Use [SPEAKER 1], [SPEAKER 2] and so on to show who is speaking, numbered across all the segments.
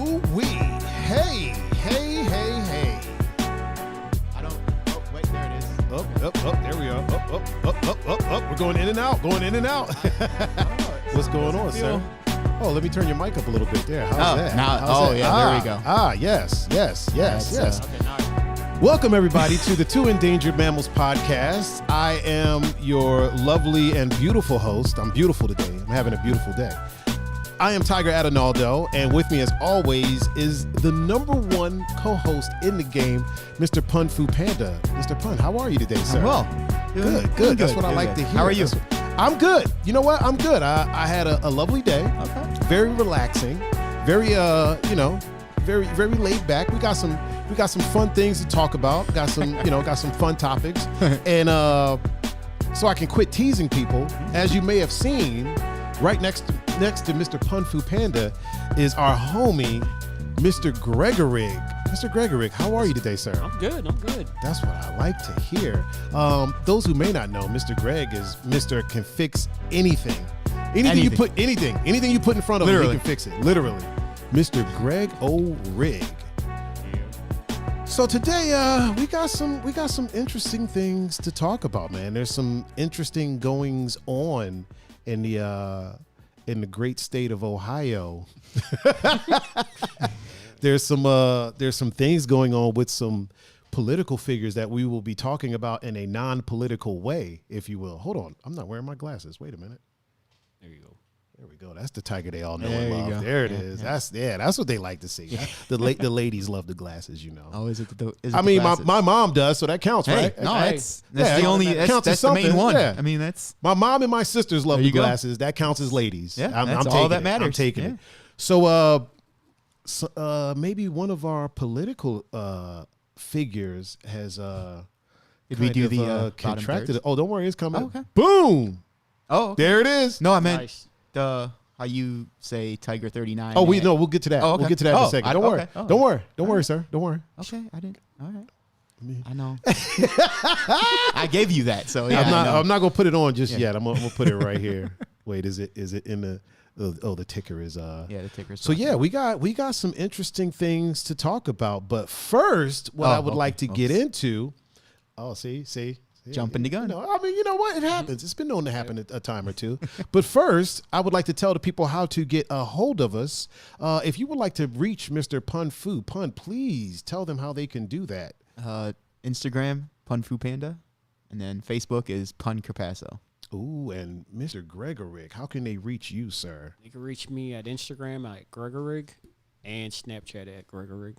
[SPEAKER 1] Ooh-wee. Hey.
[SPEAKER 2] I don't. Oh, wait, there it is.
[SPEAKER 1] Up. There we are. Up. We're going in and out. What's going on, sir? Oh, let me turn your mic up a little bit there. How's that?
[SPEAKER 2] There we go.
[SPEAKER 1] Yes.
[SPEAKER 2] Okay, now
[SPEAKER 1] Welcome, everybody, to the Two Endangered Mammals podcast. I am your lovely and beautiful host. I'm beautiful today. I'm having a beautiful day. I am Tiger Adinaldo, and with me, as always, is the number one co-host in the game, Mr. Pun Fu Panda. Mr. Pun, how are you today, sir?
[SPEAKER 2] I'm well.
[SPEAKER 1] Good. That's what I like to hear.
[SPEAKER 2] How are you?
[SPEAKER 1] I'm good. You know what? I'm good. I had a lovely day.
[SPEAKER 2] Okay.
[SPEAKER 1] Very relaxing. Very, very laid back. We got some fun things to talk about. Got some fun topics, and so I can quit teasing people. As you may have seen, right next to Mr. Pun Fu Panda is our homie, Mr. Gregorig. Mr. Gregorig, how are you today, sir?
[SPEAKER 3] I'm good.
[SPEAKER 1] That's what I like to hear. Those who may not know, Mr. Greg is Mr. Can fix anything. Anything you put in front of him, he can fix it. Literally. Mr. Greg O'Rig. So today, we got some interesting things to talk about, man. There's some interesting goings on in the great state of Ohio. There's some things going on with some political figures that we will be talking about in a non-political way, if you will. Hold on, I'm not wearing my glasses. Wait a minute.
[SPEAKER 3] There you go.
[SPEAKER 1] There we go. That's the Tiger they all know
[SPEAKER 2] There
[SPEAKER 1] and
[SPEAKER 2] you
[SPEAKER 1] love.
[SPEAKER 2] go.
[SPEAKER 1] There it
[SPEAKER 2] Yeah,
[SPEAKER 1] is.
[SPEAKER 2] yeah.
[SPEAKER 1] That's what they like to see. The ladies love the glasses, you know.
[SPEAKER 2] Oh, is it the
[SPEAKER 1] I mean,
[SPEAKER 2] glasses?
[SPEAKER 1] my mom does, so that counts,
[SPEAKER 2] Hey,
[SPEAKER 1] right?
[SPEAKER 2] no,
[SPEAKER 3] Hey.
[SPEAKER 2] that's
[SPEAKER 1] Yeah,
[SPEAKER 2] the only.
[SPEAKER 1] that counts as
[SPEAKER 2] That's the main
[SPEAKER 1] something,
[SPEAKER 2] one.
[SPEAKER 1] yeah.
[SPEAKER 2] I mean, that's
[SPEAKER 1] My mom and my sisters love
[SPEAKER 2] There
[SPEAKER 1] the
[SPEAKER 2] you go.
[SPEAKER 1] glasses. That counts as ladies.
[SPEAKER 2] Yeah,
[SPEAKER 1] I'm
[SPEAKER 2] that's
[SPEAKER 1] taking
[SPEAKER 2] all that
[SPEAKER 1] it.
[SPEAKER 2] matters.
[SPEAKER 1] I'm taking
[SPEAKER 2] Yeah.
[SPEAKER 1] it. So, maybe one of our political figures has
[SPEAKER 2] Did we do the bottom
[SPEAKER 1] contracted.
[SPEAKER 2] thirds?
[SPEAKER 1] Oh, don't worry, it's coming.
[SPEAKER 2] Oh, okay.
[SPEAKER 1] Boom!
[SPEAKER 2] Oh, okay.
[SPEAKER 1] There it is.
[SPEAKER 2] No, I meant
[SPEAKER 3] Nice.
[SPEAKER 2] the how you say Tiger 39.
[SPEAKER 1] Oh, we'll get to that.
[SPEAKER 2] Oh, okay.
[SPEAKER 1] We'll get to that in a
[SPEAKER 2] Oh,
[SPEAKER 1] second.
[SPEAKER 2] I-
[SPEAKER 1] Don't worry.
[SPEAKER 2] okay. Oh.
[SPEAKER 1] Don't worry, sir. Don't worry.
[SPEAKER 2] Okay, I didn't. All right.
[SPEAKER 1] Me.
[SPEAKER 2] I know. I gave you that, so yeah. I know.
[SPEAKER 1] I'm not gonna put it on just yet. I'm gonna put it right here. Wait, is it in the? Oh, the ticker is.
[SPEAKER 2] Yeah, the ticker's.
[SPEAKER 1] So yeah, we got some interesting things to talk about. But first, what I would like to get into. Oh, see.
[SPEAKER 2] Jumping the gun.
[SPEAKER 1] I mean, you know what? It happens. It's been known to happen a time or two. But first, I would like to tell the people how to get a hold of us. If you would like to reach Mr. Pun Fu, please tell them how they can do that.
[SPEAKER 2] Instagram Pun Fu Panda, and then Facebook is Pun Carpasso.
[SPEAKER 1] Ooh, and Mr. Gregorig, how can they reach you, sir?
[SPEAKER 3] You can reach me at Instagram at Gregorig and Snapchat at Gregorig.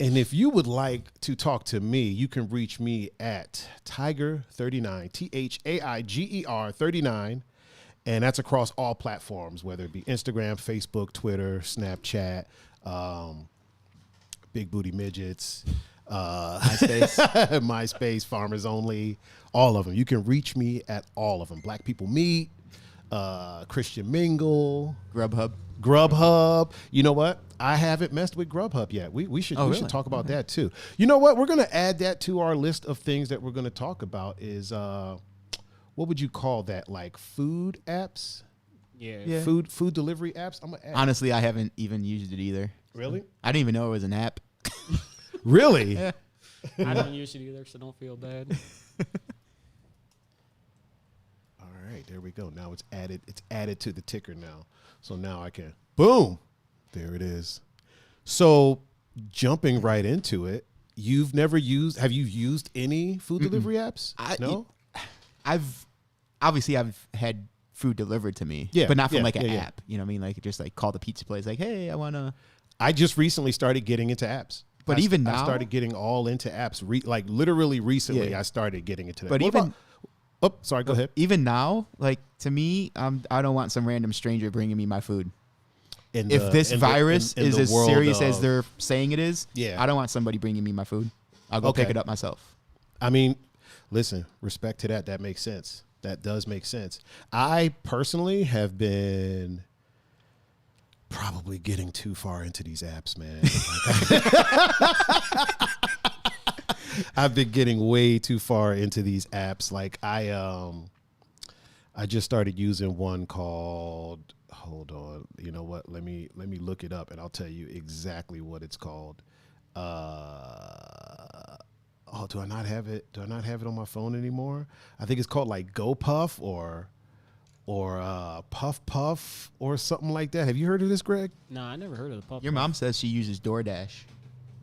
[SPEAKER 1] And if you would like to talk to me, you can reach me at Tiger39, THAIGER 39. And that's across all platforms, whether it be Instagram, Facebook, Twitter, Snapchat, Big Booty Midgets, MySpace, Farmers Only, all of them. You can reach me at all of them. Black People Meet, Christian Mingle, Grubhub. You know what? I haven't messed with Grubhub yet. We should talk about that too. You know what? We're going to add that to our list of things that we're going to talk about is what would you call that? Like food apps?
[SPEAKER 3] Yeah.
[SPEAKER 1] Food delivery apps? I'm gonna add.
[SPEAKER 2] Honestly, I haven't even used it either.
[SPEAKER 1] Really?
[SPEAKER 2] I didn't even know it was an app.
[SPEAKER 1] Really?
[SPEAKER 2] Yeah.
[SPEAKER 3] I don't use it either, so don't feel bad.
[SPEAKER 1] All right, there we go. Now it's added to the ticker now. So now I can boom. There it is. So jumping right into it, have you used any food delivery apps? No?
[SPEAKER 2] I've had food delivered to me,
[SPEAKER 1] Yeah,
[SPEAKER 2] but not from
[SPEAKER 1] yeah,
[SPEAKER 2] like an
[SPEAKER 1] yeah.
[SPEAKER 2] app. You know what I mean? Like just like call the pizza place, like, hey, I want to.
[SPEAKER 1] I just recently started getting into apps.
[SPEAKER 2] But even now,
[SPEAKER 1] I started getting all into apps. Like literally recently,
[SPEAKER 2] Yeah.
[SPEAKER 1] I started getting into that.
[SPEAKER 2] But
[SPEAKER 1] What
[SPEAKER 2] even
[SPEAKER 1] sorry, go ahead.
[SPEAKER 2] even now, like to me, I don't want some random stranger bringing me my food. If this virus is as serious as they're saying it is,
[SPEAKER 1] Yeah.
[SPEAKER 2] I don't want somebody bringing me my food. I'll go pick
[SPEAKER 1] Okay.
[SPEAKER 2] it up myself.
[SPEAKER 1] I mean, listen, respect to that. That makes sense. That does make sense. I personally have been probably getting too far into these apps, man. I've been getting way too far into these apps. Like I just started using one called, hold on. You know what? Let me look it up, and I'll tell you exactly what it's called. Do I not have it? Do I not have it on my phone anymore? I think it's called like Go Puff or Puff Puff or something like that. Have you heard of this, Greg?
[SPEAKER 3] No, I never heard of the Puff.
[SPEAKER 2] Your mom says she uses DoorDash.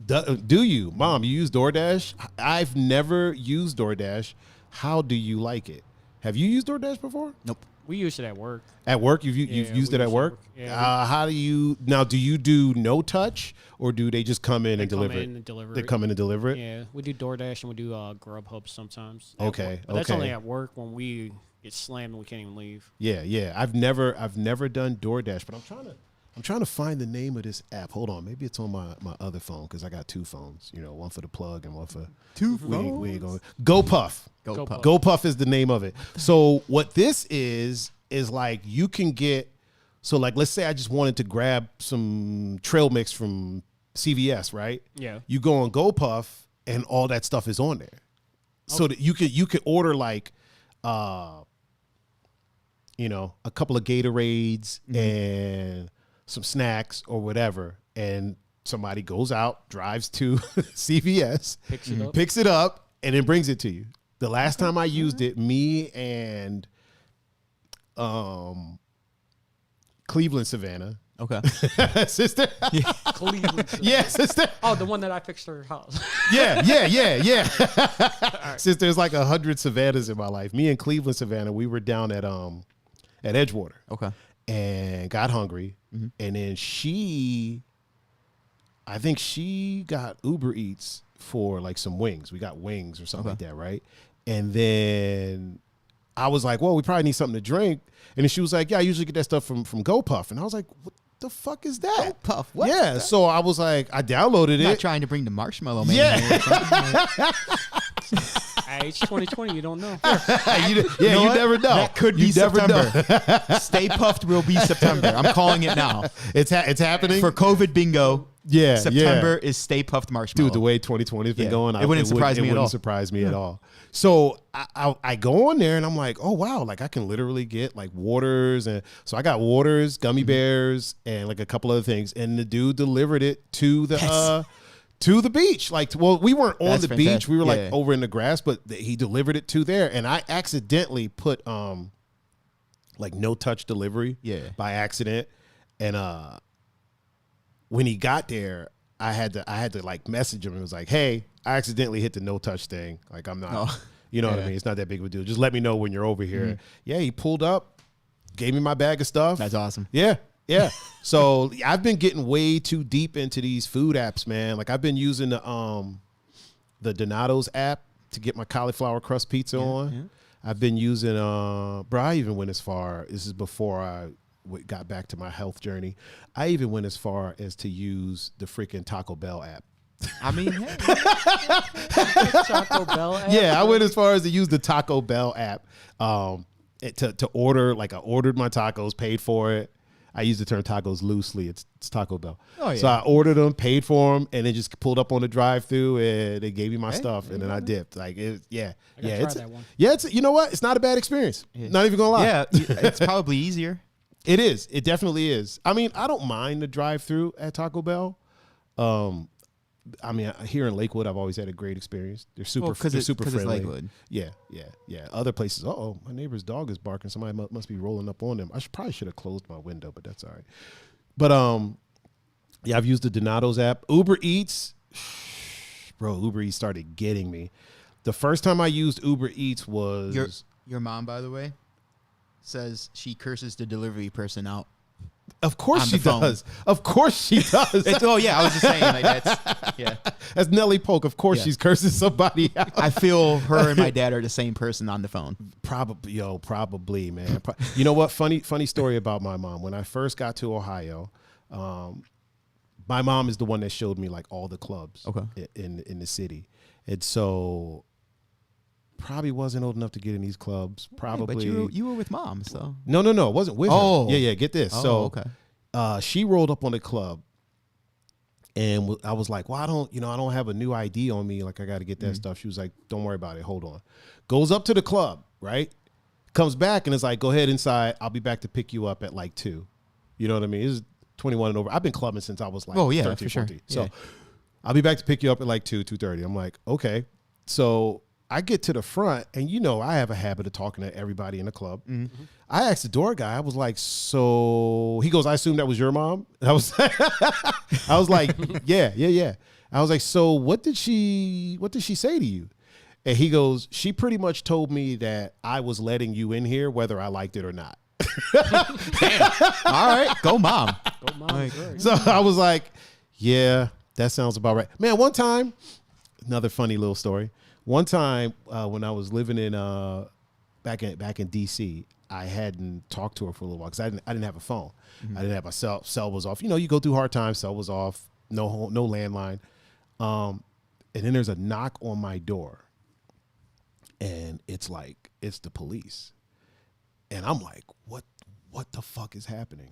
[SPEAKER 1] Do you, Mom? You use DoorDash? I've never used DoorDash. How do you like it? Have you used DoorDash before?
[SPEAKER 2] Nope.
[SPEAKER 3] We used it at work.
[SPEAKER 1] At work, you've used it at work.
[SPEAKER 3] Yeah.
[SPEAKER 1] How do you now? Do you do no touch, or do they just come in and deliver it? They come in and deliver it.
[SPEAKER 3] Yeah, we do DoorDash and we do Grubhub sometimes.
[SPEAKER 1] Okay,
[SPEAKER 3] but that's only at work when we get slammed and we can't even leave.
[SPEAKER 1] Yeah. I've never done DoorDash, but I'm trying to find the name of this app. Hold on, maybe it's on my other phone because I got two phones. You know, one for the plug and one for
[SPEAKER 2] two
[SPEAKER 1] phones. We ain't going. Go Puff.
[SPEAKER 2] Puff.
[SPEAKER 1] Go Puff is the name of it. So what this is like you can get. So like, let's say I just wanted to grab some trail mix from CVS, right?
[SPEAKER 3] Yeah.
[SPEAKER 1] You go on Go Puff and all that stuff is on there, so that you could order like, a couple of Gatorades and some snacks or whatever, and somebody goes out, drives to CVS, picks it up, and then brings it to you. The last time I used it, me and Cleveland Savannah. Okay. Sister?
[SPEAKER 3] Yeah. Cleveland Savannah.
[SPEAKER 1] Yeah, sister.
[SPEAKER 3] Oh, the one that I fixed her house.
[SPEAKER 1] Yeah. Right. Since there's like 100 Savannahs in my life, me and Cleveland Savannah, we were down at Edgewater.
[SPEAKER 2] Okay.
[SPEAKER 1] And got hungry. Mm-hmm. And then I think she got Uber Eats for like some wings. We got wings or something like that, right? And then I was like, well, we probably need something to drink. And then she was like, yeah, I usually get that stuff from Go Puff. And I was like, what the fuck is that?
[SPEAKER 2] Go Puff? What?
[SPEAKER 1] Yeah. So I was like, I downloaded it.
[SPEAKER 2] Not trying to bring the marshmallow man.
[SPEAKER 1] Yeah.
[SPEAKER 3] It's 2020. You don't know.
[SPEAKER 1] You never know.
[SPEAKER 2] That could be September. Stay Puffed will be September. I'm calling it now.
[SPEAKER 1] It's happening.
[SPEAKER 2] For COVID bingo.
[SPEAKER 1] Yeah.
[SPEAKER 2] September is Stay Puffed marshmallow.
[SPEAKER 1] Dude, the way 2020 has been going,
[SPEAKER 2] it wouldn't surprise me
[SPEAKER 1] at all. So I go on there and I'm like, oh wow, like I can literally get like waters, and so I got waters, gummy bears, and like a couple other things, and the dude delivered it to the beach. Like, well, we weren't on the beach, we were like over in the grass, but he delivered it to there, and I accidentally put like no touch delivery by accident, and when he got there, I had to like message him and was like, hey, I accidentally hit the no touch thing. Like I'm not, you know what I mean? It's not that big of a deal. Just let me know when you're over here. Mm-hmm. Yeah, he pulled up, gave me my bag of stuff.
[SPEAKER 2] That's awesome.
[SPEAKER 1] Yeah. So I've been getting way too deep into these food apps, man. Like I've been using the Donato's app to get my cauliflower crust pizza on. Yeah. I've been using, bro, I even went as far, this is before I got back to my health journey. I even went as far as to use the freaking Taco Bell app.
[SPEAKER 2] I mean, hey.
[SPEAKER 3] Taco Bell app?
[SPEAKER 1] Yeah, I went as far as to use the Taco Bell app to order. Like I ordered my tacos, paid for it. I use the term tacos loosely. It's Taco Bell. Oh, yeah. So I ordered them, paid for them, and then just pulled up on the drive-through, and they gave me my stuff, and then I dipped. Like, it's
[SPEAKER 3] that one.
[SPEAKER 1] Yeah, it's, you know what? It's not a bad experience. Yeah. Not even gonna lie.
[SPEAKER 2] Yeah, it's probably easier.
[SPEAKER 1] It is. It definitely is. I mean, I don't mind the drive-through at Taco Bell. I mean, here in Lakewood, I've always had a great experience. They're super friendly. It's Lakewood. Yeah. Other places, my neighbor's dog is barking. Somebody must be rolling up on them. I probably should have closed my window, but that's all right. But I've used the Donato's app. Uber Eats, bro. Uber Eats started getting me. The first time I used Uber Eats was
[SPEAKER 2] your mom, by the way, says she curses the delivery person out.
[SPEAKER 1] Of course she does. Of course she does.
[SPEAKER 2] I was just saying, like
[SPEAKER 1] that's Nelly Polk. Of course she's cursing somebody out.
[SPEAKER 2] I feel her and my dad are the same person on the phone.
[SPEAKER 1] Probably, man. You know what? Funny story about my mom. When I first got to Ohio, my mom is the one that showed me like all the clubs in the city, and so. Probably wasn't old enough to get in these clubs. Probably,
[SPEAKER 2] but you were with mom, so
[SPEAKER 1] no, it wasn't with her. Yeah. Get this. She rolled up on the club, and I was like, "Well, I don't have a new ID on me. Like, I got to get that stuff." She was like, "Don't worry about it. Hold on." Goes up to the club, right? Comes back and is like, "Go ahead inside. I'll be back to pick you up at like 2." You know what I mean? It's 21 and over. I've been clubbing since I was like 13, 14.
[SPEAKER 2] Sure.
[SPEAKER 1] So I'll be back to pick you up at like 2:30. I'm like, okay. So I get to the front, and I have a habit of talking to everybody in the club. Mm-hmm. I asked the door guy, I was like, so he goes, I assume that was your mom? And I was like, yeah. I was like, so what did she say to you? And he goes, she pretty much told me that I was letting you in here whether I liked it or not.
[SPEAKER 2] Damn. All right, go mom.
[SPEAKER 3] Go mom.
[SPEAKER 1] So I was like, yeah, that sounds about right. Man, one time, another funny little story. One time when I was living in back in DC, I hadn't talked to her for a little while because I didn't have a phone. Mm-hmm. I didn't have my cell was off. You go through hard times. Cell was off. No landline. And then there's a knock on my door, and it's the police, and I'm like, what the fuck is happening?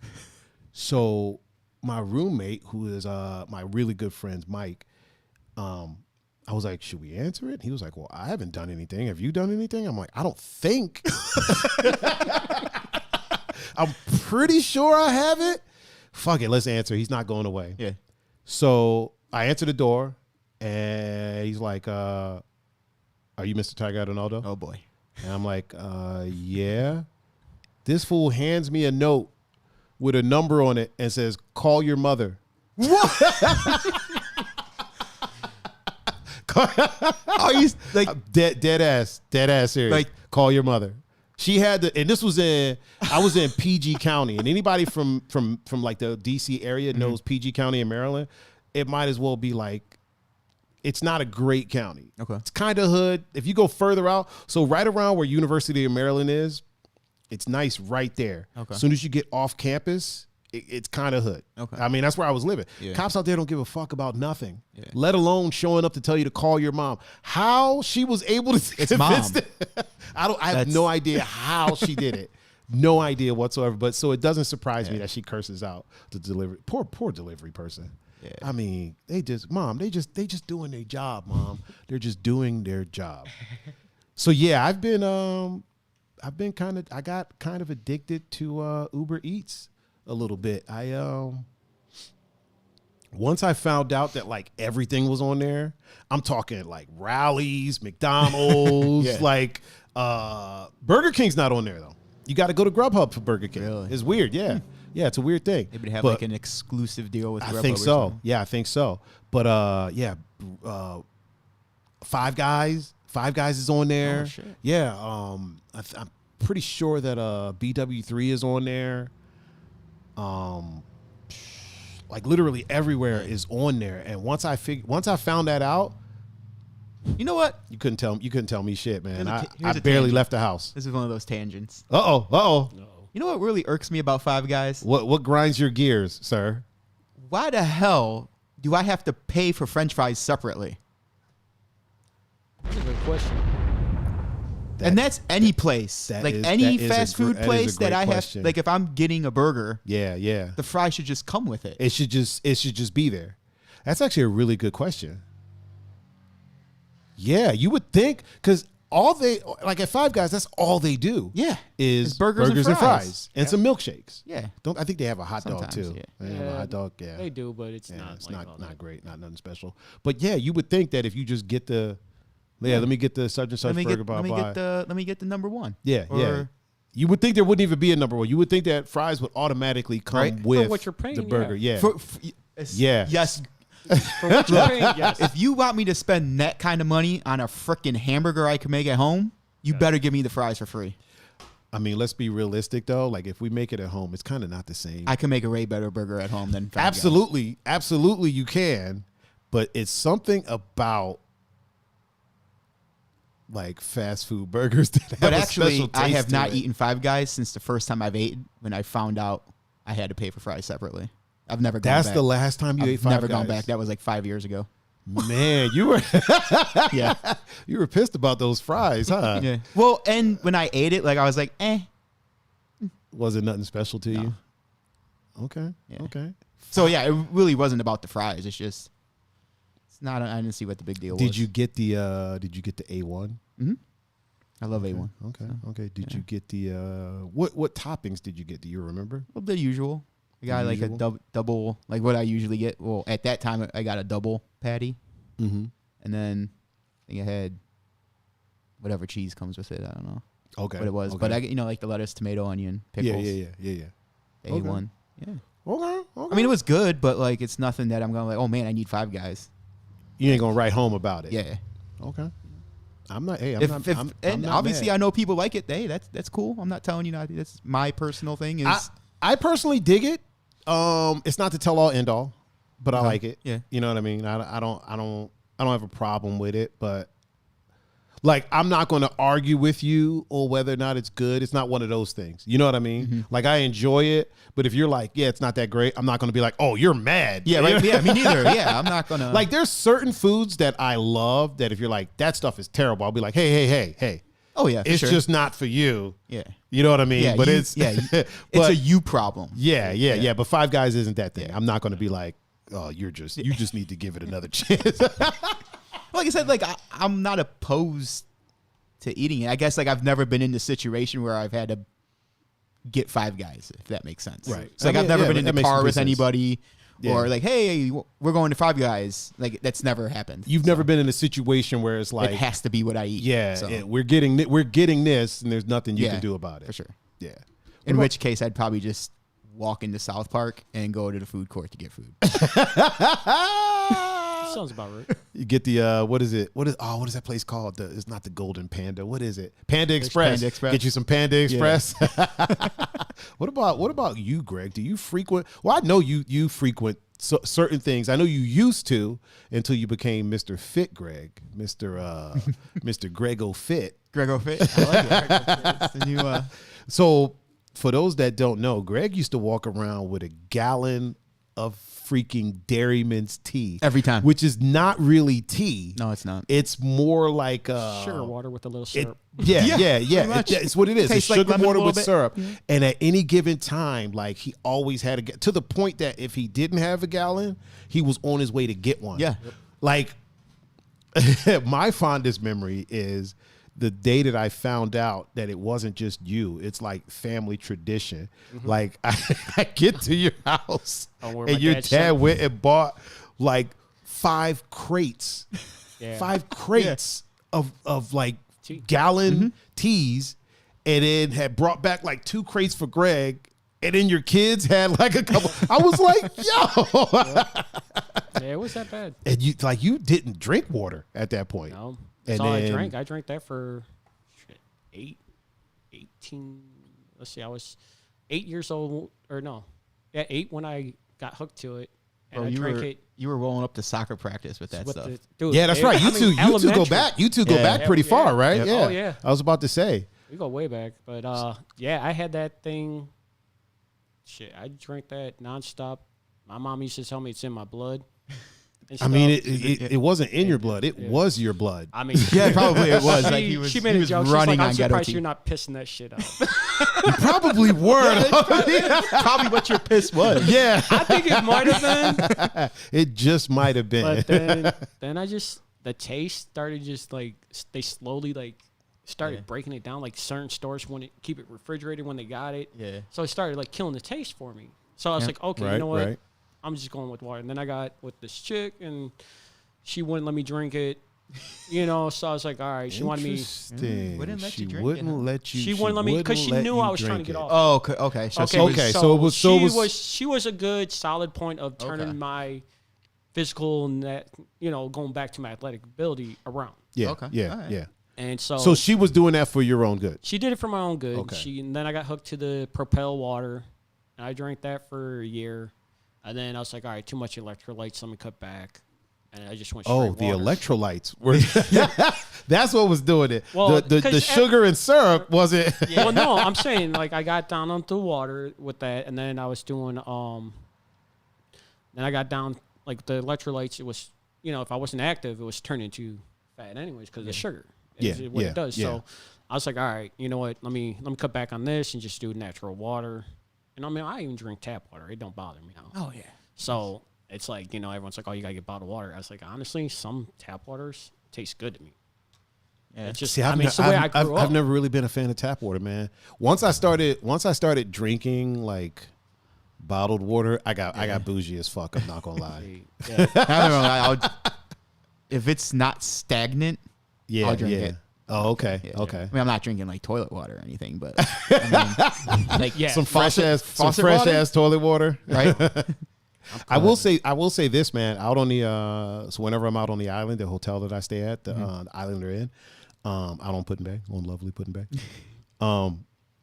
[SPEAKER 1] So my roommate, who is my really good friend Mike, I was like, should we answer it? He was like, well, I haven't done anything. Have you done anything? I'm like, I don't think. I'm pretty sure I haven't. Fuck it, let's answer. He's not going away.
[SPEAKER 2] Yeah.
[SPEAKER 1] So I answer the door, and he's like, are you Mr. Tiger Ronaldo?
[SPEAKER 2] Oh, boy.
[SPEAKER 1] And I'm like, yeah. This fool hands me a note with a number on it and says, call your mother. What?
[SPEAKER 2] Are you like
[SPEAKER 1] dead ass serious?
[SPEAKER 2] Like,
[SPEAKER 1] call your mother. She had to, and I was in PG County, and anybody from like the DC area knows PG County in Maryland. It might as well be like, it's not a great county.
[SPEAKER 2] Okay.
[SPEAKER 1] It's kind of hood. If you go further out, so right around where University of Maryland is, it's nice right there.
[SPEAKER 2] Okay.
[SPEAKER 1] As soon as you get off campus, it's kind of hood.
[SPEAKER 2] Okay.
[SPEAKER 1] I mean, that's where I was living.
[SPEAKER 2] Yeah.
[SPEAKER 1] Cops out there don't give a fuck about nothing, let alone showing up to tell you to call your mom. How she was able to convince them, I have no idea how she did it. No idea whatsoever. But so it doesn't surprise me that she curses out the delivery. Poor delivery person. Yeah. I mean, they just doing their job, Mom. They're just doing their job. So yeah, I got kind of addicted to Uber Eats a little bit. Once I found out that like everything was on there, I'm talking like Rallies, McDonald's, like Burger King's not on there though. You got to go to Grubhub for Burger King. Really? It's weird, yeah. Yeah, it's a weird thing.
[SPEAKER 2] They would have like an exclusive deal with Grubhub.
[SPEAKER 1] I think so. Yeah, I think so. But Five Guys is on there.
[SPEAKER 2] Oh, shit.
[SPEAKER 1] Yeah, I'm pretty sure that BW3 is on there. Like literally everywhere is on there. And once I found that out,
[SPEAKER 2] you know what?
[SPEAKER 1] You couldn't tell me shit, man. I barely left the house.
[SPEAKER 2] This is one of those tangents.
[SPEAKER 1] Uh-oh.
[SPEAKER 2] You know what really irks me about Five Guys?
[SPEAKER 1] What grinds your gears, sir?
[SPEAKER 2] Why the hell do I have to pay for French fries separately?
[SPEAKER 3] That's a good question.
[SPEAKER 2] And that's any place, any fast food place that I have. Like if I'm getting a burger,
[SPEAKER 1] yeah,
[SPEAKER 2] the fry should just come with it.
[SPEAKER 1] It should just be there. That's actually a really good question. Yeah, you would think because all they like at Five Guys, that's all they do.
[SPEAKER 2] Yeah,
[SPEAKER 1] is burgers and fries and some milkshakes.
[SPEAKER 2] Yeah,
[SPEAKER 1] I think they have a hot dog too.
[SPEAKER 2] Yeah.
[SPEAKER 1] They have a hot dog. Yeah,
[SPEAKER 3] they do, but it's
[SPEAKER 1] not great, not nothing special. But yeah, you would think that if you just get the let me get the such and such burger.
[SPEAKER 2] Let me get the number one.
[SPEAKER 1] Yeah. You would think there wouldn't even be a number one. You would think that fries would automatically come with
[SPEAKER 3] what you're paying,
[SPEAKER 1] the burger. Yeah.
[SPEAKER 2] Yes.
[SPEAKER 3] For what you're paying, yes.
[SPEAKER 2] If you want me to spend that kind of money on a freaking hamburger I can make at home, you better give me the fries for free.
[SPEAKER 1] I mean, let's be realistic though. Like if we make it at home, it's kind of not the same.
[SPEAKER 2] I can make a way better burger at home than Five Guys.
[SPEAKER 1] Absolutely you can. But it's something about like fast food burgers that have
[SPEAKER 2] but
[SPEAKER 1] a
[SPEAKER 2] actually,
[SPEAKER 1] special taste
[SPEAKER 2] I have not
[SPEAKER 1] it.
[SPEAKER 2] eaten Five Guys since the first time I've ate when I found out I had to pay for fries separately. I've never gone back.
[SPEAKER 1] That's the last time you ate Five Guys?
[SPEAKER 2] Never gone back. That was like 5 years ago.
[SPEAKER 1] Man, you were you were pissed about those fries, huh?
[SPEAKER 2] Yeah. Well, and when I ate it, like I was like,
[SPEAKER 1] Was it nothing special to you? Okay. Yeah. Okay.
[SPEAKER 2] So yeah, it really wasn't about the fries. It's just I didn't see what the big deal was.
[SPEAKER 1] Did you get the A1?
[SPEAKER 2] Mm-hmm. I love A1.
[SPEAKER 1] Okay. Did you get the what toppings did you get? Do you remember?
[SPEAKER 2] Well, the usual. I got like a double, like what I usually get. Well, at that time, I got a double patty.
[SPEAKER 1] Mm-hmm.
[SPEAKER 2] And then I think I had whatever cheese comes with it. I don't know.
[SPEAKER 1] Okay.
[SPEAKER 2] What it was.
[SPEAKER 1] Okay.
[SPEAKER 2] But I get, like the lettuce, tomato, onion, pickles.
[SPEAKER 1] Yeah.
[SPEAKER 2] A1. Yeah.
[SPEAKER 1] Okay.
[SPEAKER 2] I mean, it was good, but like it's nothing that I'm going to like, oh man, I need 5 Guys.
[SPEAKER 1] You ain't going to write home about it.
[SPEAKER 2] Yeah.
[SPEAKER 1] Okay. I'm not, hey, I'm
[SPEAKER 2] and
[SPEAKER 1] not
[SPEAKER 2] obviously
[SPEAKER 1] mad.
[SPEAKER 2] I know people like it. Hey, that's cool. I'm not telling you not. That's my personal thing.
[SPEAKER 1] I personally dig it. It's not the tell all end all, but I like it.
[SPEAKER 2] Yeah.
[SPEAKER 1] You know what I mean? I don't have a problem with it, but like I'm not going to argue with you on whether or not it's good. It's not one of those things. You know what I mean? Mm-hmm. Like I enjoy it, but if you're like, yeah, it's not that great, I'm not going to be like, oh, you're mad.
[SPEAKER 2] Yeah, right. Yeah, me neither. Yeah, I'm not going to.
[SPEAKER 1] Like there's certain foods that I love that if you're like, that stuff is terrible, I'll be like, hey.
[SPEAKER 2] Oh yeah,
[SPEAKER 1] it's just not for you.
[SPEAKER 2] Yeah,
[SPEAKER 1] you know what I mean.
[SPEAKER 2] Yeah,
[SPEAKER 1] but
[SPEAKER 2] it's a you problem.
[SPEAKER 1] Yeah. But 5 Guys isn't that thing. I'm not going to be like, oh, you just need to give it another chance.
[SPEAKER 2] Like I said, like I'm not opposed to eating it. I guess like I've never been in the situation where I've had to get 5 Guys, if that makes sense.
[SPEAKER 1] Right.
[SPEAKER 2] So like I've never been in the car with anybody.
[SPEAKER 1] Yeah.
[SPEAKER 2] Or like, hey, we're going to 5 Guys. Like that's never happened.
[SPEAKER 1] You've never been in a situation where it's like
[SPEAKER 2] it has to be what I eat.
[SPEAKER 1] Yeah,
[SPEAKER 2] so.
[SPEAKER 1] we're getting this, and there's nothing you can do about it.
[SPEAKER 2] For sure.
[SPEAKER 1] Yeah.
[SPEAKER 2] In which case, I'd probably just walk into South Park and go to the food court to get food.
[SPEAKER 3] Sounds about right.
[SPEAKER 1] You get the what is that place called? It's not the Golden Panda. What is it? Panda Express.
[SPEAKER 2] Panda Express.
[SPEAKER 1] Get you some Panda Express. Yeah. What about you, Greg? Do you frequent? Well, I know you frequent certain things. I know you used to until you became Mr. Fit Greg, Mr. Grego Fit.
[SPEAKER 2] Grego Fit. I like it. It's the new.
[SPEAKER 1] So for those that don't know, Greg used to walk around with a gallon of freaking Dairyman's tea
[SPEAKER 2] every time,
[SPEAKER 1] which is not really tea.
[SPEAKER 2] No, it's not.
[SPEAKER 1] It's more like
[SPEAKER 3] sugar water with a little syrup.
[SPEAKER 1] It's what it is. It's sugar
[SPEAKER 2] like
[SPEAKER 1] water with syrup.
[SPEAKER 2] Yeah.
[SPEAKER 1] And at any given time, like he always had to the point that if he didn't have a gallon, he was on his way to get one.
[SPEAKER 2] Yeah.
[SPEAKER 1] Like my fondest memory is the day that I found out that it wasn't just you, it's like family tradition. Mm-hmm. Like I get to your house and your dad went and bought like 5 crates, 5 crates of like gallon teas, and then had brought back like 2 crates for Greg. And then your kids had like a couple. I was like, yo.
[SPEAKER 3] Yeah, it was that bad.
[SPEAKER 1] And you didn't drink water at that point.
[SPEAKER 3] No. That's all I drank. I drank that for 18. Let's see, I was 8 years old, or no, 8 when I got hooked to it. And
[SPEAKER 2] Bro,
[SPEAKER 3] I drank it.
[SPEAKER 2] You were rolling up to soccer practice with that stuff.
[SPEAKER 3] Dude,
[SPEAKER 1] yeah, that's right. You two go back. You two go back pretty far, right?
[SPEAKER 3] Yep.
[SPEAKER 1] Yeah.
[SPEAKER 3] Oh, yeah.
[SPEAKER 1] I was about to say.
[SPEAKER 3] We go way back. But, I had that thing. Shit, I drank that nonstop. My mom used to tell me it's in my blood.
[SPEAKER 1] I mean, it wasn't in your blood. It was your blood.
[SPEAKER 3] I mean,
[SPEAKER 2] yeah, probably it was.
[SPEAKER 3] She made a joke. She's like, I'm surprised you're not pissing that shit out.
[SPEAKER 1] You probably were.
[SPEAKER 2] Probably what your piss was.
[SPEAKER 1] Yeah.
[SPEAKER 3] I think it might have been.
[SPEAKER 1] It just might have been.
[SPEAKER 3] But then the taste started just like, they slowly like started breaking it down. Like certain stores wouldn't keep it refrigerated when they got it.
[SPEAKER 2] Yeah.
[SPEAKER 3] So it started like killing the taste for me. So I was like, okay, you know what?
[SPEAKER 1] Right.
[SPEAKER 3] I'm just going with water. And then I got with this chick, and she wouldn't let me drink it. So I was like, all right. She wanted me.
[SPEAKER 1] Interesting.
[SPEAKER 2] Wouldn't let you drink it.
[SPEAKER 1] She
[SPEAKER 3] wouldn't let me because she knew I was trying to get off.
[SPEAKER 2] Oh, okay. So
[SPEAKER 3] she was a good solid point of turning my physical and that going back to my athletic ability around.
[SPEAKER 1] Yeah.
[SPEAKER 2] Okay.
[SPEAKER 1] Yeah.
[SPEAKER 2] Right.
[SPEAKER 1] Yeah.
[SPEAKER 3] And so
[SPEAKER 1] she was doing that for your own good.
[SPEAKER 3] She did it for my own good.
[SPEAKER 1] Okay.
[SPEAKER 3] And then I got hooked to the Propel water, and I drank that for a year. And then I was like, all right, too much electrolytes. Let me cut back. And I just went straight water.
[SPEAKER 1] The electrolytes were. That's what was doing it.
[SPEAKER 3] Well,
[SPEAKER 1] the sugar and syrup wasn't.
[SPEAKER 3] Well, no, I'm saying like I got down onto water with that, and then I was doing then I got down like the electrolytes. It was if I wasn't active, it was turning into fat anyways because of the sugar. It's what it does. So I was like, all right, you know what? Let me cut back on this and just do natural water. And I mean, I even drink tap water. It don't bother me now.
[SPEAKER 2] Oh yeah.
[SPEAKER 3] So it's like everyone's like, oh, you gotta get bottled water. I was like, honestly, some tap waters taste good to me. Yeah, it's just. It's the way I grew up.
[SPEAKER 1] I've never really been a fan of tap water, man. Once I started drinking like Bottled water. I got bougie as fuck. I'm not gonna lie.
[SPEAKER 2] Yeah. I don't know. If it's not stagnant, I'll drink it.
[SPEAKER 1] Oh, okay.
[SPEAKER 2] Yeah.
[SPEAKER 1] Okay.
[SPEAKER 2] I mean, I'm not drinking like toilet water or anything, but I mean, like
[SPEAKER 1] some fresh ass toilet water,
[SPEAKER 2] right?
[SPEAKER 1] I will say this, man. Out on the so whenever I'm out on the island, the hotel that I stay at, the Islander Inn, out on Putin Bay, on lovely Putin Bay,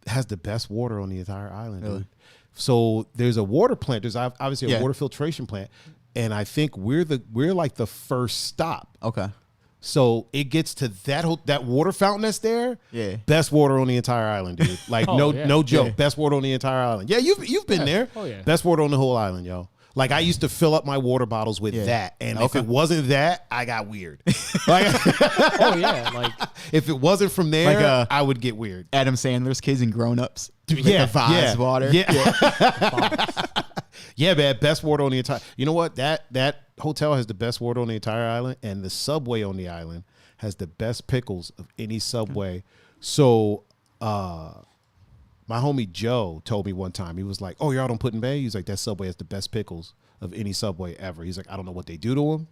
[SPEAKER 1] has the best water on the entire island.
[SPEAKER 2] Really?
[SPEAKER 1] Dude. So there's a water plant. There's obviously a water filtration plant, and I think we're like the first stop.
[SPEAKER 2] Okay.
[SPEAKER 1] So it gets to that water fountain that's there.
[SPEAKER 2] Yeah.
[SPEAKER 1] Best water on the entire island, dude. Like no joke. Yeah. Best water on the entire island. Yeah, you've been there.
[SPEAKER 3] Oh yeah.
[SPEAKER 1] Best water on the whole island, yo. Like I used to fill up my water bottles with that, and if it wasn't that, I got weird. Like,
[SPEAKER 3] oh yeah, like
[SPEAKER 1] if it wasn't from there,
[SPEAKER 2] like,
[SPEAKER 1] I would get weird.
[SPEAKER 2] Adam Sandler's Kids and Grown Ups.
[SPEAKER 1] Dude,
[SPEAKER 2] the Vaz water.
[SPEAKER 1] Yeah. Yeah, man. Best water on the entire. You know what? That hotel has the best water on the entire island, and the Subway on the island has the best pickles of any Subway. So, my homie Joe told me one time, he was like, "Oh, you're out on Putin Bay?" He's like, "That Subway has the best pickles of any Subway ever." He's like, "I don't know what they do to them.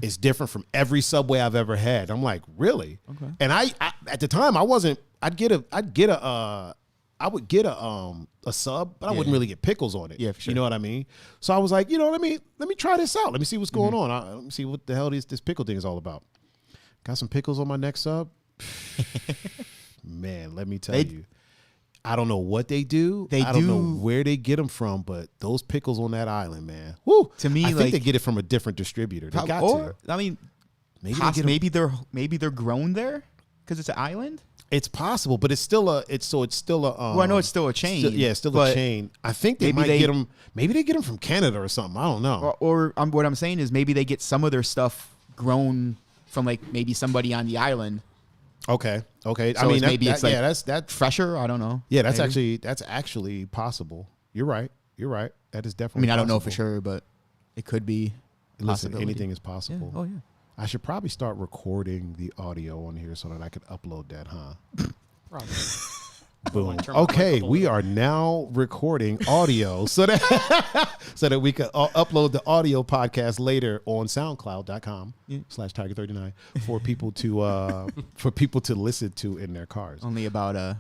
[SPEAKER 1] It's different from every Subway I've ever had." I'm like, "Really?" Okay. And I at the time I wasn't. I would get a sub, but I wouldn't really get pickles on it.
[SPEAKER 2] Yeah, for sure.
[SPEAKER 1] You know what I mean? So I was like, let me try this out. Let me see what's going on. Let me see what the hell this pickle thing is all about. Got some pickles on my next sub. Man, let me tell you. I don't know what they do. I don't know where they get them from, but those pickles on that island, man. Woo!
[SPEAKER 2] To me,
[SPEAKER 1] I think they get it from a different distributor. They got to.
[SPEAKER 2] I mean,
[SPEAKER 1] maybe
[SPEAKER 2] they're grown there because it's an island.
[SPEAKER 1] It's possible, but it's still a.
[SPEAKER 2] Well, I know it's still a chain.
[SPEAKER 1] It's still a chain. I think they might get them. Maybe they get them from Canada or something. I don't know.
[SPEAKER 2] Or what I'm saying is maybe they get some of their stuff grown from like maybe somebody on the island.
[SPEAKER 1] Okay.
[SPEAKER 2] So
[SPEAKER 1] I mean,
[SPEAKER 2] maybe it's like
[SPEAKER 1] that's
[SPEAKER 2] fresher. I don't know.
[SPEAKER 1] Yeah, that's actually possible. You're right. That is definitely.
[SPEAKER 2] I mean, I don't know
[SPEAKER 1] possible.
[SPEAKER 2] for sure, but it could be.
[SPEAKER 1] Listen, anything is possible.
[SPEAKER 2] Yeah. Oh yeah.
[SPEAKER 1] I should probably start recording the audio on here so that I could upload that, huh?
[SPEAKER 3] probably.
[SPEAKER 1] Boom. Okay, we are now recording audio so that we can upload the audio podcast later on SoundCloud.com/Tiger39 for people to listen to in their cars.
[SPEAKER 2] Only about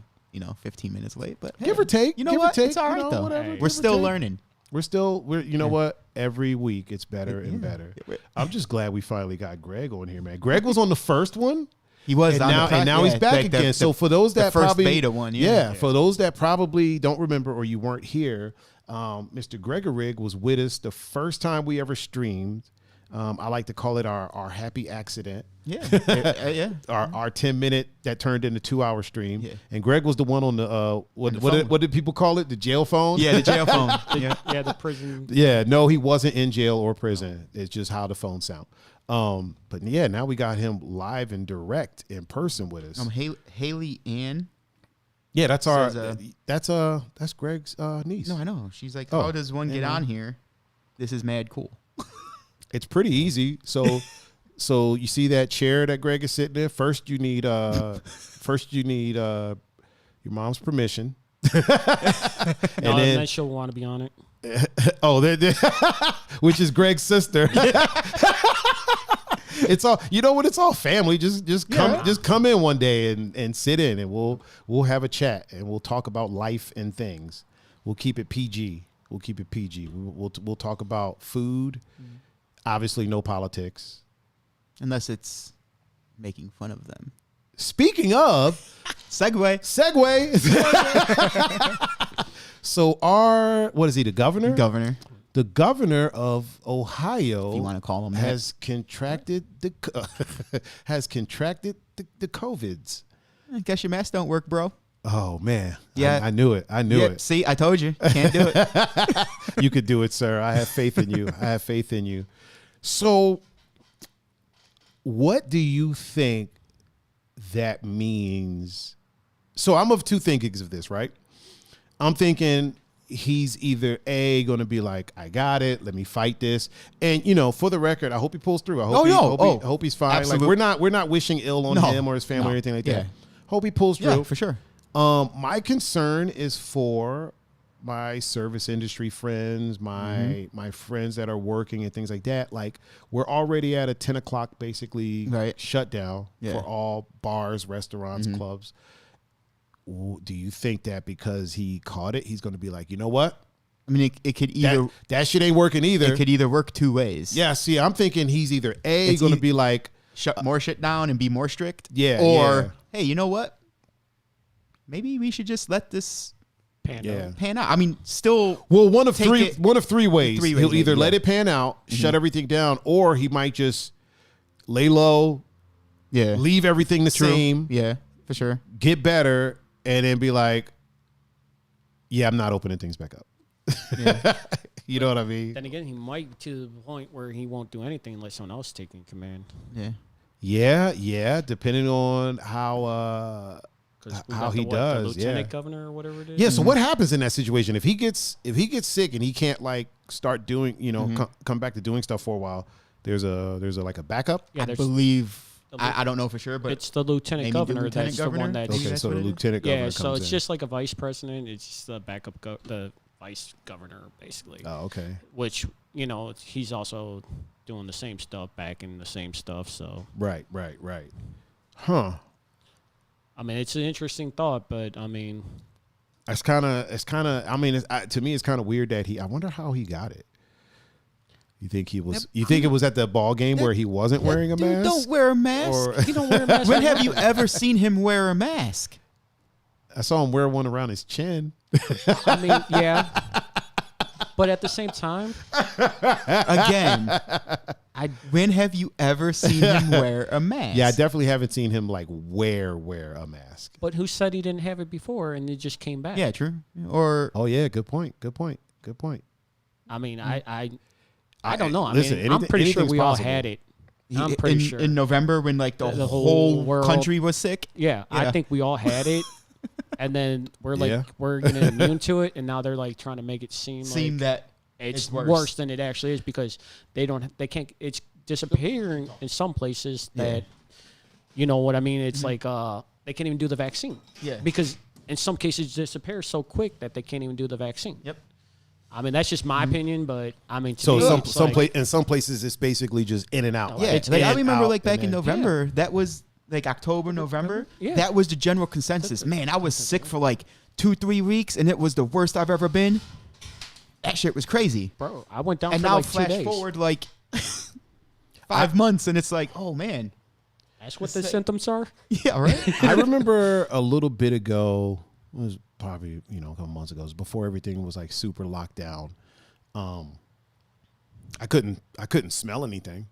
[SPEAKER 2] 15 minutes late, but
[SPEAKER 1] give or take.
[SPEAKER 2] You know what?
[SPEAKER 1] Take,
[SPEAKER 2] it's all right though.
[SPEAKER 3] Whatever,
[SPEAKER 2] We're still learning.
[SPEAKER 1] You know what? Every week it's better and better. I'm just glad we finally got Greg on here, man. Greg was on the first one.
[SPEAKER 2] He was,
[SPEAKER 1] and now he's back again. So for those that
[SPEAKER 2] first
[SPEAKER 1] probably
[SPEAKER 2] beta one,
[SPEAKER 1] for those that probably don't remember or you weren't here, Mr. Gregorig was with us the first time we ever streamed. I like to call it our happy accident.
[SPEAKER 2] Yeah.
[SPEAKER 1] Our 10-minute that turned into 2-hour stream.
[SPEAKER 2] Yeah.
[SPEAKER 1] And Greg was the one on the what did people call it? The jail phone?
[SPEAKER 2] Yeah, the jail phone.
[SPEAKER 3] Yeah, the prison.
[SPEAKER 1] Yeah, no, he wasn't in jail or prison. It's just how the phone sound. But yeah, now we got him live and direct in person with us.
[SPEAKER 2] Haley Ann.
[SPEAKER 1] Yeah, that's that's Greg's niece.
[SPEAKER 2] No, I know. She's like, how does one get on here? This is mad cool.
[SPEAKER 1] It's pretty easy. So you see that chair that Greg is sitting in? First you need your mom's permission.
[SPEAKER 3] And then she'll want to be on it.
[SPEAKER 1] Which is Greg's sister. It's all, you know what? It's all family. Just come in one day and sit in, and we'll have a chat and we'll talk about life and things. We'll keep it PG. We'll talk about food. Obviously, no politics,
[SPEAKER 2] unless it's making fun of them.
[SPEAKER 1] Speaking of
[SPEAKER 2] segue.
[SPEAKER 1] So what is he? The governor? The governor of Ohio,
[SPEAKER 2] if you want to call him,
[SPEAKER 1] has contracted the COVIDs.
[SPEAKER 2] I guess your mask don't work, bro.
[SPEAKER 1] Oh man,
[SPEAKER 2] yeah,
[SPEAKER 1] I knew it. It.
[SPEAKER 2] See, I told you, can't do it.
[SPEAKER 1] You could do it, sir. I have faith in you. So, what do you think that means? So, I'm of two thinkings of this, right? I'm thinking he's either going to be like, I got it, let me fight this, and for the record, I hope he pulls through. I hope he's fine.
[SPEAKER 2] Absolutely.
[SPEAKER 1] Like we're not wishing ill on him or his family or anything like that. Hope he pulls through.
[SPEAKER 2] Yeah, for sure.
[SPEAKER 1] My concern is for my service industry friends, my friends that are working and things like that, like we're already at a 10 o'clock basically shutdown for all bars, restaurants, clubs. Do you think that because he caught it, he's going to be like, you know what?
[SPEAKER 2] I mean, it could either
[SPEAKER 1] that shit ain't working either.
[SPEAKER 2] It could either work two ways.
[SPEAKER 1] Yeah. See, I'm thinking he's either going to be like
[SPEAKER 2] shut more shit down and be more strict.
[SPEAKER 1] Yeah.
[SPEAKER 2] Or hey, you know what? Maybe we should just let this pan out. I mean, still.
[SPEAKER 1] Well, one of three ways. He'll either let it pan out,
[SPEAKER 2] Mm-hmm.
[SPEAKER 1] shut everything down, or he might just lay low, leave everything the same,
[SPEAKER 2] for sure,
[SPEAKER 1] get better, and then be like, "Yeah, I'm not opening things back up." You know what I mean?
[SPEAKER 3] Then again, he might to the point where he won't do anything unless someone else is taking command.
[SPEAKER 1] Yeah. Depending on how he does,
[SPEAKER 3] the lieutenant governor or whatever it is.
[SPEAKER 1] Yeah. So what happens in that situation if he gets sick and he can't like start doing, come back to doing stuff for a while? There's a like a backup.
[SPEAKER 2] Yeah, I believe. I don't know for sure, but
[SPEAKER 3] it's the lieutenant governor that's the one that.
[SPEAKER 1] Okay, so the lieutenant governor.
[SPEAKER 3] Yeah, so it's just like a vice president. It's just the backup, the vice governor, basically.
[SPEAKER 1] Oh, okay.
[SPEAKER 3] Which he's also doing the same stuff, back in the same stuff. So
[SPEAKER 1] right. Huh.
[SPEAKER 3] I mean, it's an interesting thought, but I mean,
[SPEAKER 1] it's kind of. I mean, to me, it's kind of weird that I wonder how he got it. You think he was? You think it was at the ball game where he wasn't wearing a mask?
[SPEAKER 2] Don't wear a mask.
[SPEAKER 3] He don't wear a mask.
[SPEAKER 2] When have you ever seen him wear a mask?
[SPEAKER 1] I saw him wear one around his chin.
[SPEAKER 3] I mean, yeah. But at the same time,
[SPEAKER 2] again, when have you ever seen him wear a mask?
[SPEAKER 1] Yeah, I definitely haven't seen him like wear a mask.
[SPEAKER 3] But who said he didn't have it before and it just came back?
[SPEAKER 2] Yeah, true. Or
[SPEAKER 1] good point.
[SPEAKER 3] I mean, I don't know.
[SPEAKER 1] Listen,
[SPEAKER 3] I'm pretty sure we
[SPEAKER 1] possible.
[SPEAKER 3] all had it. I'm pretty sure
[SPEAKER 2] in November when like the whole
[SPEAKER 3] world,
[SPEAKER 2] country was sick.
[SPEAKER 3] Yeah, I think we all had it. And then we're like, we're gonna immune to it, and now they're like trying to make it seem like
[SPEAKER 2] that
[SPEAKER 3] it's worse than it actually is because they can't. It's disappearing in some places that, you know what I mean. It's like they can't even do the vaccine.
[SPEAKER 2] Yeah,
[SPEAKER 3] because in some cases it disappears so quick that they can't even do the vaccine.
[SPEAKER 2] Yep.
[SPEAKER 3] I mean, that's just my opinion, but I mean,
[SPEAKER 1] in some places it's basically just in and out.
[SPEAKER 2] Yeah, I remember like back in November, that was. Like October, November, that was the general consensus. Man, I was sick for like 2-3 weeks, and it was the worst I've ever been. That shit was crazy,
[SPEAKER 3] bro. I went down
[SPEAKER 2] and
[SPEAKER 3] for
[SPEAKER 2] now
[SPEAKER 3] like 2 days.
[SPEAKER 2] flash forward like 5 months, and it's like, oh man,
[SPEAKER 3] that's what the symptoms are.
[SPEAKER 2] Yeah, right.
[SPEAKER 1] I remember a little bit ago. It was probably a couple months ago. It was before everything was like super locked down. I couldn't smell anything.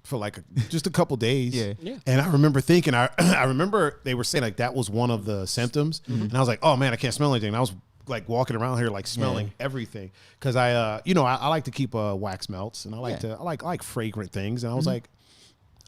[SPEAKER 1] For like just a couple days.
[SPEAKER 2] Yeah.
[SPEAKER 1] And I remember thinking, I remember they were saying like that was one of the symptoms. And I was like, oh man, I can't smell anything. And I was like walking around here like smelling everything. Cause I like to keep wax melts and I like fragrant things. And I was like,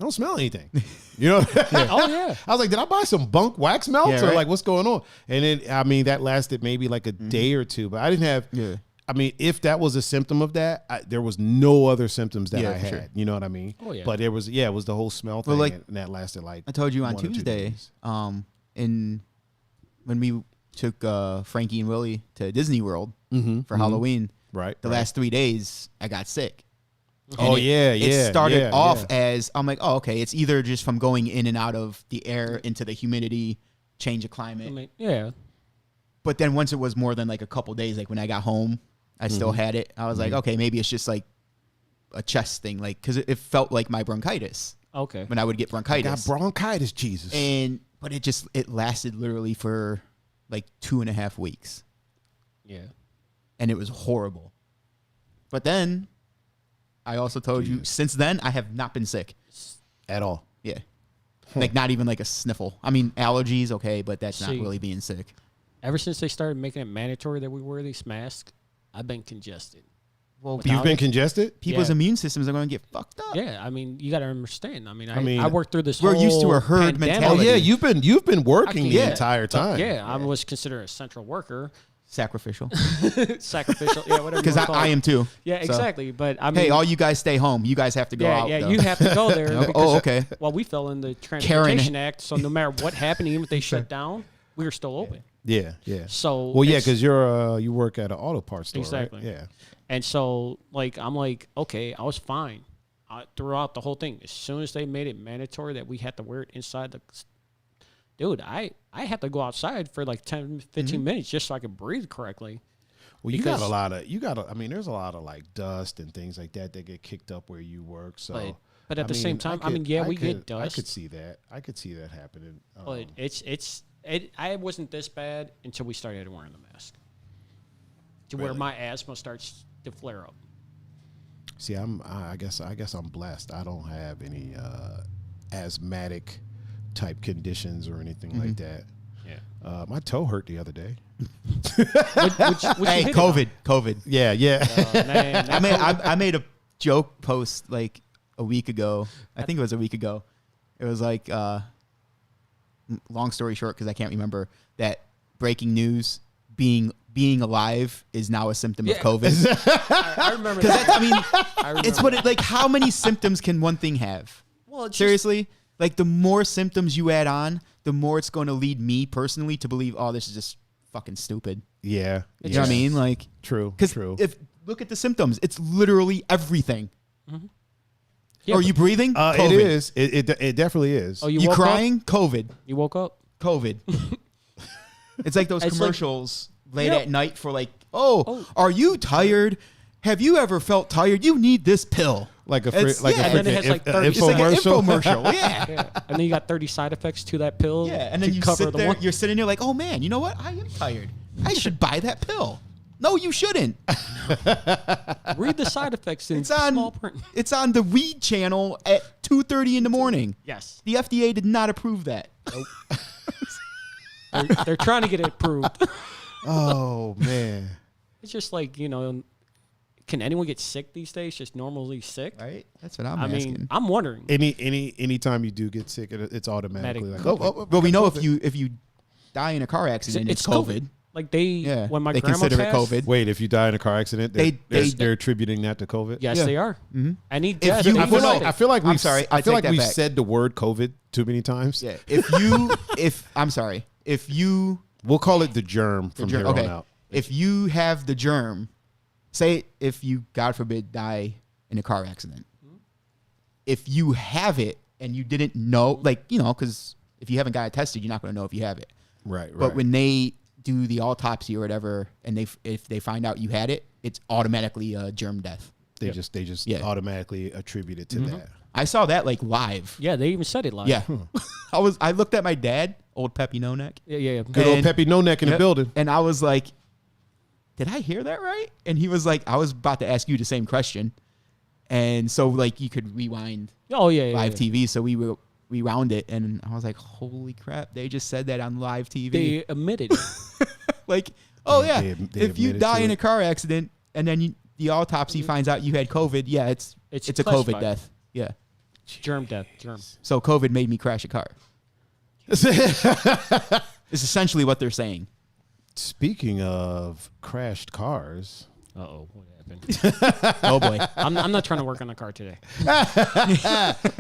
[SPEAKER 1] I don't smell anything. You know?
[SPEAKER 3] Oh yeah.
[SPEAKER 1] I was like, did I buy some bunk wax melts or like what's going on? And then, that lasted maybe like a day or two, but I didn't have, I mean, if that was a symptom of that, there was no other symptoms that I had. Sure. You know what I mean?
[SPEAKER 3] Oh, yeah.
[SPEAKER 1] But it was the whole smell thing, and that lasted like.
[SPEAKER 2] I told you on Tuesday, when we took Frankie and Willie to Disney World for Halloween.
[SPEAKER 1] Right.
[SPEAKER 2] The last 3 days, I got sick.
[SPEAKER 1] And
[SPEAKER 2] it started off as I'm like, oh, okay, it's either just from going in and out of the air into the humidity, change of climate.
[SPEAKER 3] I mean, yeah.
[SPEAKER 2] But then once it was more than like a couple days, like when I got home. I still had it. I was like, okay, maybe it's just like a chest thing, like because it felt like my bronchitis.
[SPEAKER 3] Okay.
[SPEAKER 2] When I would get bronchitis.
[SPEAKER 1] I got bronchitis, Jesus.
[SPEAKER 2] But it lasted literally for like 2.5 weeks.
[SPEAKER 3] Yeah.
[SPEAKER 2] And it was horrible. But then I also told you since then I have not been sick
[SPEAKER 1] at all.
[SPEAKER 2] Yeah. Like not even like a sniffle. I mean, allergies, okay, but that's not really being sick.
[SPEAKER 3] Ever since they started making it mandatory that we wear these masks, I've been congested.
[SPEAKER 1] Well, you've been congested?
[SPEAKER 2] People's immune systems are going to get fucked up.
[SPEAKER 3] Yeah, I mean, you got to understand. I mean, I worked through this.
[SPEAKER 2] We're used to a herd
[SPEAKER 3] pandemic.
[SPEAKER 2] mentality.
[SPEAKER 1] Oh yeah, you've been working the entire time.
[SPEAKER 3] I was considered a central worker.
[SPEAKER 2] Sacrificial.
[SPEAKER 3] Sacrificial, yeah, whatever.
[SPEAKER 2] Because I am too.
[SPEAKER 3] Yeah, exactly. But I mean,
[SPEAKER 2] hey, all you guys stay home. You guys have to go out.
[SPEAKER 3] Yeah,
[SPEAKER 2] though.
[SPEAKER 3] you have to go there.
[SPEAKER 2] Okay.
[SPEAKER 3] Well, we fell in the Transportation Act, so no matter what happened, even if they shut down, we were still open.
[SPEAKER 1] Yeah, yeah.
[SPEAKER 3] So
[SPEAKER 1] well, yeah, because you work at an auto parts store,
[SPEAKER 3] exactly.
[SPEAKER 1] Right? Yeah.
[SPEAKER 3] And so like I'm like, okay, I was fine throughout the whole thing. As soon as they made it mandatory that we had to wear it inside the, dude, I had to go outside for like 10, 15 minutes just so I could breathe correctly.
[SPEAKER 1] Well, I mean, there's a lot of like dust and things like that get kicked up where you work. So,
[SPEAKER 3] but at the same time, we get dust.
[SPEAKER 1] I could see that happening.
[SPEAKER 3] But I wasn't this bad until we started wearing the mask. Where my asthma starts to flare up.
[SPEAKER 1] See, I guess I'm blessed. I don't have any asthmatic type conditions or anything like that. Yeah. My toe hurt the other day.
[SPEAKER 2] Hey, COVID.
[SPEAKER 1] Yeah.
[SPEAKER 3] Man,
[SPEAKER 2] I made a joke post like a week ago. I think it was a week ago. It was like, long story short, because I can't remember, that breaking news, being alive is now a symptom of COVID.
[SPEAKER 3] I remember that.
[SPEAKER 2] It's what like how many symptoms can one thing have?
[SPEAKER 3] Well,
[SPEAKER 2] seriously, like the more symptoms you add on, the more it's going to lead me personally to believe, oh, this is just fucking stupid.
[SPEAKER 1] Yeah.
[SPEAKER 2] You know what I mean? Like,
[SPEAKER 1] true.
[SPEAKER 2] If look at the symptoms, it's literally everything.
[SPEAKER 3] Mm-hmm. Yeah,
[SPEAKER 2] are you breathing?
[SPEAKER 1] It is. It definitely is.
[SPEAKER 3] Oh,
[SPEAKER 2] you crying? Up? COVID.
[SPEAKER 3] You woke up?
[SPEAKER 2] COVID. It's like those commercials late at night for like, are you tired? Have you ever felt tired? You need this pill.
[SPEAKER 1] Like a
[SPEAKER 3] and then it has like 30
[SPEAKER 2] it's like an infomercial. Yeah.
[SPEAKER 3] And then you got 30 side effects to that pill.
[SPEAKER 2] Yeah. And then you sit there, you're sitting there like, oh man, you know what? I am tired. I should buy that pill. No, you shouldn't.
[SPEAKER 3] Read the side effects in small print.
[SPEAKER 2] It's on the Weed channel at 2:30 in the morning.
[SPEAKER 3] Yes.
[SPEAKER 2] The FDA did not approve that.
[SPEAKER 3] Nope. they're trying to get it approved.
[SPEAKER 1] Oh man.
[SPEAKER 3] It's just like, can anyone get sick these days? Just normally sick?
[SPEAKER 2] Right? That's what I'm asking.
[SPEAKER 3] Mean, I'm wondering.
[SPEAKER 1] Any time you do get sick, it's automatically like,
[SPEAKER 2] well, we know if you die in a car accident, it's COVID.
[SPEAKER 3] Like when my
[SPEAKER 2] they
[SPEAKER 3] grandma
[SPEAKER 2] consider
[SPEAKER 3] passed,
[SPEAKER 2] it COVID.
[SPEAKER 1] Wait, if you die in a car accident, they're attributing that to COVID?
[SPEAKER 3] Yes, they are.
[SPEAKER 2] Mm-hmm.
[SPEAKER 3] Any
[SPEAKER 2] death.
[SPEAKER 1] I feel like we've
[SPEAKER 2] back.
[SPEAKER 1] said the word COVID too many times.
[SPEAKER 2] Yeah. If you
[SPEAKER 1] we'll call it the germ from here on out.
[SPEAKER 2] If you have the germ, say if you, God forbid, die in a car accident, if you have it and you didn't know, because if you haven't got it tested, you're not going to know if you have it.
[SPEAKER 1] Right.
[SPEAKER 2] But when they do the autopsy or whatever, and if they find out you had it, it's automatically a germ death.
[SPEAKER 1] They just automatically attribute it to that.
[SPEAKER 2] I saw that live.
[SPEAKER 3] Yeah, they even said it live.
[SPEAKER 2] Yeah. I looked at my dad, old Peppy No Neck.
[SPEAKER 3] Yeah.
[SPEAKER 1] Good old Peppy No Neck in the building.
[SPEAKER 2] And I was like, did I hear that right? And he was like, I was about to ask you the same question. And so you could rewind live TV. So we rewound it, and I was like, holy crap, they just said that on live TV.
[SPEAKER 3] They admitted it.
[SPEAKER 2] If you die in a car accident and then the autopsy finds out you had COVID, it's a COVID death. Yeah.
[SPEAKER 3] Germ death.
[SPEAKER 2] So COVID made me crash a car. It's essentially what they're saying.
[SPEAKER 1] Speaking of crashed cars.
[SPEAKER 3] Uh-oh, what happened?
[SPEAKER 2] Oh boy.
[SPEAKER 3] I'm not trying to work on a car today.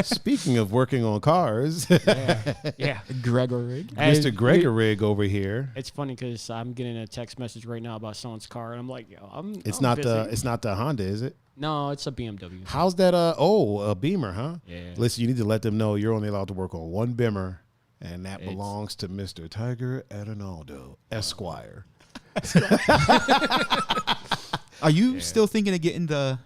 [SPEAKER 1] Speaking of working on cars.
[SPEAKER 3] Yeah.
[SPEAKER 2] Gregory.
[SPEAKER 1] Mr. Gregory over here.
[SPEAKER 3] It's funny because I'm getting a text message right now about someone's car, and I'm like,
[SPEAKER 1] it's not the Honda, is it?
[SPEAKER 3] No, it's a BMW.
[SPEAKER 1] How's that? A Beamer, huh?
[SPEAKER 3] Yeah.
[SPEAKER 1] Listen, you need to let them know you're only allowed to work on one Beamer, and that belongs to Mr. Tiger Adinaldo, Esquire.
[SPEAKER 2] Are you still thinking of getting the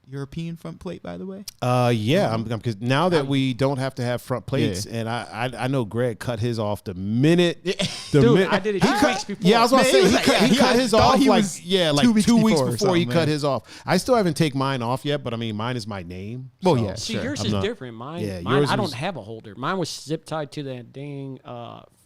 [SPEAKER 2] European front plate, by the way?
[SPEAKER 1] Yeah, because now that we don't have to have front plates, and I know Greg cut his off the minute.
[SPEAKER 3] I did it 2 weeks before.
[SPEAKER 1] Yeah, I was going to say he cut his off like 2 weeks before he cut his off. I still haven't taken mine off yet, but I mean, mine is my name.
[SPEAKER 2] Well, yeah.
[SPEAKER 3] See, yours is different. Mine, I don't have a holder. Mine was zip tied to that dang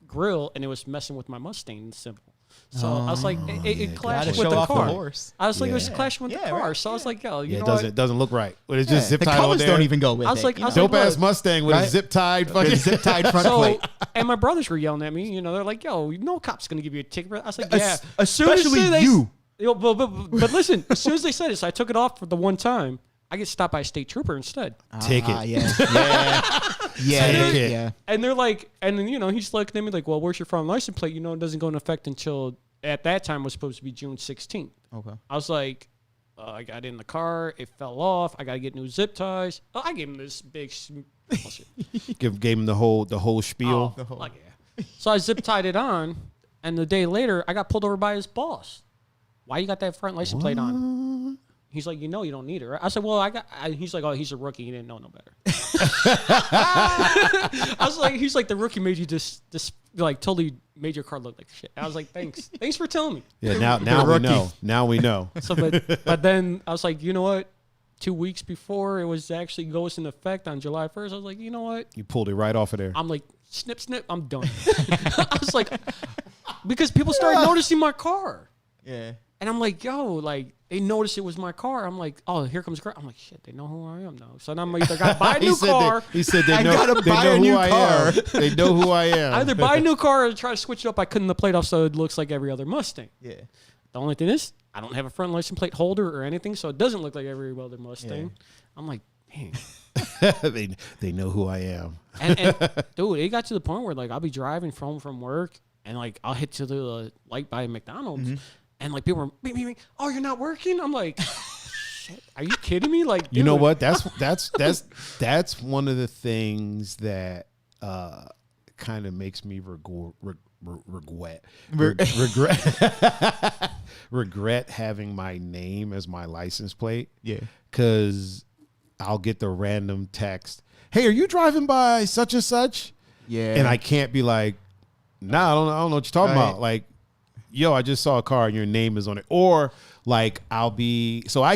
[SPEAKER 3] grill, and it was messing with my Mustang symbol. So I was like, it clashed with the car. I was like, it was clashing with the car. So I was like, you know what?
[SPEAKER 1] It doesn't look right. But it's just zip tied on there.
[SPEAKER 2] The colors don't even go with it.
[SPEAKER 3] I was like,
[SPEAKER 1] dope ass Mustang with a zip tied fucking
[SPEAKER 2] zip tied front plate.
[SPEAKER 3] And my brothers were yelling at me. They're like, no cop's gonna give you a ticket. I was like, yeah,
[SPEAKER 2] especially you.
[SPEAKER 3] But listen, as soon as they said it, so I took it off for the one time. I get stopped by a state trooper instead.
[SPEAKER 1] Ticket.
[SPEAKER 2] Yeah. Yeah.
[SPEAKER 3] And they're like, and then, he's looking at me like, well, where's your front license plate? It doesn't go into effect until, at that time, was supposed to be June 16th.
[SPEAKER 2] Okay.
[SPEAKER 3] I was like, I got in the car. It fell off. I got to get new zip ties. Oh, I gave him this big
[SPEAKER 1] Gave him the whole spiel.
[SPEAKER 3] So I zip tied it on, and the day later, I got pulled over by his boss. Why you got that front license plate on? He's like, you don't need it, right? I said, well, he's like, oh, he's a rookie. He didn't know no better. I was like, he's like, the rookie made you just like totally made your car look like shit. I was like, thanks for telling me.
[SPEAKER 1] Yeah, now we know. Now we know.
[SPEAKER 3] So, but then I was like, you know what? 2 weeks before it was actually goes in effect on July 1st, I was like, you know what?
[SPEAKER 1] You pulled it right off of there.
[SPEAKER 3] I'm like, snip, I'm done. I was like, because people started noticing my car.
[SPEAKER 2] Yeah.
[SPEAKER 3] And I'm like, yo, like, they noticed it was my car. I'm like, oh, here comes Greg. I'm like, shit, they know who I am now. So now I'm either got to buy a new car.
[SPEAKER 1] He said they know who I am. They know who I am.
[SPEAKER 3] Either buy a new car or try to switch it up by cutting the plate off so it looks like every other Mustang.
[SPEAKER 2] Yeah.
[SPEAKER 3] The only thing is, I don't have a front license plate holder or anything, so it doesn't look like every other Mustang. Yeah. I'm like, dang.
[SPEAKER 1] they know who I am.
[SPEAKER 3] And dude, it got to the point where like I'll be driving from work and like I'll hit to the light by McDonald's and like people are, me, oh, you're not working? I'm like, shit, are you kidding me? Like, dude.
[SPEAKER 1] You know what? That's one of the things that kind of makes me regret having my name as my license plate.
[SPEAKER 2] Yeah,
[SPEAKER 1] because I'll get the random text, hey, are you driving by such and such?
[SPEAKER 2] Yeah,
[SPEAKER 1] and I can't be like, nah, I don't know what you're talking about. Like, yo, I just saw a car and your name is on it. Or like I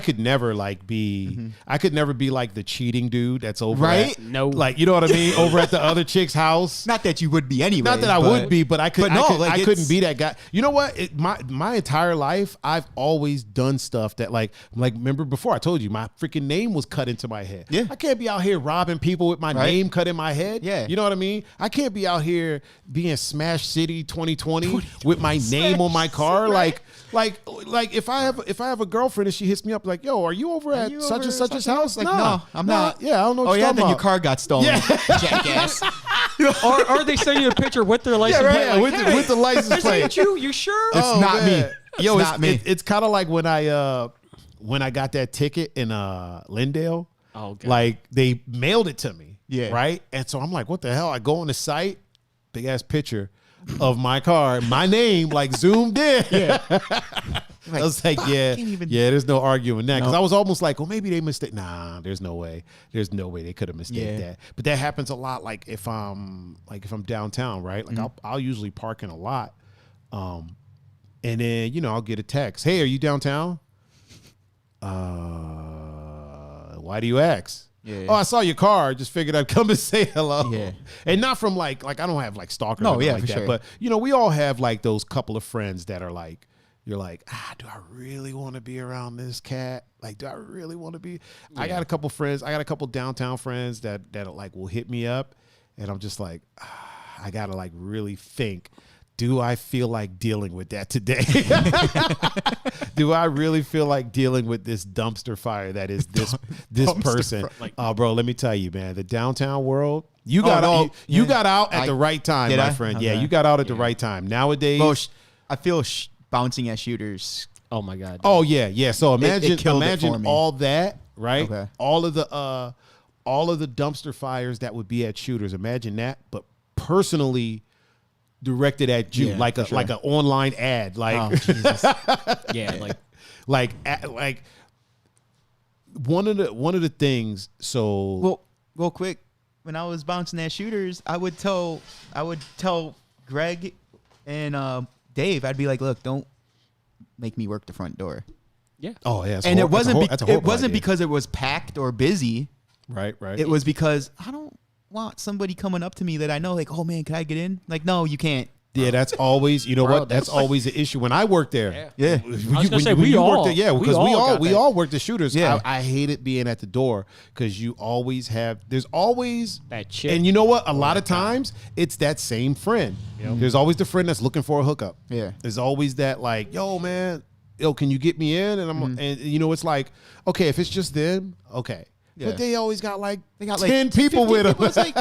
[SPEAKER 1] could never like be, I could never be like the cheating dude that's over like, you know what I mean? Over at the other chick's house.
[SPEAKER 2] Not that you would be anyway.
[SPEAKER 1] Not that I would be, but I couldn't be that guy. You know what? My entire life, I've always done stuff that like remember before I told you my freaking name was cut into my head.
[SPEAKER 2] Yeah.
[SPEAKER 1] I can't be out here robbing people with my name cut in my head.
[SPEAKER 2] Yeah.
[SPEAKER 1] You know what I mean? I can't be out here being Smash City 2020 with my name on my car. Like if I have a girlfriend and she hits me up like, yo, are you over at such and such's house?
[SPEAKER 2] Like, no, I'm not.
[SPEAKER 1] Yeah, I don't know what you're talking
[SPEAKER 2] then
[SPEAKER 1] about.
[SPEAKER 2] your car got stolen. Yeah. Jackass.
[SPEAKER 3] or they send you a picture with their license plate. Like,
[SPEAKER 1] with the license plate.
[SPEAKER 3] Is it you sure?
[SPEAKER 2] It's not me.
[SPEAKER 1] Yo, it's not me. It's kind of like when I got that ticket in Lindale.
[SPEAKER 3] Oh, God.
[SPEAKER 1] Like they mailed it to me.
[SPEAKER 2] Yeah.
[SPEAKER 1] Right? And so I'm like, what the hell? I go on the site, big ass picture of my car, my name like zoomed in. Yeah. I was like, yeah, there's no arguing that. Because I was almost like, well, maybe they mistake. Nah, there's no way. There's no way they could have mistaken that. But that happens a lot. Like if I'm downtown, right? Like I'll usually park in a lot. And then, I'll get a text. Hey, are you downtown? Why do you ask? Yeah. Oh, I saw your car. Just figured I'd come and say hello. Yeah. And not from like I don't have like stalkers or like that. Sure. But we all have like those couple of friends that are like, you're like, do I really want to be around this cat? Like, do I really want to be? Yeah. I got a couple friends. I got a couple downtown friends that like will hit me up, and I'm just like, I gotta like really think. Do I feel like dealing with that today? Do I really feel like dealing with this dumpster fire that is this person? Bro, let me tell you, man, the downtown world, you got out at the right time, my friend. Okay. Yeah, you got out at the right time. Nowadays,
[SPEAKER 2] bro, I feel bouncing at shooters.
[SPEAKER 3] Oh my God.
[SPEAKER 1] Oh yeah. So imagine all that, right? Okay. All of the dumpster fires that would be at shooters. Imagine that, but personally directed at you, like an online ad, like
[SPEAKER 3] oh, Jesus. Yeah,
[SPEAKER 1] like one of the things. So
[SPEAKER 2] well, real quick, when I was bouncing at shooters, I would tell Greg and Dave, I'd be like, look, don't make me work the front door.
[SPEAKER 3] Yeah.
[SPEAKER 1] Oh yeah.
[SPEAKER 2] And it wasn't because it was packed or busy.
[SPEAKER 1] Right.
[SPEAKER 2] It was because I don't want somebody coming up to me that I know, like, oh man, can I get in? Like, no, you can't.
[SPEAKER 1] Yeah, that's always, what? That's always the issue. When I worked there,
[SPEAKER 2] yeah.
[SPEAKER 3] I was gonna say we all
[SPEAKER 1] worked the shooters. Yeah, I hated being at the door because you always there's always
[SPEAKER 3] that chick.
[SPEAKER 1] And you know what? A lot of times it's that same friend. Yep. There's always the friend that's looking for a hookup.
[SPEAKER 2] Yeah.
[SPEAKER 1] There's always that like, yo, man, can you get me in? And I'm and it's like, okay, if it's just them, okay. but they always got like
[SPEAKER 2] they got
[SPEAKER 1] 10 people with them.
[SPEAKER 2] It's like,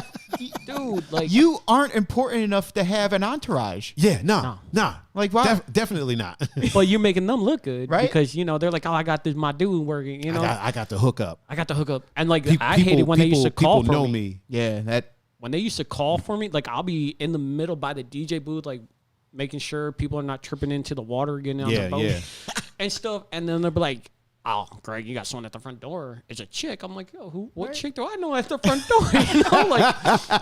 [SPEAKER 3] Dude, like
[SPEAKER 2] you aren't important enough to have an entourage.
[SPEAKER 1] Yeah, nah.
[SPEAKER 2] Like, why?
[SPEAKER 1] Definitely not.
[SPEAKER 3] but you're making them look good,
[SPEAKER 2] right?
[SPEAKER 3] Because they're like, oh, I got this, my dude working.
[SPEAKER 1] I got the hook up.
[SPEAKER 3] I got the hook up, and like I hated when they used to call for
[SPEAKER 1] know
[SPEAKER 3] me.
[SPEAKER 2] Yeah, that.
[SPEAKER 3] When they used to call for me, like I'll be in the middle by the DJ booth, like making sure people are not tripping into the water, getting on the boat and stuff. And then they'll be like, "Oh, Greg, you got someone at the front door. It's a chick." I'm like, "Yo, what chick do I know at the front door?" Like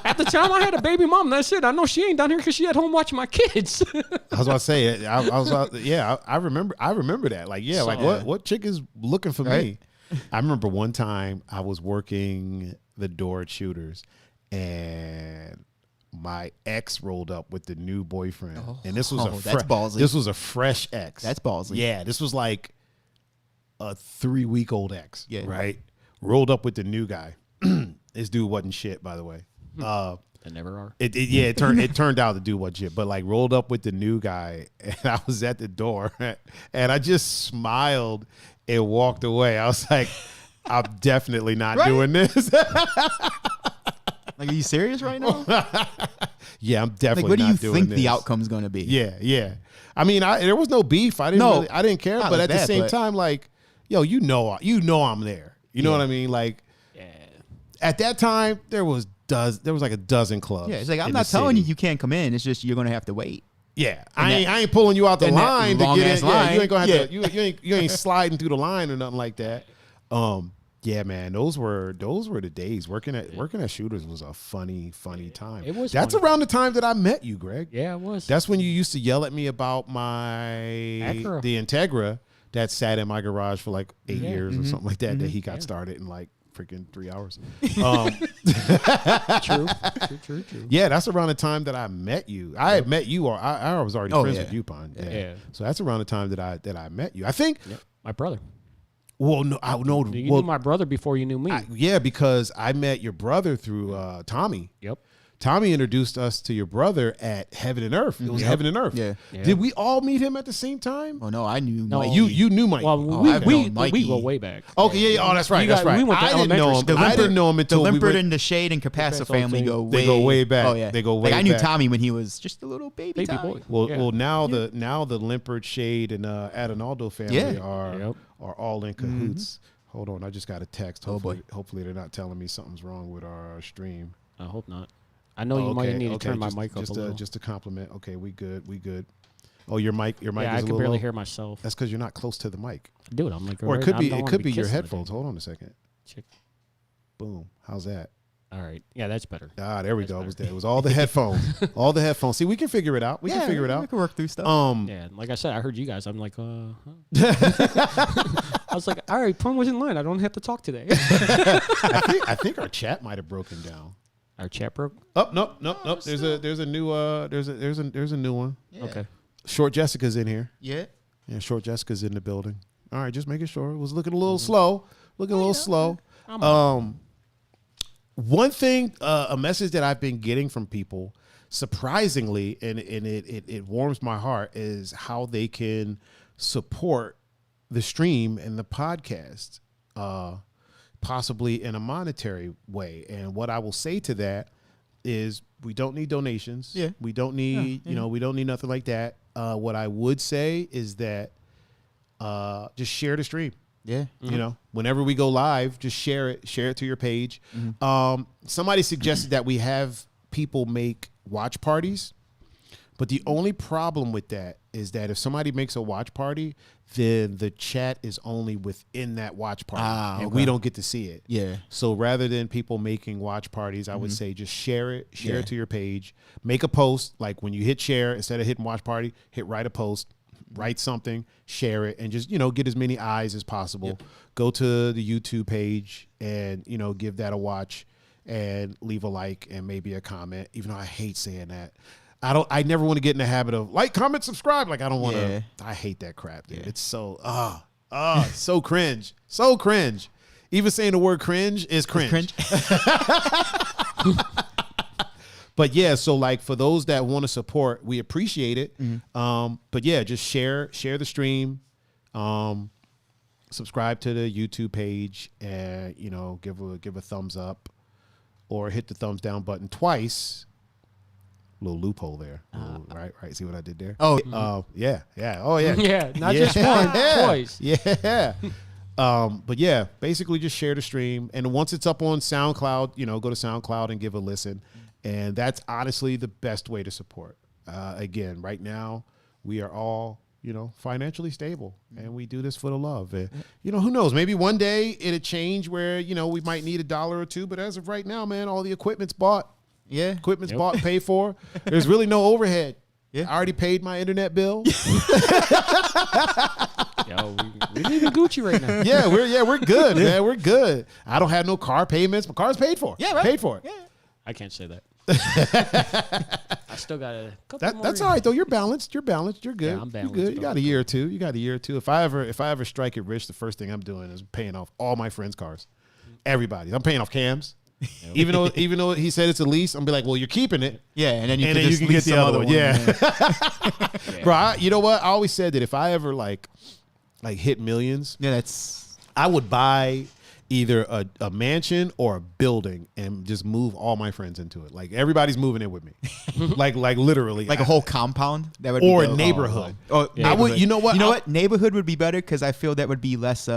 [SPEAKER 3] at the time I had a baby mom. That's it. I know she ain't down here because she at home watching my kids.
[SPEAKER 1] I was about to say, I remember that. Like, like what chick is looking for me? I remember one time I was working the door at Shooters, and my ex rolled up with the new boyfriend, and this was
[SPEAKER 2] that's ballsy.
[SPEAKER 1] This was a fresh ex.
[SPEAKER 2] That's ballsy.
[SPEAKER 1] Yeah, this was like a 3-week-old ex.
[SPEAKER 2] Yeah,
[SPEAKER 1] right. Rolled up with the new guy. This dude wasn't shit, by the way.
[SPEAKER 3] They never are.
[SPEAKER 1] It turned out the dude wasn't shit, but like rolled up with the new guy, and I was at the door, and I just smiled and walked away. I was like, I'm definitely not doing this.
[SPEAKER 2] Like, are you serious right now?
[SPEAKER 1] Yeah, I'm definitely.
[SPEAKER 2] Like, what do you think
[SPEAKER 1] this.
[SPEAKER 2] the outcome's going to be?
[SPEAKER 1] Yeah. I mean, there was no beef. I didn't care. But at the same time, like, yo, you know I'm there. You know what I mean? Like, at that time, there was like a dozen clubs.
[SPEAKER 2] Yeah, it's like, I'm not telling you can't come in. It's just you're going to have to wait.
[SPEAKER 1] Yeah, I ain't pulling you out the line to get in.
[SPEAKER 2] Line.
[SPEAKER 1] Yeah, you ain't gonna have to. You ain't sliding through the line or nothing like that. Yeah, man, those were the days. Working at Shooters was a funny time.
[SPEAKER 3] It was.
[SPEAKER 1] That's
[SPEAKER 3] funny.
[SPEAKER 1] around the time that I met you, Greg.
[SPEAKER 3] Yeah, it was.
[SPEAKER 1] That's when you used to yell at me about the Integra that sat in my garage for like 8 years or something like that. That he got started in like freaking 3 hours.
[SPEAKER 3] True.
[SPEAKER 1] Yeah, that's around the time that I met you. I had met you, or I was already friends with you, Pon. Yeah. So that's around the time that I met you. I think.
[SPEAKER 3] Yep. My brother.
[SPEAKER 1] Well, no, I know.
[SPEAKER 3] You knew my brother before you knew me.
[SPEAKER 1] Yeah, because I met your brother through Tommy.
[SPEAKER 3] Yep.
[SPEAKER 1] Tommy introduced us to your brother at Heaven and Earth. It was Heaven and Earth.
[SPEAKER 2] Yeah.
[SPEAKER 1] Did we all meet him at the same time?
[SPEAKER 2] Oh no, I knew.
[SPEAKER 3] No,
[SPEAKER 2] Mikey.
[SPEAKER 1] You knew Mike.
[SPEAKER 3] Well, we go way back.
[SPEAKER 1] Okay, yeah. Oh, that's right. That's right.
[SPEAKER 3] We went to
[SPEAKER 1] I didn't know him.
[SPEAKER 3] elementary
[SPEAKER 1] I didn't know him until
[SPEAKER 2] the
[SPEAKER 1] we
[SPEAKER 2] Limpert
[SPEAKER 1] went.
[SPEAKER 2] and the Shade and Capasso family
[SPEAKER 3] thing.
[SPEAKER 2] go.
[SPEAKER 1] They go way back.
[SPEAKER 2] Oh yeah,
[SPEAKER 1] they go way
[SPEAKER 2] like, I knew
[SPEAKER 1] back.
[SPEAKER 2] Tommy when he was just a little baby
[SPEAKER 3] boy.
[SPEAKER 1] Well, now the Limpert, Shade, and Adinaldo family are all in cahoots. Hold on, I just got a text. Hopefully they're not telling me something's wrong with our stream.
[SPEAKER 3] I hope not. I know you might need to turn my mic up a little.
[SPEAKER 1] Just a compliment. Okay, we good. Oh, your mic is a little
[SPEAKER 3] I can barely
[SPEAKER 1] low?
[SPEAKER 3] hear myself.
[SPEAKER 1] That's because you're not close to the mic.
[SPEAKER 3] Dude, I'm like,
[SPEAKER 1] or it could be your headphones. Hold on a second.
[SPEAKER 3] Check.
[SPEAKER 1] Boom. How's that?
[SPEAKER 3] All right. Yeah, that's better.
[SPEAKER 1] There we go. It was all the headphones. All the headphones. See, we can figure it out. We can figure it out.
[SPEAKER 2] We can work through stuff.
[SPEAKER 3] Yeah, like I said, I heard you guys. I'm like, I was like, all right, Plum was in line. I don't have to talk today.
[SPEAKER 1] I think our chat might have broken down.
[SPEAKER 3] Our chat broke.
[SPEAKER 1] Oh, nope. There's a new one.
[SPEAKER 2] Yeah.
[SPEAKER 3] Okay.
[SPEAKER 1] Short Jessica's in here.
[SPEAKER 2] Yeah.
[SPEAKER 1] Yeah, Short Jessica's in the building. All right, just making sure. It was looking a little slow. One thing, a message that I've been getting from people, surprisingly, and it warms my heart, is how they can support the stream and the podcast, possibly in a monetary way. And what I will say to that is, we don't need donations.
[SPEAKER 2] Yeah.
[SPEAKER 1] We don't need, we don't need nothing like that. What I would say is that just share the stream.
[SPEAKER 2] Yeah.
[SPEAKER 1] You know, whenever we go live, just share it to your page. Somebody suggested that we have people make watch parties, but the only problem with that is that if somebody makes a watch party, then the chat is only within that watch party, and we don't get to see it.
[SPEAKER 2] Yeah.
[SPEAKER 1] So rather than people making watch parties, I would say just share it to your page, make a post. Like when you hit share, instead of hitting watch party, hit write a post. Write something, share it, and just, get as many eyes as possible. Yep. Go to the YouTube page and, give that a watch and leave a like and maybe a comment, even though I hate saying that. I never want to get in the habit of like, comment, subscribe. Like, I don't want to. I hate that crap, dude. It's so, so cringe. So cringe. Even saying the word cringe is cringe. But yeah, so like for those that want to support, we appreciate it. But yeah, just share the stream. subscribe to the YouTube page and, you know, give a thumbs up or hit the thumbs down button twice. Little loophole there. Right. See what I did there?
[SPEAKER 2] Oh,
[SPEAKER 1] yeah. Oh, yeah.
[SPEAKER 3] Yeah, not just one, twice.
[SPEAKER 1] Yeah. But yeah, basically just share the stream. And once it's up on SoundCloud, you know, go to SoundCloud and give a listen. And that's honestly the best way to support. Again, right now, we are all, you know, financially stable, and we do this for the love. And, you know, who knows? Maybe one day it'll change where, you know, we might need $1 or $2. But as of right now, man, all the equipment's bought.
[SPEAKER 2] Yeah.
[SPEAKER 1] Equipment's bought and paid for. There's really no overhead.
[SPEAKER 2] Yeah.
[SPEAKER 1] I already paid my internet bill.
[SPEAKER 3] Yo, we live in Gucci right now.
[SPEAKER 1] Yeah, we're good, man. We're good. I don't have no car payments. My car's paid for.
[SPEAKER 2] Yeah, right.
[SPEAKER 1] Paid for it.
[SPEAKER 2] Yeah.
[SPEAKER 3] I can't say that. I still got a couple more
[SPEAKER 1] That's
[SPEAKER 3] years.
[SPEAKER 1] all right though. You're balanced. You're balanced. You're good.
[SPEAKER 3] Yeah, I'm balanced,
[SPEAKER 1] You're good. You
[SPEAKER 3] bro.
[SPEAKER 1] got a year or two. If I ever strike it rich, the first thing I'm doing is paying off all my friends' cars. Everybody's. I'm paying off Cam's. Even though he said it's a lease, I'm be like, well, you're keeping it.
[SPEAKER 2] Yeah, and then you
[SPEAKER 1] can get the other one. Yeah.
[SPEAKER 3] Yeah.
[SPEAKER 1] Bro, you know what? I always said that if I ever like hit millions,
[SPEAKER 2] Yeah, that's
[SPEAKER 1] I would buy either a mansion or a building and just move all my friends into it. Like everybody's moving in with me. like literally.
[SPEAKER 2] like a whole compound. That would
[SPEAKER 1] or
[SPEAKER 2] be
[SPEAKER 1] a
[SPEAKER 2] dope.
[SPEAKER 1] neighborhood.
[SPEAKER 2] Oh,
[SPEAKER 1] I would, you know what?
[SPEAKER 2] You know what? Neighborhood would be better because I feel that would be less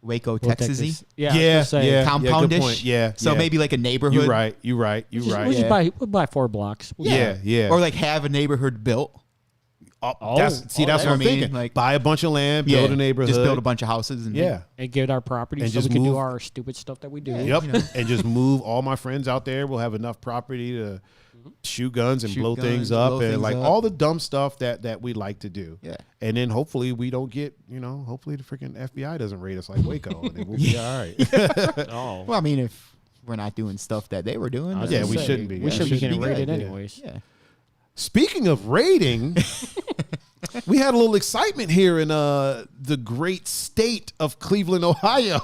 [SPEAKER 2] Waco, Texas-y.
[SPEAKER 3] Yeah, I was gonna say,
[SPEAKER 1] yeah.
[SPEAKER 2] Compoundish.
[SPEAKER 1] good point. Yeah.
[SPEAKER 2] So
[SPEAKER 1] yeah.
[SPEAKER 2] maybe like a neighborhood.
[SPEAKER 1] You're right.
[SPEAKER 3] We just
[SPEAKER 2] Yeah.
[SPEAKER 3] we'll buy 4 blocks.
[SPEAKER 1] Yeah.
[SPEAKER 2] Or like have a neighborhood built.
[SPEAKER 1] That's what
[SPEAKER 2] that's
[SPEAKER 1] I'm
[SPEAKER 2] what I mean,
[SPEAKER 1] thinking.
[SPEAKER 2] like-
[SPEAKER 1] Buy a bunch of land, build a neighborhood.
[SPEAKER 2] Just build a bunch of houses. And
[SPEAKER 1] Yeah.
[SPEAKER 3] And get our property
[SPEAKER 1] And
[SPEAKER 3] so we
[SPEAKER 1] just
[SPEAKER 3] can do
[SPEAKER 1] move-
[SPEAKER 3] our stupid stuff that we do.
[SPEAKER 1] Yep. And just move all my friends out there. We'll have enough property to shoot guns and
[SPEAKER 2] Shoot
[SPEAKER 1] blow
[SPEAKER 2] guns,
[SPEAKER 1] things up
[SPEAKER 2] blow
[SPEAKER 1] and
[SPEAKER 2] things
[SPEAKER 1] like
[SPEAKER 2] up.
[SPEAKER 1] all the dumb stuff that we like to do.
[SPEAKER 2] Yeah.
[SPEAKER 1] And then hopefully we don't get, hopefully the freaking FBI doesn't raid us like Waco and then we'll be all right.
[SPEAKER 3] Oh,
[SPEAKER 2] Well, I mean, if we're not doing stuff that they were doing,
[SPEAKER 3] I was
[SPEAKER 1] Yeah,
[SPEAKER 3] gonna
[SPEAKER 1] we
[SPEAKER 3] say,
[SPEAKER 1] shouldn't be.
[SPEAKER 3] We
[SPEAKER 1] Yeah,
[SPEAKER 3] should be getting
[SPEAKER 1] good,
[SPEAKER 3] rated
[SPEAKER 1] yeah.
[SPEAKER 3] anyways.
[SPEAKER 2] yeah.
[SPEAKER 1] Speaking of raiding, we had a little excitement here in the great state of Cleveland, Ohio.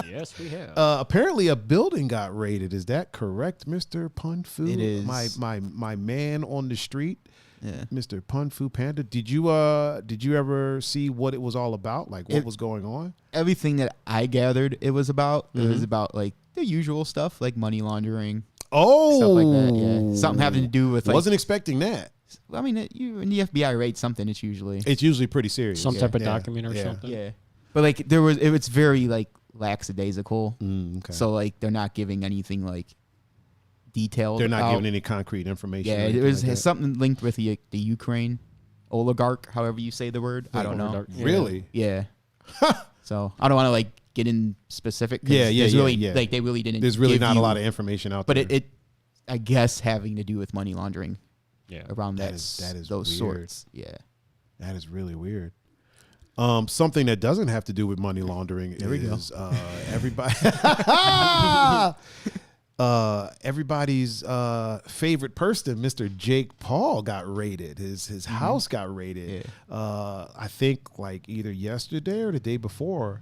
[SPEAKER 3] Yes, we have.
[SPEAKER 1] Apparently, a building got raided. Is that correct, Mr. Punfu?
[SPEAKER 2] It is.
[SPEAKER 1] My man on the street,
[SPEAKER 2] Yeah.
[SPEAKER 1] Mr. Punfu Panda. Did you ever see what it was all about? Like what was going on?
[SPEAKER 2] Everything that I gathered, it was about. It
[SPEAKER 1] Mm-hmm.
[SPEAKER 2] was about like the usual stuff, like money laundering,
[SPEAKER 1] Oh,
[SPEAKER 2] stuff like that. Yeah, something having to do with like.
[SPEAKER 1] Wasn't expecting that.
[SPEAKER 2] I mean, when the FBI raids something, it's usually
[SPEAKER 1] It's usually pretty serious.
[SPEAKER 3] Some type of
[SPEAKER 1] Yeah.
[SPEAKER 3] document or
[SPEAKER 1] Yeah.
[SPEAKER 3] something.
[SPEAKER 2] yeah. But like it was very like lackadaisical.
[SPEAKER 1] Okay.
[SPEAKER 2] So like they're not giving anything like detailed.
[SPEAKER 1] They're not
[SPEAKER 2] out.
[SPEAKER 1] giving any concrete information. or
[SPEAKER 2] Yeah, it
[SPEAKER 1] anything
[SPEAKER 2] was
[SPEAKER 1] like that.
[SPEAKER 2] something linked with the Ukraine oligarch, however you say the word. I don't know.
[SPEAKER 3] Oligarch. Yeah.
[SPEAKER 1] Really?
[SPEAKER 2] Yeah. So I don't want to like get in specific. 'cause
[SPEAKER 1] Yeah,
[SPEAKER 2] there's really,
[SPEAKER 1] yeah.
[SPEAKER 2] Like they really didn't.
[SPEAKER 1] There's really
[SPEAKER 2] give
[SPEAKER 1] not
[SPEAKER 2] you-
[SPEAKER 1] a lot of information out
[SPEAKER 2] But
[SPEAKER 1] there.
[SPEAKER 2] it I guess having to do with money laundering
[SPEAKER 3] Yeah.
[SPEAKER 2] around
[SPEAKER 1] That
[SPEAKER 2] that
[SPEAKER 1] is
[SPEAKER 2] those
[SPEAKER 1] weird.
[SPEAKER 2] sorts. Yeah.
[SPEAKER 1] That is really weird. Something that doesn't have to do with money laundering
[SPEAKER 2] There we go.
[SPEAKER 1] is everybody. Everybody's favorite person, Mr. Jake Paul, got raided. His house got raided. I think like either yesterday or the day before,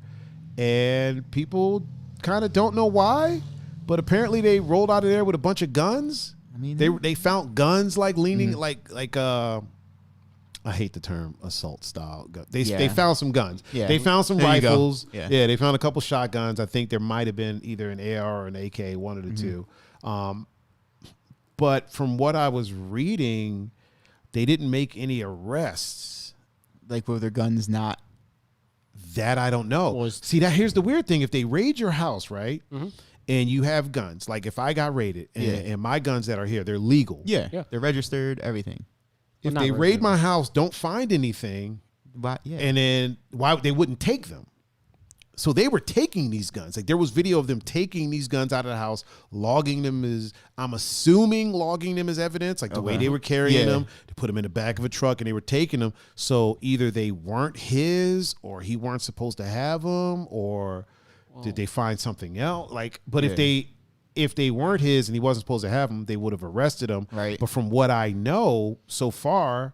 [SPEAKER 1] and people kind of don't know why, but apparently they rolled out of there with a bunch of guns.
[SPEAKER 2] I mean,
[SPEAKER 1] They found guns like leaning like I hate the term assault style gun. They found some guns.
[SPEAKER 2] Yeah.
[SPEAKER 1] They found some
[SPEAKER 2] There you go.
[SPEAKER 1] rifles.
[SPEAKER 2] Yeah.
[SPEAKER 1] They found a couple shotguns. I think there might have been either an AR or an AK, one of the two. But from what I was reading, they didn't make any arrests.
[SPEAKER 2] like were their guns not?
[SPEAKER 1] That I don't know. See, here's the weird thing. If they raid your house, right, and you have guns, like if I got raided and my guns that are here, they're legal.
[SPEAKER 2] Yeah.
[SPEAKER 3] Yeah.
[SPEAKER 2] They're registered. Everything.
[SPEAKER 1] If
[SPEAKER 3] Well,
[SPEAKER 1] they
[SPEAKER 3] not
[SPEAKER 1] raid
[SPEAKER 3] registered.
[SPEAKER 1] my house, don't find anything,
[SPEAKER 2] But yeah.
[SPEAKER 1] and then why they wouldn't take them? So they were taking these guns. Like there was video of them taking these guns out of the house, logging them as I'm assuming logging them as evidence, like the way they were carrying them. They put them in the back of a truck and they were taking them. So either they weren't his, or he weren't supposed to have them, or did they find something else? Like, but if they weren't his and he wasn't supposed to have them, they would have arrested him.
[SPEAKER 2] Right.
[SPEAKER 1] But from what I know so far,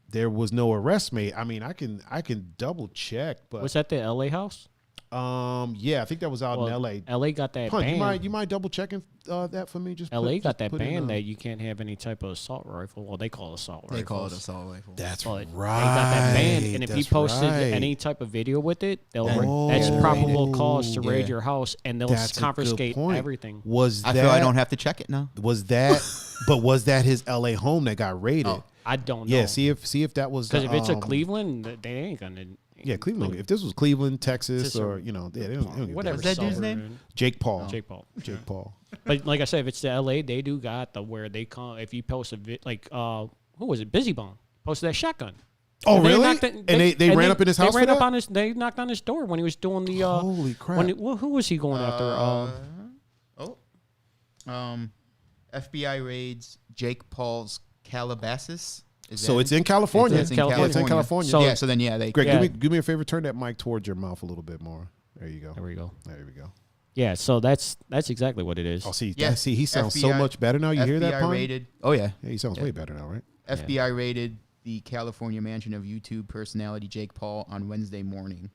[SPEAKER 1] there was no arrest made. I mean, I can double check, but
[SPEAKER 3] Was that the LA house?
[SPEAKER 1] Yeah, I think that was out in L.A.
[SPEAKER 3] L.A. got that
[SPEAKER 1] Pun,
[SPEAKER 3] ban.
[SPEAKER 1] you mind double checking that for me?
[SPEAKER 3] L.A. got that ban that you can't have any type of assault rifle. Well, they call it assault rifle.
[SPEAKER 2] They call it assault rifle.
[SPEAKER 1] That's
[SPEAKER 3] right. They
[SPEAKER 1] right.
[SPEAKER 3] got that ban, and if you posted any type of video with it, that's probable cause to raid your house, and they'll confiscate everything.
[SPEAKER 2] I feel I don't have to check it now.
[SPEAKER 1] Was that? But was that his L.A. home that got raided?
[SPEAKER 3] Oh, I don't know.
[SPEAKER 1] Yeah, see if that was
[SPEAKER 3] because if it's a Cleveland, they ain't gonna.
[SPEAKER 1] Yeah, Cleveland. If this was Cleveland, Texas, or they don't
[SPEAKER 2] whatever. What's that dude's name?
[SPEAKER 1] Jake Paul.
[SPEAKER 3] Jake Paul.
[SPEAKER 1] Jake Paul.
[SPEAKER 3] But like I said, if it's the LA, they do got the where they come. If you post a who was it? Busy Bone posted that shotgun.
[SPEAKER 1] Oh, really? They ran up in his house.
[SPEAKER 3] They ran up on his. They knocked on his door when he was doing the.
[SPEAKER 1] Holy crap!
[SPEAKER 3] Who was he going after?
[SPEAKER 2] FBI raids Jake Paul's Calabasas.
[SPEAKER 1] So it's in California.
[SPEAKER 2] It's in California.
[SPEAKER 3] So,
[SPEAKER 2] so then they.
[SPEAKER 1] Greg, do me a favor. Turn that mic towards your mouth a little bit more. There you go.
[SPEAKER 3] There we go.
[SPEAKER 1] There we go.
[SPEAKER 3] Yeah, so that's exactly what it is.
[SPEAKER 1] Oh, see, he sounds so much better now. You hear that, Pun?
[SPEAKER 2] Raided. Oh yeah.
[SPEAKER 1] Yeah, he sounds way better now, right?
[SPEAKER 2] FBI raided the California mansion of YouTube personality Jake Paul on Wednesday morning.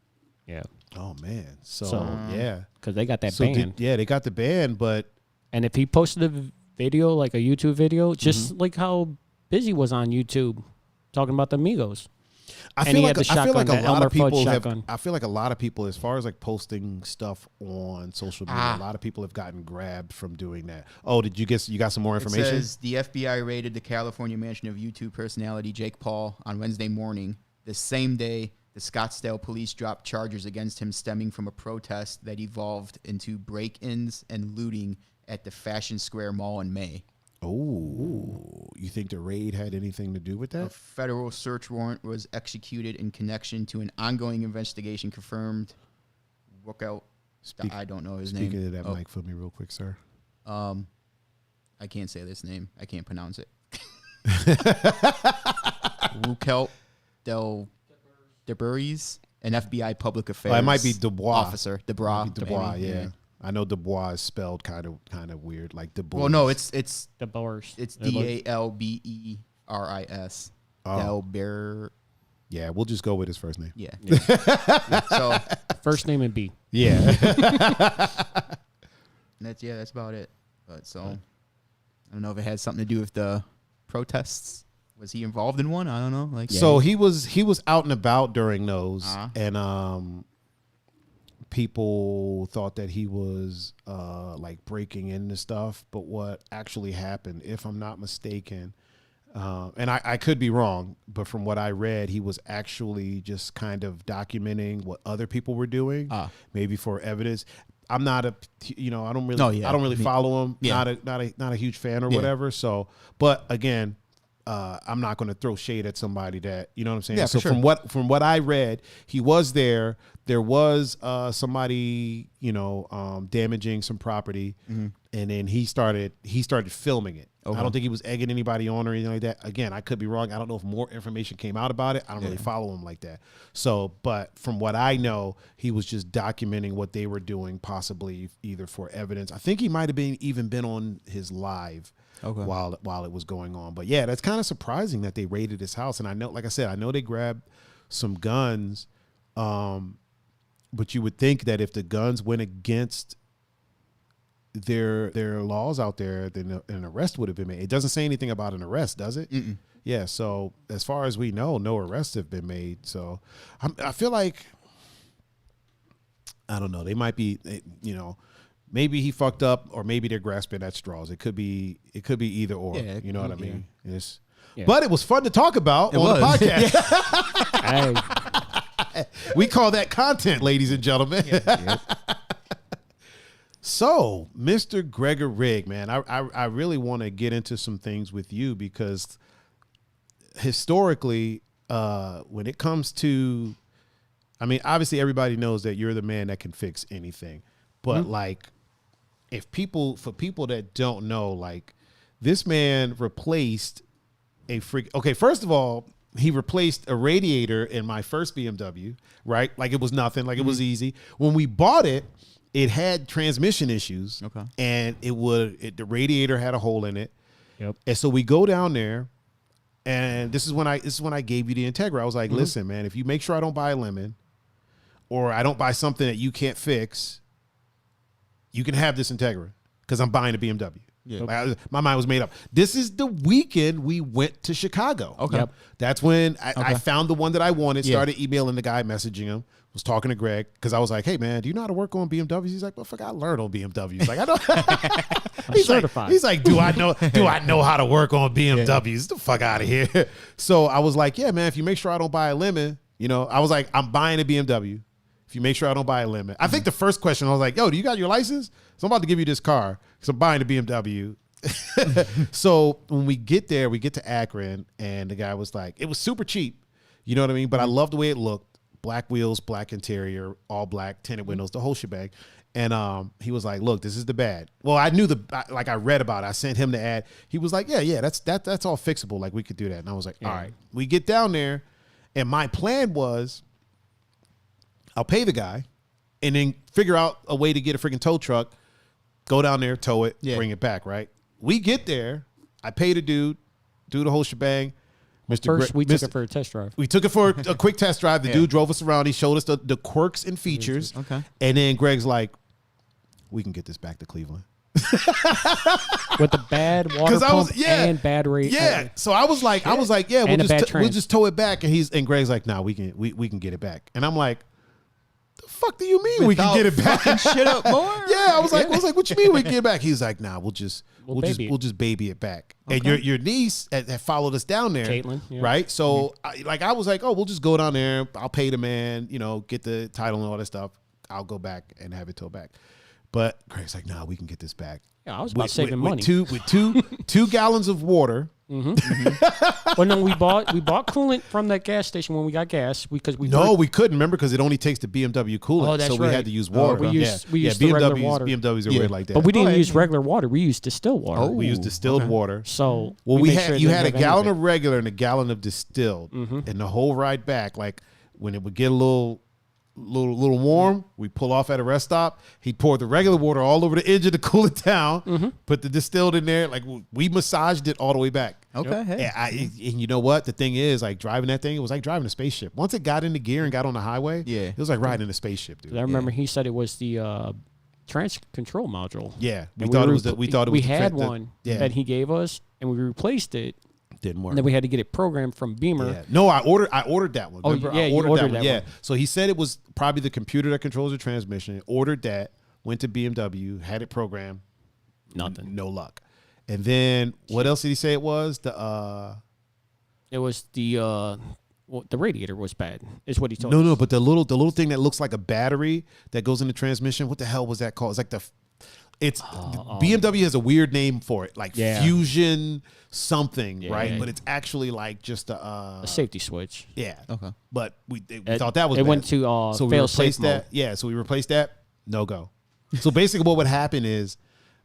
[SPEAKER 3] Yeah.
[SPEAKER 1] Oh man. So yeah,
[SPEAKER 3] because they got that ban.
[SPEAKER 1] They got the ban, but
[SPEAKER 3] and if he posted a video like a YouTube video, just like how Busy was on YouTube talking about the Migos.
[SPEAKER 1] I feel like a lot of people I feel like a lot of people, as far as like posting stuff on social media, a lot of people have gotten grabbed from doing that. Oh, you got some more information?
[SPEAKER 2] It says the FBI raided the California mansion of YouTube personality Jake Paul on Wednesday morning. The same day, the Scottsdale police dropped charges against him stemming from a protest that evolved into break-ins and looting at the Fashion Square Mall in May.
[SPEAKER 1] Oh, you think the raid had anything to do with that?
[SPEAKER 2] A federal search warrant was executed in connection to an ongoing investigation confirmed. Workout. I don't know his name.
[SPEAKER 1] Speak into that mic for me real quick, sir.
[SPEAKER 2] I can't say this name. I can't pronounce it. Workout Del DeBurries, an FBI public affairs
[SPEAKER 1] it might be Dubois.
[SPEAKER 2] officer. Dubois,
[SPEAKER 1] yeah. I know Dubois is spelled kind of weird, like Dubois.
[SPEAKER 2] Well, no, it's
[SPEAKER 3] DeBoers.
[SPEAKER 2] It's DALBERIS. Delber.
[SPEAKER 1] Yeah, we'll just go with his first name.
[SPEAKER 2] Yeah. So
[SPEAKER 3] first name and B.
[SPEAKER 1] Yeah.
[SPEAKER 2] That's about it. But so I don't know if it had something to do with the protests. Was he involved in one? I don't know.
[SPEAKER 1] So he was out and about during those, and people thought that he was like breaking into stuff. But what actually happened, if I'm not mistaken, and I could be wrong, but from what I read, he was actually just kind of documenting what other people were doing, maybe for evidence. I'm not I don't really follow him. Yeah. Not a huge fan or whatever. So, but again, I'm not going to throw shade at somebody that, you know what I'm saying?
[SPEAKER 2] Yeah,
[SPEAKER 1] so from what I read, he was there. There was somebody, damaging some property, and then he started filming it. Okay. I don't think he was egging anybody on or anything like that. Again, I could be wrong. I don't know if more information came out about it. I don't really follow him like that. So, but from what I know, he was just documenting what they were doing, possibly either for evidence. I think he might have even been on his live. Okay. While it was going on. But yeah, that's kind of surprising that they raided his house. And I know, like I said, they grabbed some guns. But you would think that if the guns went against their laws out there, then an arrest would have been made. It doesn't say anything about an arrest, does it? Mm-mm. Yeah. So as far as we know, no arrests have been made. So I feel like, I don't know. They might be, maybe he fucked up, or maybe they're grasping at straws. It could be either or. Yeah, you know what I mean? Yeah. But it was fun to talk about on the podcast. We call that content, ladies and gentlemen. Yeah. So, Mr. Gregor Rigg, man, I really want to get into some things with you because historically, when it comes to, obviously everybody knows that you're the man that can fix anything, but for people that don't know, like, this man replaced first of all, he replaced a radiator in my first BMW, right? Like it was nothing, like it was easy. When we bought it, it had transmission issues, and the radiator had a hole in it. Yep. And so we go down there, and this is when I gave you the Integra. I was like, listen, man, if you make sure I don't buy a lemon, or I don't buy something that you can't fix, you can have this Integra because I'm buying a BMW. Yeah. My mind was made up. This is the weekend we went to Chicago.
[SPEAKER 2] Okay. Yep.
[SPEAKER 1] That's when I found the one that I wanted, started emailing the guy, messaging him, was talking to Greg, because I was like, hey, man, do you know how to work on BMWs? He's like, well, fuck, I learned on BMWs. He's like, I know. He's like, do I know how to work on BMWs? The fuck out of here. So I was like, yeah, man, if you make sure I don't buy a lemon, I was like, I'm buying a BMW. If you make sure I don't buy a lemon. I think the first question, I was like, yo, do you got your license? So I'm about to give you this car because I'm buying a BMW. So when we get there, we get to Akron, and the guy was like, it was super cheap. You know what I mean? But I love the way it looked. Black wheels, black interior, all black, tinted windows, the whole shebang. And he was like, look, this is the bad. Well, I knew I read about it. I sent him the ad. He was like, yeah, that's all fixable. Like, we could do that. And I was like, all right. We get down there, and my plan was, I'll pay the guy and then figure out a way to get a freaking tow truck, go down there, tow it, bring it back, right? We get there. I pay the dude, do the whole shebang.
[SPEAKER 3] First, we took it for a test drive.
[SPEAKER 1] We took it for a quick test drive. The dude drove us around. He showed us the quirks and features.
[SPEAKER 2] Okay.
[SPEAKER 1] And then Greg's like, we can get this back to Cleveland.
[SPEAKER 3] With the bad water pump and bad rate.
[SPEAKER 1] Yeah. So I was like, yeah, we'll just tow it back. And Greg's like, nah, we can get it back. And I'm like, the fuck do you mean we can get it back?
[SPEAKER 2] Shit up more?
[SPEAKER 1] Yeah, I was like, what you mean we can get it back? He's like, nah, we'll just baby it back. Okay. And your niece had followed us down there,
[SPEAKER 3] Caitlin,
[SPEAKER 1] right? So I was like, oh, we'll just go down there. I'll pay the man, get the title and all that stuff. I'll go back and have it towed back. But Greg's like, nah, we can get this back.
[SPEAKER 3] Yeah, I was about saving money.
[SPEAKER 1] With two gallons of water.
[SPEAKER 3] Well, no, we bought coolant from that gas station when we got gas we couldn't.
[SPEAKER 1] Remember, because it only takes the BMW coolant.
[SPEAKER 3] Oh, that's
[SPEAKER 1] so
[SPEAKER 3] right.
[SPEAKER 1] we had to use water.
[SPEAKER 3] We used the regular water.
[SPEAKER 1] BMWs are weird like that.
[SPEAKER 3] But we didn't use regular water. We used distilled water.
[SPEAKER 1] Oh, we used distilled water.
[SPEAKER 3] So
[SPEAKER 1] you had a gallon of regular and a gallon of distilled, and the whole ride back, like when it would get a little warm, we pull off at a rest stop. He'd pour the regular water all over the engine to cool it down. Put the distilled in there. Like, we massaged it all the way back.
[SPEAKER 2] Okay. Hey.
[SPEAKER 1] And you know what? The thing is, like, driving that thing, it was like driving a spaceship. Once it got into gear and got on the highway, it was like riding a spaceship, dude.
[SPEAKER 3] I remember he said it was the traction control module.
[SPEAKER 1] Yeah, we thought it was.
[SPEAKER 3] We had one that he gave us, and we replaced it.
[SPEAKER 1] Didn't work.
[SPEAKER 3] And then we had to get it programmed from Beamer.
[SPEAKER 1] Yeah. No, I ordered that one. Remember?
[SPEAKER 3] I ordered that one.
[SPEAKER 1] Yeah. So he said it was probably the computer that controls the transmission. Ordered that, went to BMW, had it programmed.
[SPEAKER 3] Nothing.
[SPEAKER 1] No luck. And then what else did he say it was?
[SPEAKER 3] It was the radiator was bad. Is what he told us.
[SPEAKER 1] No, but the little thing that looks like a battery that goes in the transmission. What the hell was that called? It's like BMW has a weird name for it, like Fusion something, right? Yeah. But it's actually like just a
[SPEAKER 3] safety switch.
[SPEAKER 1] Yeah.
[SPEAKER 2] Okay.
[SPEAKER 1] But we thought that was
[SPEAKER 3] it
[SPEAKER 1] bad.
[SPEAKER 3] went to
[SPEAKER 1] so
[SPEAKER 3] fail safe mode.
[SPEAKER 1] Yeah. So we replaced that. No go. So basically, what would happen is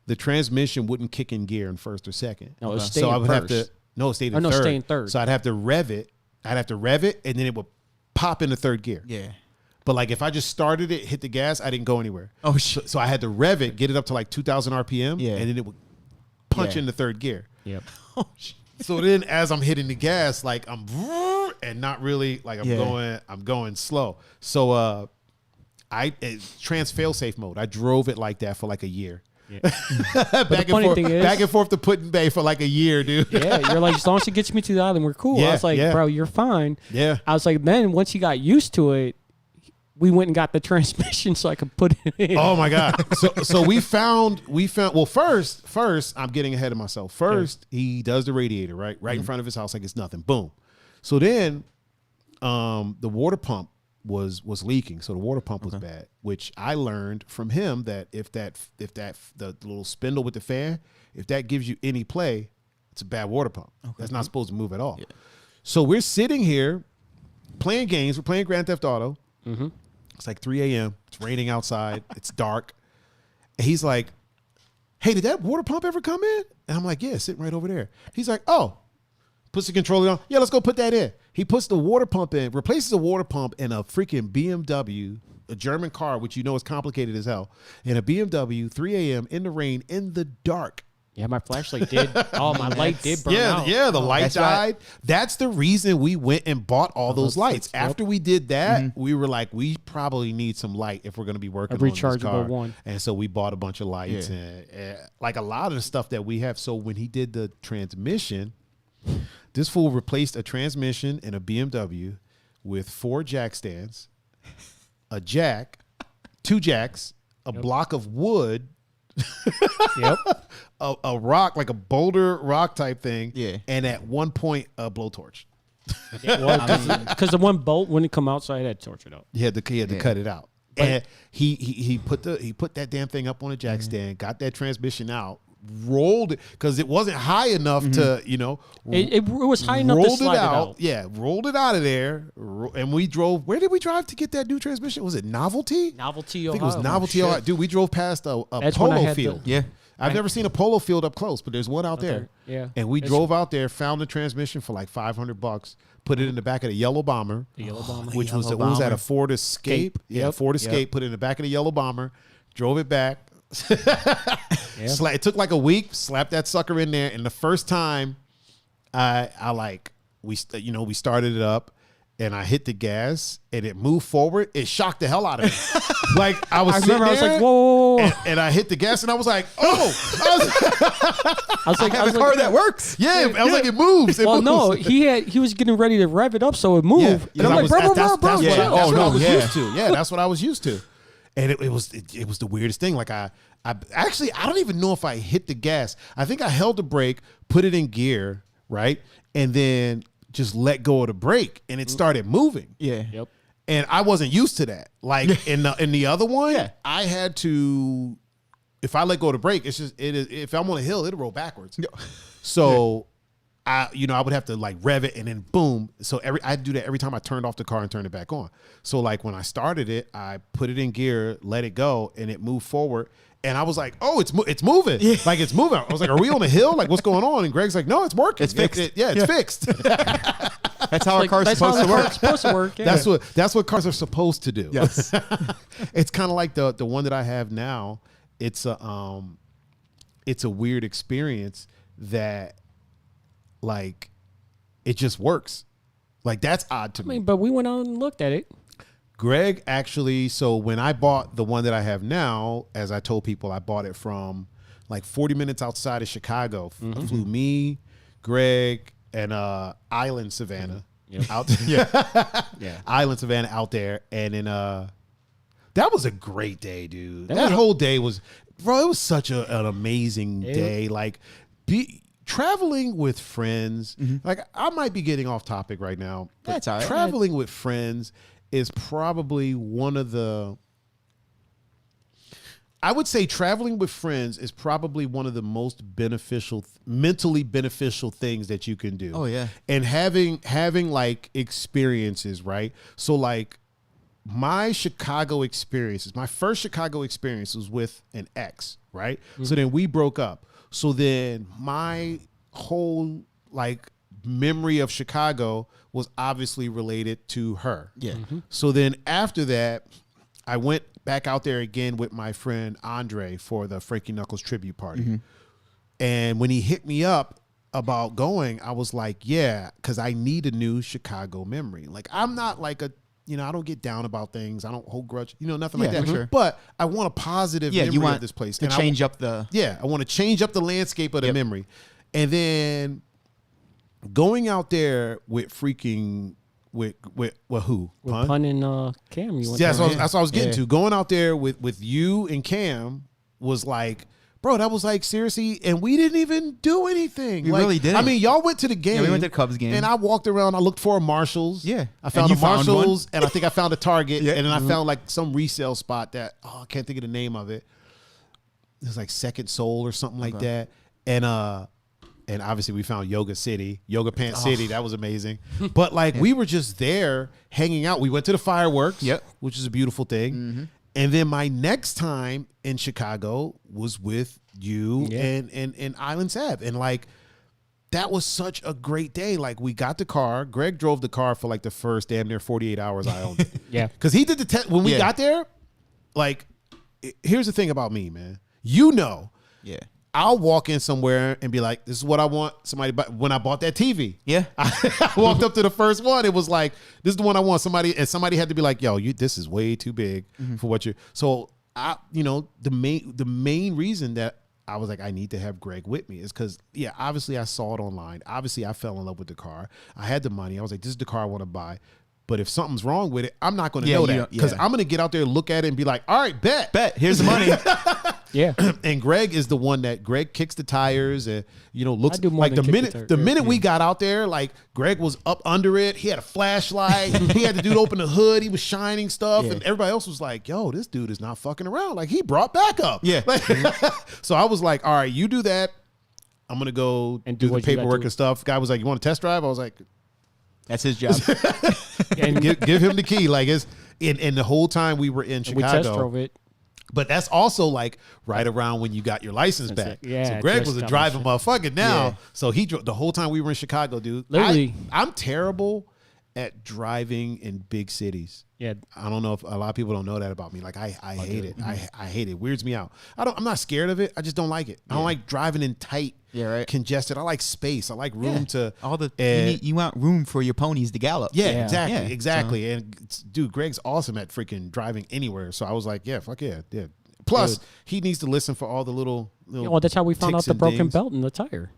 [SPEAKER 1] the transmission wouldn't kick in gear in first or second.
[SPEAKER 3] No, it stayed in first.
[SPEAKER 1] It stayed in third.
[SPEAKER 3] Stay in third.
[SPEAKER 1] So I'd have to rev it. And then it would pop into third gear.
[SPEAKER 2] Yeah.
[SPEAKER 1] But like if I just started it, hit the gas, I didn't go anywhere.
[SPEAKER 2] Oh shit!
[SPEAKER 1] So I had to rev it, get it up to like 2,000 RPM, and then it would punch into third gear.
[SPEAKER 3] Yep.
[SPEAKER 1] Oh shit! So then, as I'm hitting the gas, like I'm and not really like I'm going slow. So trans fail safe mode. I drove it like that for like a year. Yeah. back and forth to Put in Bay for like a year, dude.
[SPEAKER 3] Yeah, you're like, as long as it gets me to the island, we're cool. I was like, bro, you're fine.
[SPEAKER 1] Yeah.
[SPEAKER 3] I was like, then once you got used to it, we went and got the transmission so I could put it in.
[SPEAKER 1] Oh my God. So we found well, first I'm getting ahead of myself. First, he does the radiator, right in front of his house like it's nothing. Boom. So then the water pump was leaking. So the water pump was bad, which I learned from him that if the little spindle with the fan, if that gives you any play, it's a bad water pump. Okay. That's not supposed to move at all. Yeah. So we're sitting here playing games. We're playing Grand Theft Auto. Mm-hmm. It's like 3 a.m. It's raining outside. It's dark. And he's like, hey, did that water pump ever come in? And I'm like, yeah, it's sitting right over there. He's like, oh, puts the controller on. Yeah, let's go put that in. He puts the water pump in, replaces the water pump in a freaking BMW, a German car, which you know is complicated as hell, in a BMW, 3 a.m. in the rain, in the dark.
[SPEAKER 3] Yeah, my flashlight did. Oh, my light did burn out.
[SPEAKER 1] Yeah, the light died. That's the reason we went and bought all those lights. After we did that, we were like, we probably need some light if we're going to be working on this car.
[SPEAKER 3] Rechargeable one.
[SPEAKER 1] And so we bought a bunch of lights and like a lot of the stuff that we have. So when he did the transmission, this fool replaced a transmission in a BMW with 4 jack stands, a jack, 2 jacks, a block of wood, a rock, like a boulder rock type thing, and at one point a blowtorch.
[SPEAKER 3] Because the one bolt wouldn't come out, so I had to torch it out.
[SPEAKER 1] He had to cut it out. But and he put that damn thing up on a jack stand, got that transmission out, rolled it because it wasn't high enough to,
[SPEAKER 3] it was high enough to slide it out.
[SPEAKER 1] Yeah, rolled it out of there, and we drove. Where did we drive to get that new transmission? Was it Novelty?
[SPEAKER 3] Novelty,
[SPEAKER 1] I think it was Novelty. Ohio. Dude, we drove past a polo field. I've never seen a polo field up close, but there's one out there.
[SPEAKER 3] Yeah.
[SPEAKER 1] And we drove out there, found the transmission for like $500, put it in the back of the yellow Bomber.
[SPEAKER 3] The yellow Bomber.
[SPEAKER 1] Which was that, a Ford Escape? Yeah, Ford Escape, put it in the back of the yellow Bomber, drove it back. It took like a week, slapped that sucker in there, and the first time we started it up and I hit the gas and it moved forward, it shocked the hell out of me. Like I was like,
[SPEAKER 3] whoa.
[SPEAKER 1] And I hit the gas and I was like, oh.
[SPEAKER 2] I was like, a car that works.
[SPEAKER 1] Yeah, I was like, it moves.
[SPEAKER 3] No, he was getting ready to rev it up so it moved.
[SPEAKER 1] Yeah,
[SPEAKER 3] and I'm like,
[SPEAKER 1] that's what I was used to. Yeah, that's what I was used to. And it was the weirdest thing. Like I don't even know if I hit the gas. I think I held the brake, put it in gear, right? And then just let go of the brake and it started moving.
[SPEAKER 2] Yeah.
[SPEAKER 3] Yep.
[SPEAKER 1] And I wasn't used to that. Like in the other one, I had to, if I let go of the brake, if I'm on a hill, it'll roll backwards. So I would have to like rev it and then boom. So I'd do that every time I turned off the car and turned it back on. So like when I started it, I put it in gear, let it go, and it moved forward. And I was like, oh, it's moving. Yeah. Like it's moving. I was like, are we on a hill? Like what's going on? And Greg's like, no, it's working.
[SPEAKER 2] It's fixed.
[SPEAKER 1] It's fixed.
[SPEAKER 2] That's how a car's supposed to work.
[SPEAKER 3] Supposed to work. Yeah.
[SPEAKER 1] That's what cars are supposed to do.
[SPEAKER 2] Yes.
[SPEAKER 1] It's kind of like the one that I have now. It's a weird experience that like it just works. Like that's odd to me.
[SPEAKER 3] But we went on and looked at it.
[SPEAKER 1] Greg actually, so when I bought the one that I have now, as I told people, I bought it from like 40 minutes outside of Chicago. I flew me, Greg, and Island Savannah out there. Island Savannah out there. And then that was a great day, dude. That whole day was, bro, it was such an amazing day. Like traveling with friends, like I might be getting off topic right now.
[SPEAKER 2] That's all right.
[SPEAKER 1] Traveling with friends is probably one of the, I would say traveling with friends is probably one of the most mentally beneficial things that you can do.
[SPEAKER 2] Oh yeah.
[SPEAKER 1] And having like experiences, right? So like my Chicago experiences, my first Chicago experience was with an ex, right? So then we broke up. So then my whole like memory of Chicago was obviously related to her.
[SPEAKER 2] Yeah.
[SPEAKER 1] So then after that, I went back out there again with my friend Andre for the Frankie Knuckles tribute party. And when he hit me up about going, I was like, yeah, because I need a new Chicago memory. Like I'm not like I don't get down about things. I don't hold grudge, nothing like that.
[SPEAKER 2] Sure.
[SPEAKER 1] But I want a positive memory of this place.
[SPEAKER 2] To change up the...
[SPEAKER 1] Yeah, I want to change up the landscape of the memory. And then going out there with freaking with who?
[SPEAKER 3] With Pun and Cam.
[SPEAKER 1] That's what I was getting to. Going out there with you and Cam was like, bro, that was like seriously, and we didn't even do anything.
[SPEAKER 2] We really didn't.
[SPEAKER 1] I mean, y'all went to the game.
[SPEAKER 2] Yeah, we went to the Cubs game.
[SPEAKER 1] And I walked around. I looked for a Marshalls.
[SPEAKER 2] Yeah.
[SPEAKER 1] I found a Marshalls,
[SPEAKER 2] one.
[SPEAKER 1] and I think I found a Target. And then I found like some resale spot that, I can't think of the name of it. It was like Second Soul or something like that. And obviously we found Yoga Pants City. That was amazing. But like we were just there hanging out. We went to the fireworks, which is a beautiful thing. And then my next time in Chicago was with you and Island Sav. And like that was such a great day. Like we got the car. Greg drove the car for like the first damn near 48 hours I owned it. Because he did the test. When we got there, like here's the thing about me, man. I'll walk in somewhere and be like, this is what I want. When I bought that TV.
[SPEAKER 2] Yeah.
[SPEAKER 1] I walked up to the first one. It was like, this is the one I want. Somebody had to be like, yo, this is way too big for what you're. So the main reason that I was like, I need to have Greg with me is because, obviously I saw it online. Obviously I fell in love with the car. I had the money. I was like, this is the car I want to buy. But if something's wrong with it, I'm not going to know that because I'm going to get out there, look at it, and be like, all right, bet.
[SPEAKER 2] Here's the money.
[SPEAKER 3] Yeah.
[SPEAKER 1] And Greg is the one that kicks the tires and looks
[SPEAKER 3] like
[SPEAKER 1] the minute we got out there, like Greg was up under it. He had a flashlight. He had the dude open the hood. He was shining stuff, and everybody else was like, "Yo, this dude is not fucking around. Like he brought backup."
[SPEAKER 2] Yeah.
[SPEAKER 1] So I was like, "All right, you do that. I'm gonna go and do the paperwork and stuff." Guy was like, "You want to test drive?" I was like,
[SPEAKER 2] "That's his job."
[SPEAKER 1] And give him the key. Like and the whole time we were in Chicago,
[SPEAKER 3] we test drove it.
[SPEAKER 1] But that's also like right around when you got your license back.
[SPEAKER 3] Yeah,
[SPEAKER 1] so Greg was a driving motherfucker now.
[SPEAKER 2] Yeah.
[SPEAKER 1] So he drove the whole time we were in Chicago, dude.
[SPEAKER 3] Literally.
[SPEAKER 1] I'm terrible at driving in big cities.
[SPEAKER 3] Yeah.
[SPEAKER 1] I don't know if a lot of people don't know that about me. Like I hate it. I hate it. It weirds me out. I'm not scared of it. I just don't like it. I don't like driving in tight, congested. I like space. I like room to
[SPEAKER 2] you want room for your ponies to gallop.
[SPEAKER 1] Yeah. Exactly. So. And dude, Greg's awesome at freaking driving anywhere. So I was like, fuck yeah. Plus, he needs to listen for all the little
[SPEAKER 3] well, that's how we found out the broken belt in the tire.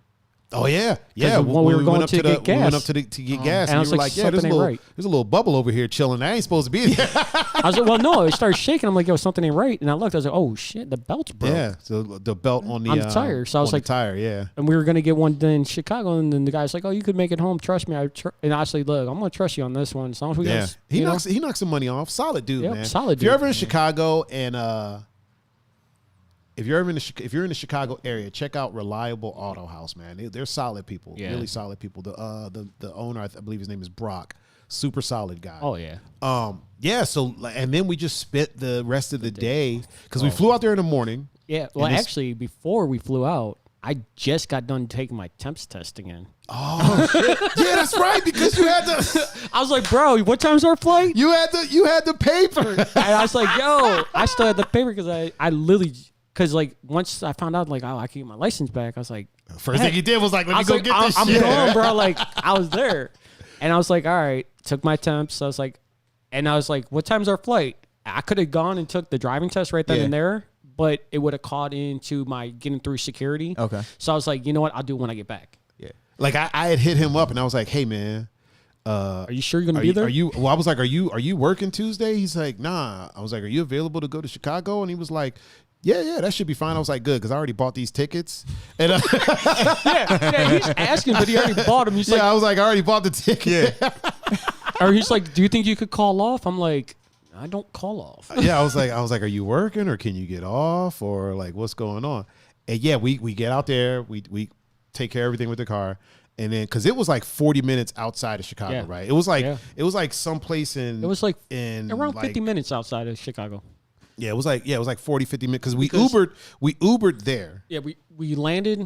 [SPEAKER 1] Oh yeah.
[SPEAKER 3] When we went up to get gas,
[SPEAKER 1] we went up to get gas, and you were like, there's a little bubble over here chilling. I ain't supposed to be there.
[SPEAKER 3] I was like, well, no, it started shaking. I'm like, yo, something ain't right. And I looked, I was like, oh shit, the belt's broke.
[SPEAKER 1] Yeah, so the belt on the
[SPEAKER 3] tire. So I was like,
[SPEAKER 1] tire, yeah.
[SPEAKER 3] And we were gonna get one in Chicago, and then the guy's like, oh, you could make it home. Trust me. And I said, look, I'm gonna trust you on this one. As long as we
[SPEAKER 1] he knocks some money off. Solid dude, man.
[SPEAKER 3] Solid dude.
[SPEAKER 1] If you're ever in Chicago and if you're in the Chicago area, check out Reliable Auto House, man. They're solid people, really solid people. The owner, I believe his name is Brock, super solid guy.
[SPEAKER 3] Oh yeah.
[SPEAKER 1] So and then we just spent the rest of the day because we flew out there in the morning.
[SPEAKER 3] Yeah. Well, actually, before we flew out, I just got done taking my temps test again.
[SPEAKER 1] Oh shit! Yeah, that's right. Because you had the.
[SPEAKER 3] I was like, bro, what time's our flight?
[SPEAKER 1] You had the paper.
[SPEAKER 3] And I was like, yo, I still had the paper because I literally. Because, like, once I found out, like, oh, I can get my license back, I was like...
[SPEAKER 1] First thing you did was, like, let me go get this shit.
[SPEAKER 3] I'm gone, bro. Like, I was there. And I was like, all right. Took my temps. I was like... And I was like, what time's our flight? I could have gone and took the driving test right then and there, but it would have caught into my getting through security.
[SPEAKER 2] Okay.
[SPEAKER 3] So I was like, you know what? I'll do it when I get back.
[SPEAKER 1] Yeah. Like, I had hit him up, and I was like, hey, man...
[SPEAKER 3] are you sure you're going to be there?
[SPEAKER 1] I was like, are you working Tuesday? He's like, nah. I was like, are you available to go to Chicago? And he was like... Yeah, that should be fine. I was like, good, because I already bought these tickets. And
[SPEAKER 3] he's asking, but he already bought them. He's like,
[SPEAKER 1] I was like, I already bought the ticket.
[SPEAKER 3] Or he's like, do you think you could call off? I'm like, I don't call off.
[SPEAKER 1] Yeah, I was like, are you working or can you get off or like what's going on? And yeah, we get out there, we take care of everything with the car. And then, because it was like 40 minutes outside of Chicago, right? It was like someplace in.
[SPEAKER 3] It was like around
[SPEAKER 1] like,
[SPEAKER 3] 50 minutes outside of Chicago.
[SPEAKER 1] Yeah, it was like 40, 50 minutes because we Ubered there.
[SPEAKER 3] Yeah, we landed.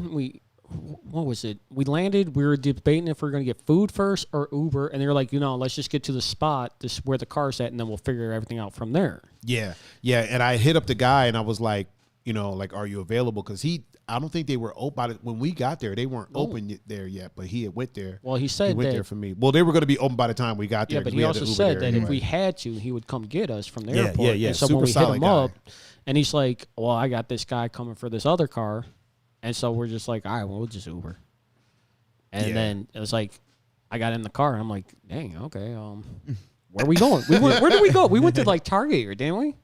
[SPEAKER 3] What was it? We landed. We were debating if we were going to get food first or Uber, and they were like, let's just get to the spot, this where the car's at, and then we'll figure everything out from there.
[SPEAKER 1] Yeah. And I hit up the guy, and I was like, like, are you available? Because I don't think they were open. When we got there, they weren't open there yet, but he had went there.
[SPEAKER 3] Well, he said
[SPEAKER 1] he went there for me. Well, they were going to be open by the time we got there.
[SPEAKER 3] Yeah, but he also said that if we had to, he would come get us from the airport.
[SPEAKER 1] Yeah.
[SPEAKER 3] And so when we hit him up, and he's like, well, I got this guy coming for this other car. And so we're just like, all right, well, we'll just Uber. And then it was like, I got in the car, and I'm like, dang, okay, where are we going? Where did we go? We went to like Target, didn't we?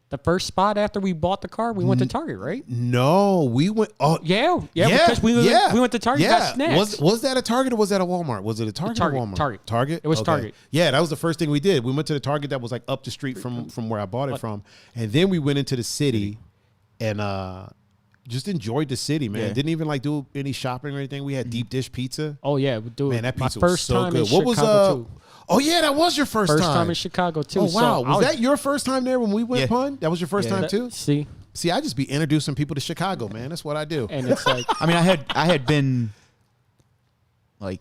[SPEAKER 3] The first spot after we bought the car, we went to Target, right?
[SPEAKER 1] No, we went. Oh,
[SPEAKER 3] yeah, because we went to Target. Got snacks.
[SPEAKER 1] Was that a Target or was that a Walmart? Was it a Target or Walmart?
[SPEAKER 3] Target. It was Target.
[SPEAKER 1] Yeah, that was the first thing we did. We went to the Target that was like up the street from where I bought it from, and then we went into the city, and just enjoyed the city, man. Didn't even like do any shopping or anything. We had deep dish pizza.
[SPEAKER 3] Oh yeah, we do.
[SPEAKER 1] Man, that pizza was so good. What was
[SPEAKER 3] too.
[SPEAKER 1] Oh yeah, that was your first time.
[SPEAKER 3] First time in Chicago too.
[SPEAKER 1] Oh wow, was that your first time there when we went pun? That was your first time too.
[SPEAKER 3] See,
[SPEAKER 1] I just be introducing people to Chicago, man. That's what I do.
[SPEAKER 3] And it's like,
[SPEAKER 2] I mean, I had been like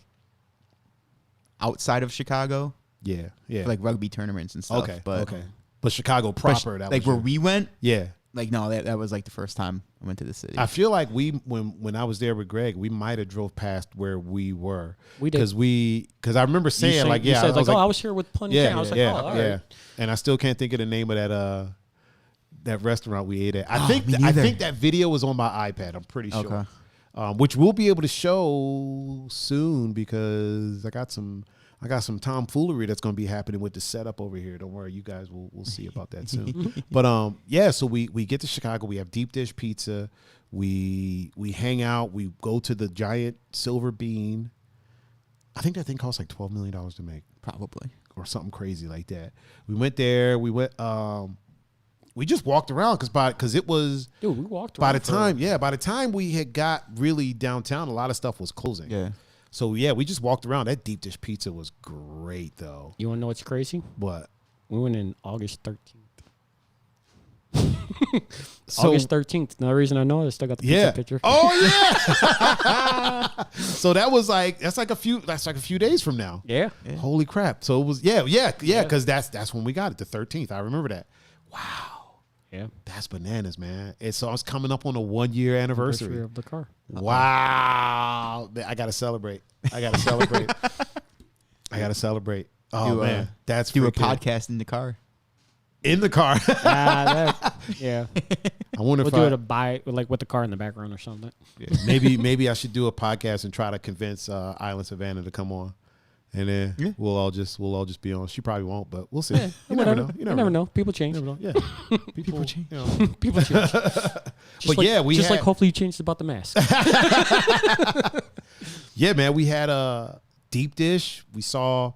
[SPEAKER 2] outside of Chicago.
[SPEAKER 1] Yeah.
[SPEAKER 2] For like rugby tournaments and stuff.
[SPEAKER 1] Okay. But Chicago proper.
[SPEAKER 2] That like where we went.
[SPEAKER 1] Yeah.
[SPEAKER 2] Like, no, that was like the first time I went to the city.
[SPEAKER 1] I feel like when I was there with Greg, we might have drove past where we were.
[SPEAKER 3] We did.
[SPEAKER 1] Because I remember saying,
[SPEAKER 3] you said, I was here with plenty of time. I was like, all right.
[SPEAKER 1] And I still can't think of the name of that restaurant we ate at. I think that video was on my iPad. I'm pretty sure. Okay. Which we'll be able to show soon because I got some tomfoolery that's going to be happening with the setup over here. Don't worry, you guys will see about that soon. But so we get to Chicago. We have deep dish pizza. We hang out. We go to the giant Silver Bean. I think that thing costs like $12 million to make,
[SPEAKER 2] probably,
[SPEAKER 1] or something crazy like that. We went there. We just walked around because it was.
[SPEAKER 3] Dude, we walked
[SPEAKER 1] around. By the time we had got really downtown, a lot of stuff was closing.
[SPEAKER 2] Yeah.
[SPEAKER 1] So yeah, we just walked around. That deep dish pizza was great, though.
[SPEAKER 3] You want to know what's crazy?
[SPEAKER 1] What?
[SPEAKER 3] We went in August 13th. August 13th. Another reason I know I still got the pizza picture.
[SPEAKER 1] Oh yeah. So that's like a few days from now.
[SPEAKER 3] Yeah.
[SPEAKER 1] Holy crap. So it was because that's when we got it, the 13th. I remember that. Wow.
[SPEAKER 3] Yeah.
[SPEAKER 1] That's bananas, man. So it's coming up on a 1 year anniversary
[SPEAKER 3] of the car.
[SPEAKER 1] Wow. I gotta celebrate. Oh man. That's
[SPEAKER 2] do a podcast in the car.
[SPEAKER 1] In the car.
[SPEAKER 3] Yeah.
[SPEAKER 1] I wonder if
[SPEAKER 3] we'll do it with the car in the background or something.
[SPEAKER 1] Yeah, maybe I should do a podcast and try to convince Island Savannah to come on. And then we'll all just be on. She probably won't, but we'll see.
[SPEAKER 3] Yeah,
[SPEAKER 1] you never know.
[SPEAKER 3] You never know. People change.
[SPEAKER 1] Yeah.
[SPEAKER 2] People change.
[SPEAKER 1] You know.
[SPEAKER 3] People change. Like hopefully you changed about the mask.
[SPEAKER 1] Yeah, man. We had a deep dish. We saw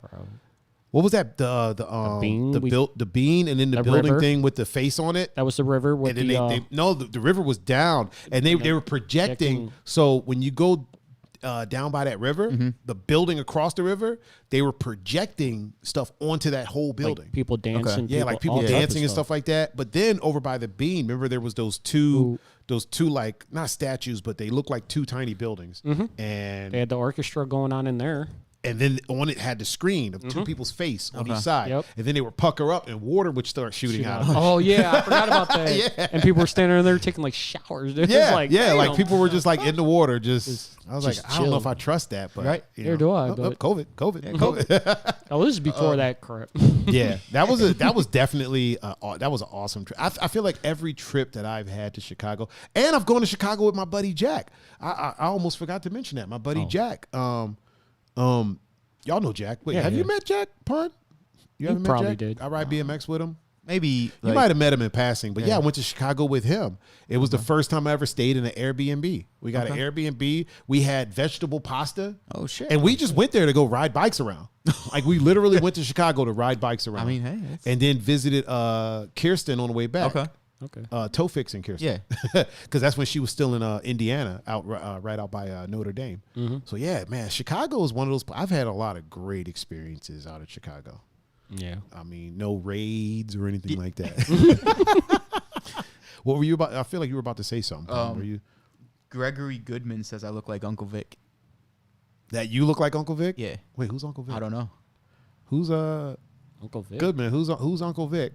[SPEAKER 1] what was that? The bean. The bean, and then the building river thing with the face on it.
[SPEAKER 3] That was the river. With
[SPEAKER 1] and then the river was down, and they were projecting. So when you go down by that river, the building across the river, they were projecting stuff onto that whole building.
[SPEAKER 3] Like people dancing.
[SPEAKER 1] Okay. Yeah, like people dancing and stuff like that. But then over by the bean, remember there was those two like not statues, but they look like two tiny buildings. And
[SPEAKER 3] they had the orchestra going on in there.
[SPEAKER 1] And then on it had the screen of two people's face on each side. Yep. And then they would pucker up and water would start shooting out of them.
[SPEAKER 3] Oh, yeah. I forgot about that. Yeah. And people were standing in there taking like showers. Dude.
[SPEAKER 1] Yeah. Like people were just like in the water. I was like, I don't know if I trust that. But
[SPEAKER 3] right. Here do I.
[SPEAKER 1] COVID.
[SPEAKER 3] Yeah, COVID. Oh, this is before that crap.
[SPEAKER 1] Yeah. That was definitely that was an awesome trip. I feel like every trip that I've had to Chicago, and I've gone to Chicago with my buddy Jack. I almost forgot to mention that. My buddy Jack. Y'all know Jack. Wait, have you met Jack Pun? You haven't met
[SPEAKER 3] probably
[SPEAKER 1] Jack?
[SPEAKER 3] did.
[SPEAKER 1] I ride BMX with him.
[SPEAKER 2] Maybe
[SPEAKER 1] you might have met him in passing, but I went to Chicago with him. It was the first time I ever stayed in an Airbnb. We got an Airbnb. We had vegetable pasta.
[SPEAKER 2] Oh shit!
[SPEAKER 1] And we just went there to go ride bikes around. Like we literally went to Chicago to ride bikes around.
[SPEAKER 2] I mean, hey,
[SPEAKER 1] and then visited Kirsten on the way back.
[SPEAKER 2] Okay.
[SPEAKER 1] Toe fixing Kirsten. Yeah. Because that's when she was still in Indiana, right out by Notre Dame. So yeah, man, Chicago is one of those. I've had a lot of great experiences out of Chicago.
[SPEAKER 3] Yeah.
[SPEAKER 1] I mean, no raids or anything like that. What were you about? I feel like you were about to say something. Were you?
[SPEAKER 2] Gregory Goodman says I look like Uncle Vic.
[SPEAKER 1] That you look like Uncle Vic?
[SPEAKER 2] Yeah.
[SPEAKER 1] Wait, who's Uncle Vic?
[SPEAKER 2] I don't know.
[SPEAKER 1] Who's
[SPEAKER 3] Uncle Vic?
[SPEAKER 1] Goodman? Who's Uncle Vic?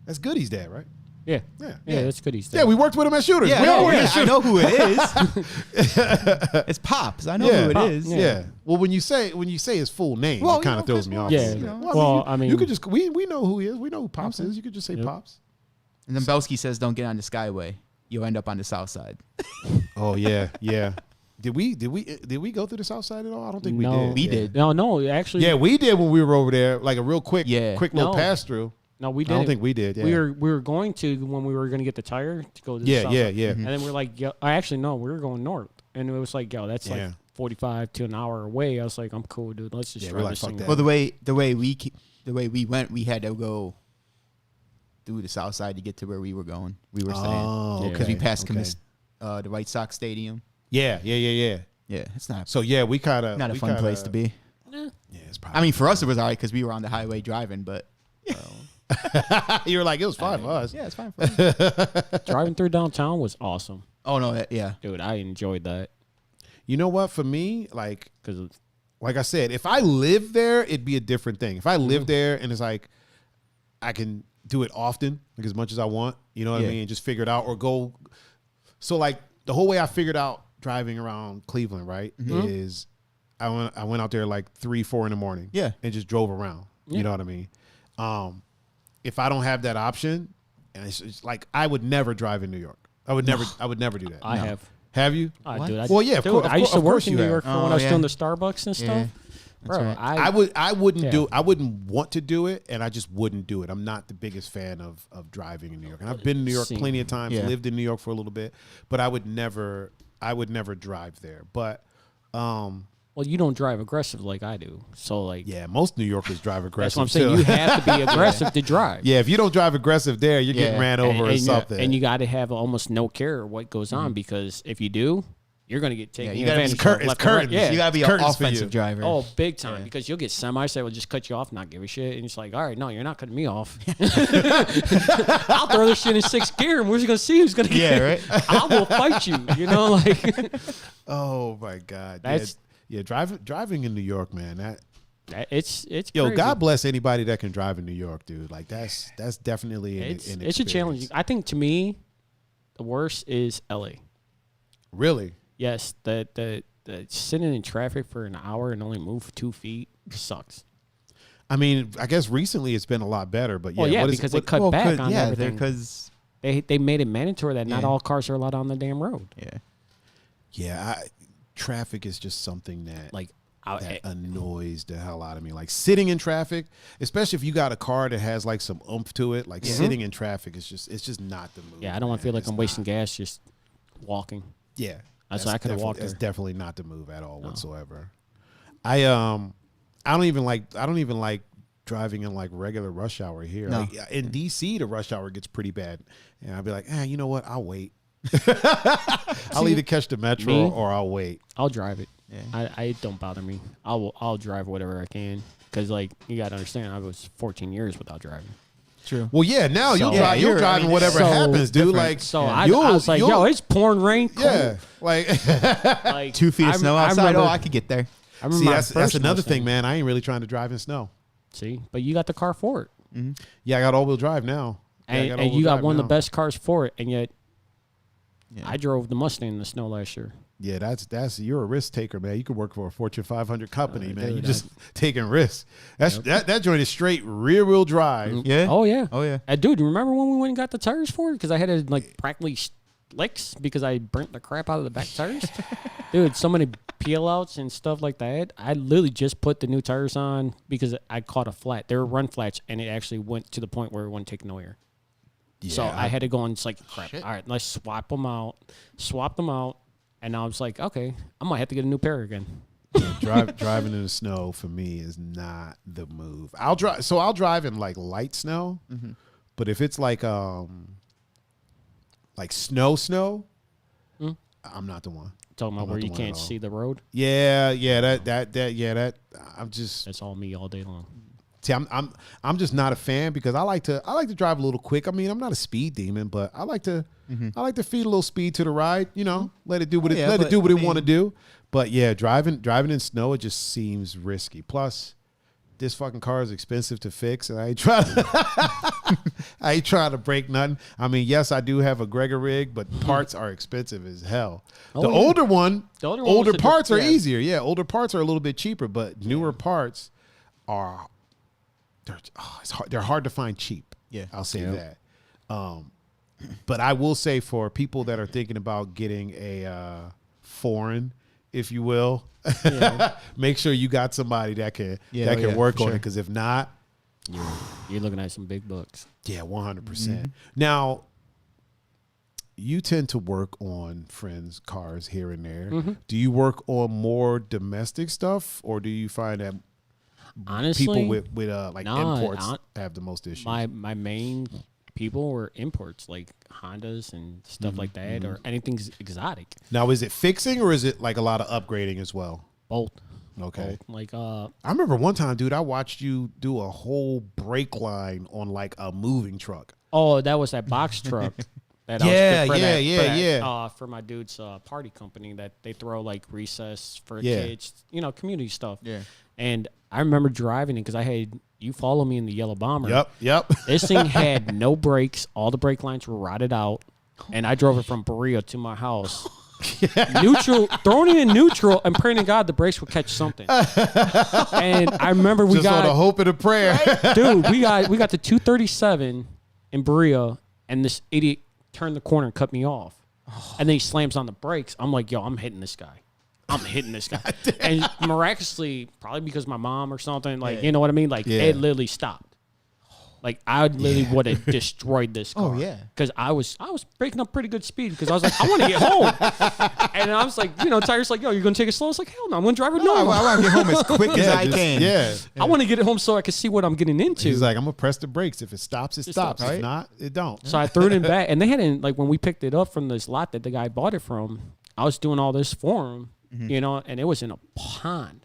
[SPEAKER 1] That's Goody's dad, right?
[SPEAKER 3] Yeah, that's Goody's dad.
[SPEAKER 1] Yeah, we worked with him at Shooters.
[SPEAKER 2] Yeah, I know who it is. It's Pops. I know who it is.
[SPEAKER 1] Yeah. Well, when you say his full name, it kind of throws me off.
[SPEAKER 3] Yeah. I mean,
[SPEAKER 1] you could just we know who he is. We know who Pops is. You could just say Pops.
[SPEAKER 2] And then Belsky says, "Don't get on the Skyway. You'll end up on the South Side."
[SPEAKER 1] Oh yeah. Did we go through the South Side at all? I don't think we did.
[SPEAKER 2] We did.
[SPEAKER 3] No, actually.
[SPEAKER 1] Yeah, we did when we were over there, like a real quick little pass through.
[SPEAKER 3] No, we did.
[SPEAKER 1] I don't think we did. Yeah.
[SPEAKER 3] We were going to when we were going to get the tire to go to the south.
[SPEAKER 1] Yeah.
[SPEAKER 3] And then we're like, actually no, we were going north, and it was like, that's like 45 to an hour away. I was like, I'm cool, dude. Let's just try this thing.
[SPEAKER 2] Well, the way we went, we had to go through the South Side to get to where we were going. We were staying because we passed the White Sox Stadium.
[SPEAKER 1] Yeah.
[SPEAKER 2] Yeah, it's not.
[SPEAKER 1] So yeah, we kind of
[SPEAKER 2] not a fun place to be.
[SPEAKER 3] Yeah,
[SPEAKER 1] it's probably.
[SPEAKER 2] I mean, for us it was alright because we were on the highway driving, but.
[SPEAKER 1] You were like, it was fine for us.
[SPEAKER 2] Yeah, it's fine for us.
[SPEAKER 3] Driving through downtown was awesome.
[SPEAKER 2] Oh no,
[SPEAKER 3] dude, I enjoyed that.
[SPEAKER 1] You know what? For me, like I said, if I lived there, it'd be a different thing. If I lived there and it's like, I can do it often, like as much as I want. You know what I
[SPEAKER 2] Yeah.
[SPEAKER 1] mean? Just figure it out or go. So like the whole way I figured out driving around Cleveland, right, is I went out there like 3-4 in the morning, and just drove around. You know what I mean? If I don't have that option, and it's like I would never drive in New York. I would never do that.
[SPEAKER 3] I have.
[SPEAKER 1] Have you?
[SPEAKER 3] Dude,
[SPEAKER 1] well, yeah, of course.
[SPEAKER 3] I used to
[SPEAKER 1] of
[SPEAKER 3] work
[SPEAKER 1] course
[SPEAKER 3] in
[SPEAKER 1] you
[SPEAKER 3] New
[SPEAKER 1] have.
[SPEAKER 3] York for when I was doing the Starbucks and stuff. Bro,
[SPEAKER 2] right.
[SPEAKER 1] I wouldn't
[SPEAKER 3] Yeah.
[SPEAKER 1] I wouldn't want to do it, and I just wouldn't do it. I'm not the biggest fan of driving in New York, and I've been in New York plenty of times. Lived in New York for a little bit, but I would never drive there. But
[SPEAKER 3] well, you don't drive aggressive like I do, so like
[SPEAKER 1] most New Yorkers drive aggressive.
[SPEAKER 3] that's what I'm saying.
[SPEAKER 1] too.
[SPEAKER 3] You have to be aggressive to drive.
[SPEAKER 1] Yeah, if you don't drive aggressive there, you're getting ran over or something.
[SPEAKER 3] And you got to have almost no care what goes on because if you do, you're going to get taken
[SPEAKER 2] you gotta be
[SPEAKER 3] advantage of. Left and right. Yeah.
[SPEAKER 2] You gotta be an
[SPEAKER 1] curtains for you.
[SPEAKER 2] offensive driver.
[SPEAKER 3] Oh, big time. Because you'll get semis that will just cut you off, not give a shit. And it's like, all right, no, you're not cutting me off. I'll throw this shit in 6th gear and we're just going to see who's going to get it.
[SPEAKER 2] Right.
[SPEAKER 3] I will fight you, you know? Like,
[SPEAKER 1] oh, my God.
[SPEAKER 3] That's,
[SPEAKER 1] driving in New York, man,
[SPEAKER 3] it's
[SPEAKER 1] yo,
[SPEAKER 3] crazy.
[SPEAKER 1] God bless anybody that can drive in New York, dude. Like, that's definitely an
[SPEAKER 3] It's a
[SPEAKER 1] experience.
[SPEAKER 3] challenge. I think, to me, the worst is L.A.
[SPEAKER 1] Really?
[SPEAKER 3] Yes, the sitting in traffic for an hour and only move 2 feet sucks.
[SPEAKER 1] I mean, I guess recently it's been a lot better, but
[SPEAKER 3] Because they cut back on everything.
[SPEAKER 2] Because
[SPEAKER 3] They made it mandatory that not all cars are allowed on the damn road.
[SPEAKER 1] Traffic is just something that
[SPEAKER 3] Like
[SPEAKER 1] that annoys the hell out of me. Like sitting in traffic, especially if you got a car that has like some oomph to it. Like sitting in traffic is just not the move.
[SPEAKER 3] I don't want to feel like I'm wasting gas just walking.
[SPEAKER 1] Yeah.
[SPEAKER 3] That's why I could have walked
[SPEAKER 1] That's
[SPEAKER 3] there.
[SPEAKER 1] definitely not the move at all whatsoever. I don't even like driving in like regular rush hour here.
[SPEAKER 2] No.
[SPEAKER 1] Like, in DC, the rush hour gets pretty bad, and I'll be like, you know what? I'll wait. I'll either catch the metro or I'll wait.
[SPEAKER 3] I'll drive it.
[SPEAKER 2] Yeah.
[SPEAKER 3] I don't bother me. I'll drive whatever I can because like you got to understand I was 14 years without driving.
[SPEAKER 2] True.
[SPEAKER 1] Well, yeah. Now
[SPEAKER 3] So-
[SPEAKER 1] you're driving whatever happens, dude. Like
[SPEAKER 3] So I was like, yo, it's pouring rain. Cold.
[SPEAKER 1] yeah, like.
[SPEAKER 3] Like
[SPEAKER 2] 2 feet of snow outside.
[SPEAKER 3] remember,
[SPEAKER 2] I could get there.
[SPEAKER 3] I remember
[SPEAKER 1] See,
[SPEAKER 3] my
[SPEAKER 1] that's
[SPEAKER 3] first
[SPEAKER 1] another
[SPEAKER 3] Mustang.
[SPEAKER 1] thing, man. I ain't really trying to drive in snow.
[SPEAKER 3] See, but you got the car for it,
[SPEAKER 1] Yeah, I got all-wheel drive now.
[SPEAKER 3] and you got one of the best cars for it, and yet I drove the Mustang in the snow last year.
[SPEAKER 1] Yeah, that's you're a risk taker, man. You could work for a Fortune 500 company, man.
[SPEAKER 3] dude,
[SPEAKER 1] You just taking risks. That joint is straight rear wheel drive.
[SPEAKER 2] Yeah.
[SPEAKER 3] Oh yeah.
[SPEAKER 2] Oh yeah.
[SPEAKER 3] Dude, remember when we went and got the tires for it? Because I had to like practically licks because I burnt the crap out of the back tires. Dude, so many peel outs and stuff like that. I literally just put the new tires on because I caught a flat. They were run flats, and it actually went to the point where it wouldn't take no air.
[SPEAKER 1] Yeah,
[SPEAKER 3] So I had to go and it's like, crap. All right, let's swap them out. And I was like, okay, I might have to get a new pair again.
[SPEAKER 1] driving in the snow for me is not the move. I'll drive in like light snow, but if it's like snow, I'm not the one.
[SPEAKER 3] Talking about where you can't see the road.
[SPEAKER 1] Yeah, that I'm just
[SPEAKER 3] That's all me all day long.
[SPEAKER 1] see. I'm just not a fan because I like to drive a little quick. I mean, I'm not a speed demon, but I like to feed a little speed to the ride. You know, let it do what it want to do. But yeah, driving in snow, it just seems risky. Plus, this fucking car is expensive to fix, and I ain't trying to break nothing. I mean, yes, I do have a Gregor rig, but parts are expensive as hell. The older parts are easier. Yeah, older parts are a little bit cheaper, but newer parts are they're hard to find cheap.
[SPEAKER 2] Yeah,
[SPEAKER 1] I'll say that. But I will say for people that are thinking about getting a foreign, if you will, make sure you got somebody that can work on it. Because if not,
[SPEAKER 3] you're looking at some big bucks.
[SPEAKER 1] Yeah, 100%. Now, you tend to work on friends' cars here and there. Do you work on more domestic stuff, or do you find that
[SPEAKER 3] honestly
[SPEAKER 1] people with imports have the most issues?
[SPEAKER 3] My main people were imports, like Hondas and stuff like that, or anything exotic.
[SPEAKER 1] Now, is it fixing or is it like a lot of upgrading as well?
[SPEAKER 3] Both.
[SPEAKER 1] Okay.
[SPEAKER 3] Both. Like
[SPEAKER 1] I remember one time, dude, I watched you do a whole brake line on like a moving truck.
[SPEAKER 3] Oh, that was that box truck. That for my dude's party company that they throw like recess for kids, community stuff.
[SPEAKER 2] Yeah.
[SPEAKER 3] And I remember driving it because I had you follow me in the yellow Bomber.
[SPEAKER 1] Yep.
[SPEAKER 3] This thing had no brakes. All the brake lines were rotted out. And I drove it from Berea to my house. Neutral, throwing it in neutral and praying to God the brakes would catch something. And I remember we got
[SPEAKER 1] a hope and a prayer.
[SPEAKER 3] Dude, we got to 237 in Berea, and this idiot turned the corner and cut me off. And then he slams on the brakes. I'm like, yo, I'm hitting this guy. And miraculously, probably because my mom or something, like, you know what I mean? Like, it literally stopped. Like, I literally would have destroyed this car.
[SPEAKER 2] Oh, yeah.
[SPEAKER 3] Because I was breaking up pretty good speed because I was like, I want to get home. And I was like, Tyre's like, yo, you're going to take it slow? I was like, hell no, I'm going to drive it normal.
[SPEAKER 2] I want to get home as quick as I can.
[SPEAKER 1] Yeah.
[SPEAKER 3] I want to get it home so I can see what I'm getting into.
[SPEAKER 1] He's like, I'm going to press the brakes. If it stops, it stops.
[SPEAKER 3] Right?
[SPEAKER 1] If not, it don't.
[SPEAKER 3] So I threw it in back. And they hadn't, like, when we picked it up from this lot that the guy bought it from, I was doing all this for him, and it was in a pond.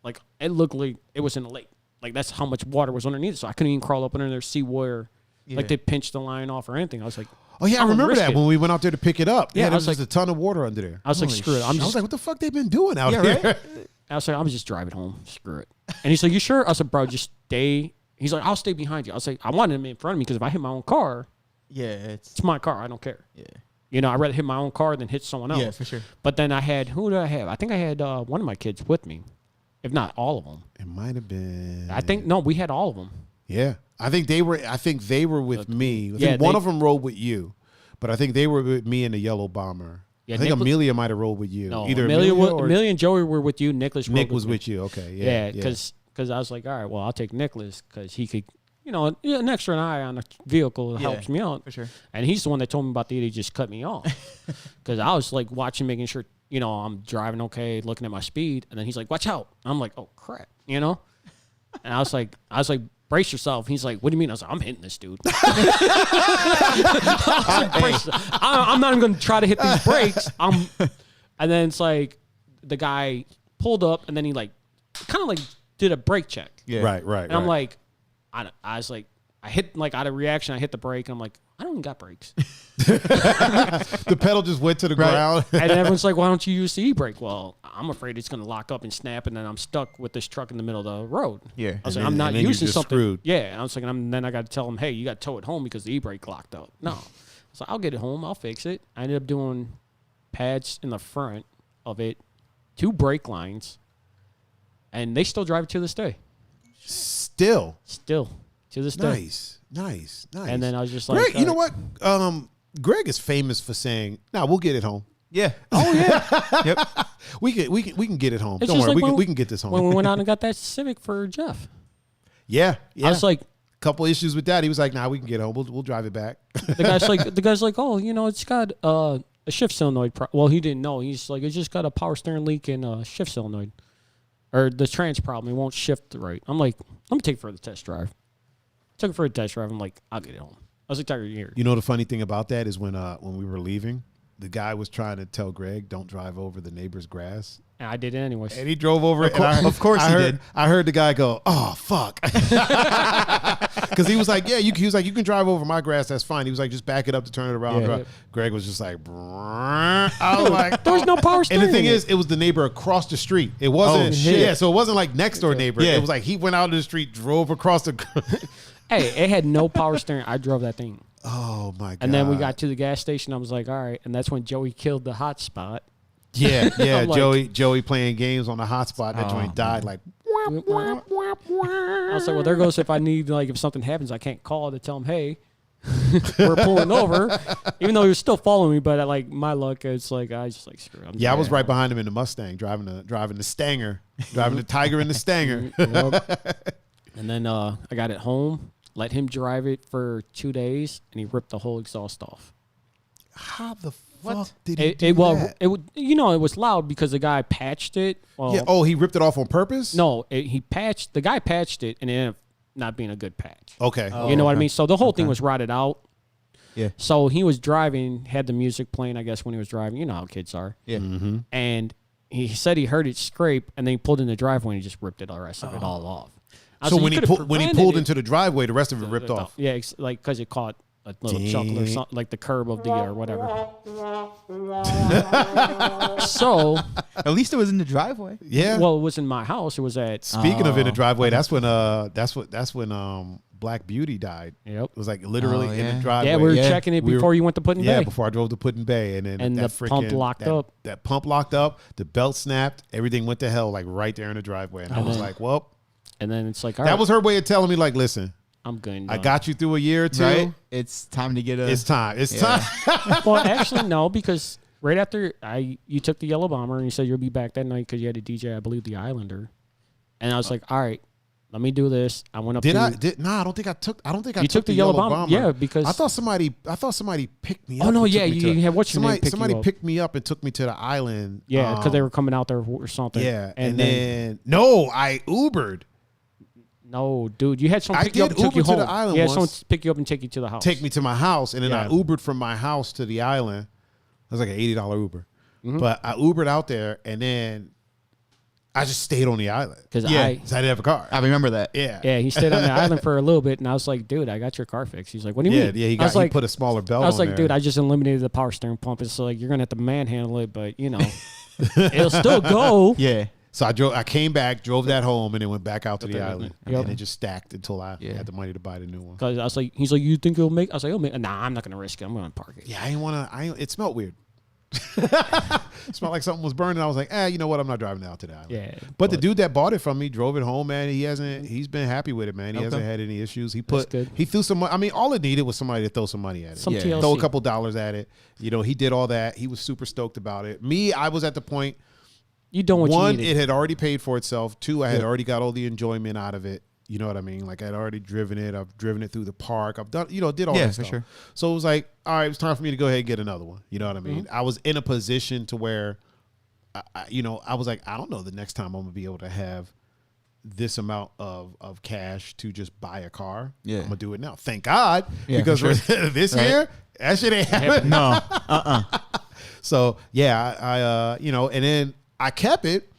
[SPEAKER 3] Like, it looked like it was in a lake. Like, that's how much water was underneath it. So I couldn't even crawl up under there, see where, like, they pinched the line off or anything. I was like,
[SPEAKER 1] oh, yeah, I remember that when we went out there to pick it up. Yeah, there was
[SPEAKER 3] like,
[SPEAKER 1] just a ton of water under there.
[SPEAKER 3] I was like, screw it. I
[SPEAKER 1] was like, what the fuck they been doing out here? Right?
[SPEAKER 3] I was like, I'm just driving home. Screw it. And he's like, you sure? I was like, bro, just stay. He's like, I'll stay behind you. I was like, I wanted him in front of me because if I hit my own car, it's my car. I don't care. Yeah. I'd rather hit my own car than hit someone else.
[SPEAKER 2] Yeah, for sure.
[SPEAKER 3] But then who did I have? I think I had one of my kids with me. If not all of them.
[SPEAKER 1] It might have been.
[SPEAKER 3] I think, no, we had all of them.
[SPEAKER 1] Yeah. I think they were with me. I think one of them rode with you. But I think they were with me in the yellow Bomber. Yeah, I think Amelia might have rode with you.
[SPEAKER 3] No,
[SPEAKER 1] either
[SPEAKER 3] Amelia and Joey were with you. Nick was
[SPEAKER 1] with you. Okay. Yeah.
[SPEAKER 3] Because I was like, all right, well, I'll take Nicholas because he could, an extra eye on the vehicle helps me out.
[SPEAKER 2] For sure.
[SPEAKER 3] And he's the one that told me about the idiot just cut me off. Because I was like watching, making sure, I'm driving okay, looking at my speed. And then he's like, watch out. I'm like, oh, crap, And I was like, brace yourself. He's like, what do you mean? I was like, I'm hitting this dude. I'm not even going to try to hit these brakes. And then it's like the guy pulled up and then he like kind of like did a brake check.
[SPEAKER 1] Yeah. Right.
[SPEAKER 3] And I'm like, I was like, I hit like out of reaction, I hit the brake and I'm like, I don't even got brakes.
[SPEAKER 1] The pedal just went to the ground.
[SPEAKER 3] And everyone's like, why don't you use the e-brake? Well, I'm afraid it's going to lock up and snap, and then I'm stuck with this truck in the middle of the road.
[SPEAKER 2] Yeah.
[SPEAKER 3] I was like, I'm not using something.
[SPEAKER 1] Screwed.
[SPEAKER 3] Yeah. And I was like, then I got to tell them, hey, you got to tow it home because the e-brake locked up. No. So I'll get it home. I'll fix it. I ended up doing pads in the front of it, 2 brake lines, and they still drive it to this day.
[SPEAKER 1] Still
[SPEAKER 3] to this day.
[SPEAKER 1] Nice.
[SPEAKER 3] And then I was just like,
[SPEAKER 1] Greg, you know what? Greg is famous for saying, "Nah, we'll get it home."
[SPEAKER 2] Yeah.
[SPEAKER 3] Oh yeah.
[SPEAKER 1] Yep. We can get it home.
[SPEAKER 3] It's
[SPEAKER 1] Don't worry,
[SPEAKER 3] like
[SPEAKER 1] we can get this home.
[SPEAKER 3] When we went out and got that Civic for Jeff.
[SPEAKER 1] Yeah.
[SPEAKER 3] I was like,
[SPEAKER 1] couple issues with that. He was like, "Nah, we can get home. We'll drive it back."
[SPEAKER 3] The guy's like, oh, it's got a shift solenoid. Well, he didn't know. He's like, it's just got a power steering leak and a shift solenoid, or the trans problem. It won't shift right. I'm like, let me take it for the test drive. Took it for a test drive. I'm like, I'll get it home. I was like, tired of here.
[SPEAKER 1] You know, the funny thing about that is when we were leaving, the guy was trying to tell Greg, "Don't drive over the neighbor's grass."
[SPEAKER 3] And I did it anyways.
[SPEAKER 1] And he drove over it.
[SPEAKER 2] Of course he did.
[SPEAKER 1] I heard the guy go, "Oh, fuck." Because he was like, "Yeah, he was like, you can drive over my grass. That's fine." He was like, "Just back it up to turn it around."
[SPEAKER 3] Yeah.
[SPEAKER 1] Greg was just like, I was like,
[SPEAKER 3] there was no power steering.
[SPEAKER 1] And the thing is, it was the neighbor across the street. It wasn't,
[SPEAKER 3] shit.
[SPEAKER 1] So it wasn't like next door neighbor.
[SPEAKER 2] Yeah.
[SPEAKER 1] It was like he went out in the street, drove across the.
[SPEAKER 3] Hey, it had no power steering. I drove that thing.
[SPEAKER 1] Oh my god!
[SPEAKER 3] And then we got to the gas station. I was like, all right. And that's when Joey killed the hotspot.
[SPEAKER 1] Yeah.
[SPEAKER 3] Like,
[SPEAKER 1] Joey playing games on the hotspot. That joint died. Like,
[SPEAKER 3] I was like, well, there goes if I need, like, if something happens, I can't call to tell him, hey, we're pulling over. Even though he was still following me, but like my luck, it's like I just like screw.
[SPEAKER 1] I was right behind him in the Mustang, driving the Stanger, driving the Tiger in the Stanger.
[SPEAKER 3] And then I got it home, let him drive it for 2 days, and he ripped the whole exhaust off.
[SPEAKER 1] How the fuck did he do that?
[SPEAKER 3] It was loud because the guy patched it. Well,
[SPEAKER 1] yeah. Oh, he ripped it off on purpose?
[SPEAKER 3] No, the guy patched it, and it ended up not being a good patch.
[SPEAKER 1] Okay.
[SPEAKER 3] You know what I mean? So the whole thing was rotted out.
[SPEAKER 2] Yeah.
[SPEAKER 3] So he was driving, had the music playing, I guess, when he was driving. You know how kids are.
[SPEAKER 2] Yeah.
[SPEAKER 1] Mm-hmm.
[SPEAKER 3] And he said he heard it scrape, and then he pulled in the driveway and he just ripped it all rest of it all off.
[SPEAKER 1] So when he pulled into the driveway, the rest of it ripped off.
[SPEAKER 3] Yeah, like because it caught a little chuckle or something, like the curb of the or whatever. So
[SPEAKER 2] at least it was in the driveway.
[SPEAKER 1] Yeah.
[SPEAKER 3] Well, it was in my house. It was at.
[SPEAKER 1] Speaking of in the driveway, that's when Black Beauty died.
[SPEAKER 3] Yep.
[SPEAKER 1] It was like literally in the driveway.
[SPEAKER 3] Yeah, we were checking it before you went to Put in Bay.
[SPEAKER 1] Yeah, before I drove to Put in Bay, and then
[SPEAKER 3] the pump locked up.
[SPEAKER 1] That pump locked up. The belt snapped. Everything went to hell, like right there in the driveway. And I was like, well.
[SPEAKER 3] And then it's like, all
[SPEAKER 1] that
[SPEAKER 3] right,
[SPEAKER 1] was her way of telling me, like, listen.
[SPEAKER 3] I'm good.
[SPEAKER 1] I got you through a year or two.
[SPEAKER 2] Right? It's time to get a.
[SPEAKER 1] It's time. It's time.
[SPEAKER 3] Well, actually, no, because right after you took the Yellow Bomber and you said you'll be back that night because you had a DJ, I believe, the Islander, and I was like, all right, let me do this. I went up.
[SPEAKER 1] No, I don't think I took. I don't think I
[SPEAKER 3] took the Yellow Bomber. Yeah, because
[SPEAKER 1] I thought somebody picked me up.
[SPEAKER 3] Oh no, yeah, you had what's your name?
[SPEAKER 1] Somebody picked me up and took me to the island.
[SPEAKER 3] Yeah, because they were coming out there or something.
[SPEAKER 1] Yeah, and then no, I Ubered.
[SPEAKER 3] No, dude, you had someone pick you up and take you home. To the island someone pick you up and take you to the house.
[SPEAKER 1] Take me to my house, and then I Ubered from my house to the island. It was like an $80 Uber, but I Ubered out there, and then I just stayed on the island because I didn't have a car.
[SPEAKER 2] I remember that.
[SPEAKER 3] Yeah. He stayed on the island for a little bit, and I was like, dude, I got your car fixed. He's like, what do you mean?
[SPEAKER 1] Yeah, he put a smaller belt.
[SPEAKER 3] I was like,
[SPEAKER 1] there.
[SPEAKER 3] dude, I just eliminated the power steering pump. It's like you're gonna have to manhandle it, but you know, it'll still go.
[SPEAKER 1] Yeah. So I came back, drove that home, and then went back out to the island, and it just stacked until I had the money to buy the new one.
[SPEAKER 3] Because I was like, he's like, you think it'll make? I was like, it'll make. Nah, I'm not gonna risk it. I'm gonna park it.
[SPEAKER 1] Yeah, I didn't want to. It smelled weird. It smelled like something was burning. I was like, you know what? I'm not driving out to the island.
[SPEAKER 3] Yeah.
[SPEAKER 1] But the dude that bought it from me drove it home, man. He's been happy with it, man. He hasn't had any issues. He threw some money. I mean, all it needed was somebody to throw some money at it. Throw a couple dollars at it. You know, he did all that. He was super stoked about it. Me, I was at the point.
[SPEAKER 3] You don't want
[SPEAKER 1] one, it had already paid for itself. Two, I had already got all the enjoyment out of it. You know what I mean? Like I'd already driven it. I've driven it through the park. I've done, did all that stuff. Sure. So it was like, all right, it was time for me to go ahead and get another one. You know what I mean? I was in a position to where, I was like, I don't know the next time I'm gonna be able to have this amount of cash to just buy a car. Yeah. I'm gonna do it now. Thank God, because this year that shit ain't happening.
[SPEAKER 2] No.
[SPEAKER 1] So yeah, and then I kept it.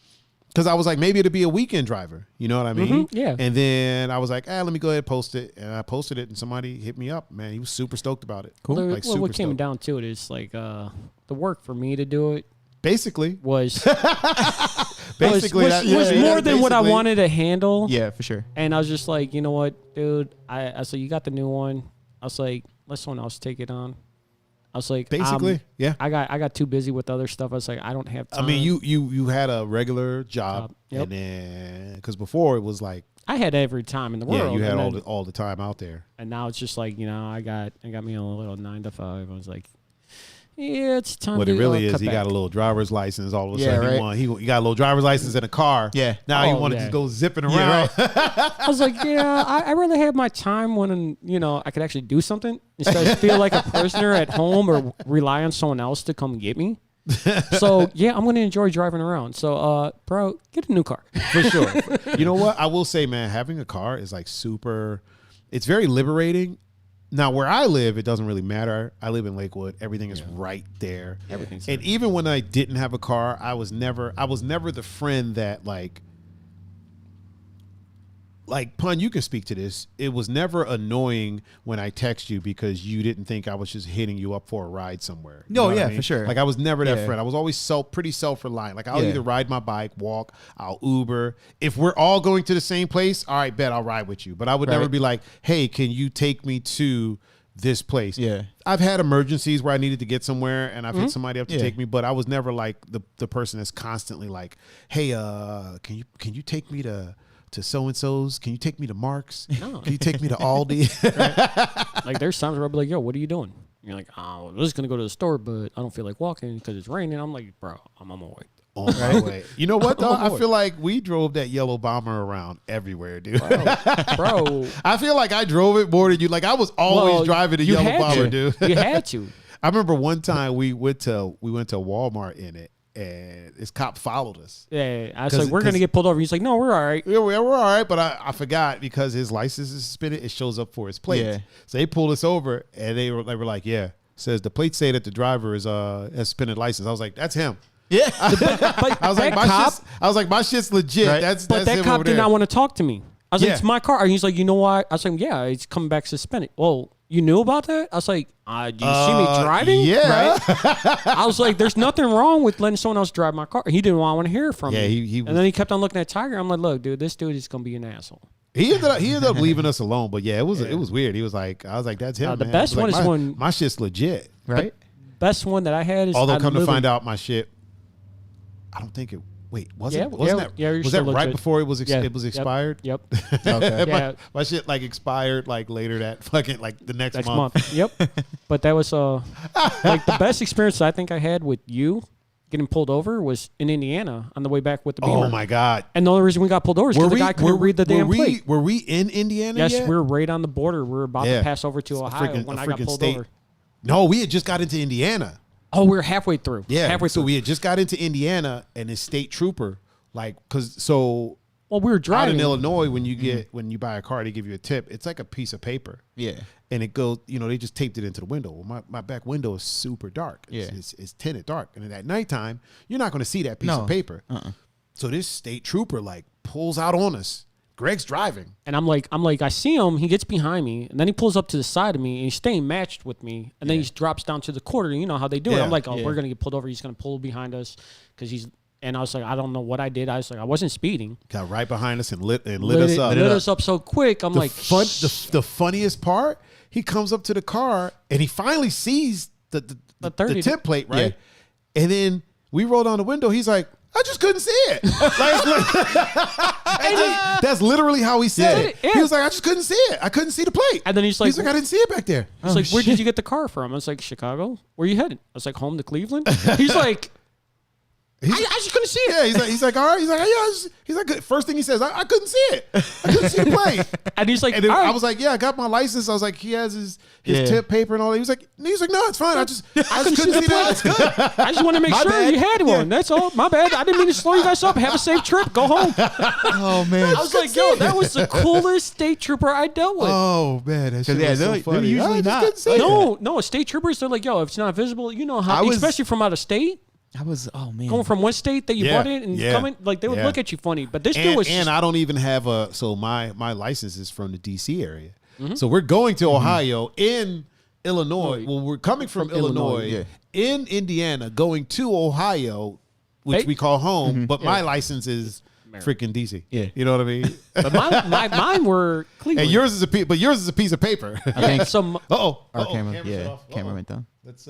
[SPEAKER 1] Because I was like, maybe it'll be a weekend driver. You know what I mean?
[SPEAKER 3] Yeah.
[SPEAKER 1] And then I was like, let me go ahead and post it. And I posted it, and somebody hit me up. Man, he was super stoked about it.
[SPEAKER 3] Cool. Well, what came down to it is like the work for me to do it.
[SPEAKER 1] Basically.
[SPEAKER 3] Was
[SPEAKER 1] was
[SPEAKER 3] more than what I wanted to handle.
[SPEAKER 2] Yeah, for sure.
[SPEAKER 3] And I was just like, you know what, dude? I said, you got the new one. I was like, let someone else take it on. I was like,
[SPEAKER 1] yeah.
[SPEAKER 3] I got too busy with other stuff. I was like, I don't have time.
[SPEAKER 1] I mean, you had a regular job, and then because before it was like
[SPEAKER 3] I had every time in the world.
[SPEAKER 1] Yeah, you had all the time out there.
[SPEAKER 3] And now it's just like, I got me a little 9 to 5. I was like, yeah, it's time.
[SPEAKER 1] What it really is, he got a little driver's license. All of a sudden, he got a little driver's license in a car.
[SPEAKER 2] Yeah.
[SPEAKER 1] Now he wanted to go zipping around.
[SPEAKER 2] Yeah, right.
[SPEAKER 3] I was like, I rather have my time when I could actually do something instead of feel like a prisoner at home or rely on someone else to come get me. So yeah, I'm gonna enjoy driving around. So, bro, get a new car
[SPEAKER 1] for sure. You know what? I will say, man, having a car is like super. It's very liberating. Now, where I live, it doesn't really matter. I live in Lakewood. Everything is right there.
[SPEAKER 3] Everything's
[SPEAKER 1] and
[SPEAKER 3] there.
[SPEAKER 1] Even when I didn't have a car, I was never the friend that like Pun, you can speak to this. It was never annoying when I text you because you didn't think I was just hitting you up for a ride somewhere.
[SPEAKER 2] No, yeah, for sure.
[SPEAKER 1] Like I was never that friend. I was always pretty self-reliant. Like I'll either ride my bike, walk, I'll Uber. If we're all going to the same place, all right, bet I'll ride with you. But I would never be like, hey, can you take me to this place?
[SPEAKER 2] Yeah.
[SPEAKER 1] I've had emergencies where I needed to get somewhere and I've hit somebody up to take me, but I was never like the person that's constantly like, hey, can you take me to so-and-so's? Can you take me to Mark's?
[SPEAKER 3] No.
[SPEAKER 1] Can you take me to Aldi?
[SPEAKER 3] Right. Like there's times where I'll be like, yo, what are you doing? You're like, oh, I'm just going to go to the store, but I don't feel like walking because it's raining. I'm like, bro, I'm on my way.
[SPEAKER 1] On my way. You know what, though? I feel like we drove that yellow bomber around everywhere, dude.
[SPEAKER 3] Bro.
[SPEAKER 1] I feel like I drove it more than you. Like I was always driving the yellow bomber, dude.
[SPEAKER 3] You had to.
[SPEAKER 1] I remember one time we went to Walmart in it. And this cop followed us.
[SPEAKER 3] Yeah, I was like, we're going to get pulled over. He's like, no, we're all right.
[SPEAKER 1] Yeah, we're all right. But I forgot because his license is suspended. It shows up for his plate. Yeah. So they pulled us over and they were like, yeah. Says the plates say that the driver is has suspended license. I was like, that's him.
[SPEAKER 2] Yeah.
[SPEAKER 3] I
[SPEAKER 1] was like, my shit's legit.
[SPEAKER 2] Right.
[SPEAKER 1] That's
[SPEAKER 3] that
[SPEAKER 1] him
[SPEAKER 3] cop did not want to talk to me. I was like,
[SPEAKER 1] Yeah.
[SPEAKER 3] it's my car. And he's like, you know what? I was like, yeah, it's coming back suspended. Well, you knew about that? I was like, do you see me driving?
[SPEAKER 1] Yeah.
[SPEAKER 3] Right? I was like, there's nothing wrong with letting someone else drive my car. He didn't want to hear from me.
[SPEAKER 1] He
[SPEAKER 3] and then he kept on looking at Tiger. I'm like, look, dude, this dude is going to be an asshole.
[SPEAKER 1] He ended up leaving us alone, but it was weird. He was like, I was like, that's him.
[SPEAKER 3] The
[SPEAKER 1] man.
[SPEAKER 3] best one
[SPEAKER 1] like,
[SPEAKER 3] is when
[SPEAKER 1] my shit's legit,
[SPEAKER 2] right?
[SPEAKER 3] Best one that I had is
[SPEAKER 1] although come to find out, my shit. I don't think it. Wait, was that right before it was expired?
[SPEAKER 3] Yep.
[SPEAKER 1] Okay. My shit like expired like later that fucking like the next month.
[SPEAKER 3] Yep. But that was like the best experience I think I had with you getting pulled over was in Indiana on the way back with the Beamer.
[SPEAKER 1] Oh my God.
[SPEAKER 3] And the only reason we got pulled over is because the guy couldn't read the damn plate.
[SPEAKER 1] Were we in Indiana
[SPEAKER 3] Yes,
[SPEAKER 1] yet?
[SPEAKER 3] we were right on the border. We were about to pass over to Ohio when I got pulled over.
[SPEAKER 1] No, we had just got into Indiana.
[SPEAKER 3] Oh, we were halfway through.
[SPEAKER 1] Yeah.
[SPEAKER 3] Halfway through.
[SPEAKER 1] So we had just got into Indiana and this state trooper, we were driving. Out in Illinois, when you buy a car, they give you a tip. It's like a piece of paper.
[SPEAKER 2] Yeah.
[SPEAKER 1] And it goes, they just taped it into the window. Well, my back window is super dark. It's tinted dark. And at nighttime, you're not going to see that piece of paper. So this state trooper pulls out on us. Greg's driving.
[SPEAKER 3] And I'm like, I see him. He gets behind me, and then he pulls up to the side of me, and he's staying matched with me. And then he drops down to the quarter. You know how they do it. I'm like, we're going to get pulled over. He's going to pull behind us because he's. And I was like, I don't know what I did. I was like, I wasn't speeding.
[SPEAKER 1] Got right behind us and lit us up.
[SPEAKER 3] Lit us up so quick. I'm like,
[SPEAKER 1] the funniest part, he comes up to the car and he finally sees the tip plate, right? Yeah. And then we roll down the window. He's like, I just couldn't see it. That's literally how he said it. Yeah. He was like, I just couldn't see it. I couldn't see the plate.
[SPEAKER 3] And then he's like,
[SPEAKER 1] I didn't see it back there.
[SPEAKER 3] He's like, where did you get the car from? I was like, Chicago. Where you headed? I was like, home to Cleveland. He's like, I just couldn't see it.
[SPEAKER 1] Yeah, he's like, all right. He's like, yeah. He's like, first thing he says, I couldn't see it. I couldn't see the plate.
[SPEAKER 3] And he's like,
[SPEAKER 1] and then I was like, yeah, I got my license. I was like, he has his tip paper and all that. He was like, no, it's fine. I just couldn't see the plate. It's good.
[SPEAKER 3] I just want to make sure you had one. That's all. My bad. I didn't mean to slow you guys up. Have a safe trip. Go home.
[SPEAKER 2] Oh man.
[SPEAKER 3] I was like, yo, that was the coolest state trooper I dealt with.
[SPEAKER 1] Oh man, that shit was so funny.
[SPEAKER 2] They're usually not.
[SPEAKER 3] No, state troopers. They're like, yo, if it's not visible, you know how. Especially from out of state. Going from one state that you bought in and coming, they would look at you funny. But this dude was.
[SPEAKER 1] And I don't even have my license is from the DC area. Mm-hmm. So we're going to Ohio in Illinois. Well, we're coming from Illinois in Indiana, going to Ohio, which we call home. But my license is freaking DC. Yeah. You know what I mean?
[SPEAKER 3] But mine were Cleveland.
[SPEAKER 1] And yours is a piece of paper.
[SPEAKER 2] I think
[SPEAKER 3] so.
[SPEAKER 2] Our camera went down.
[SPEAKER 1] Let's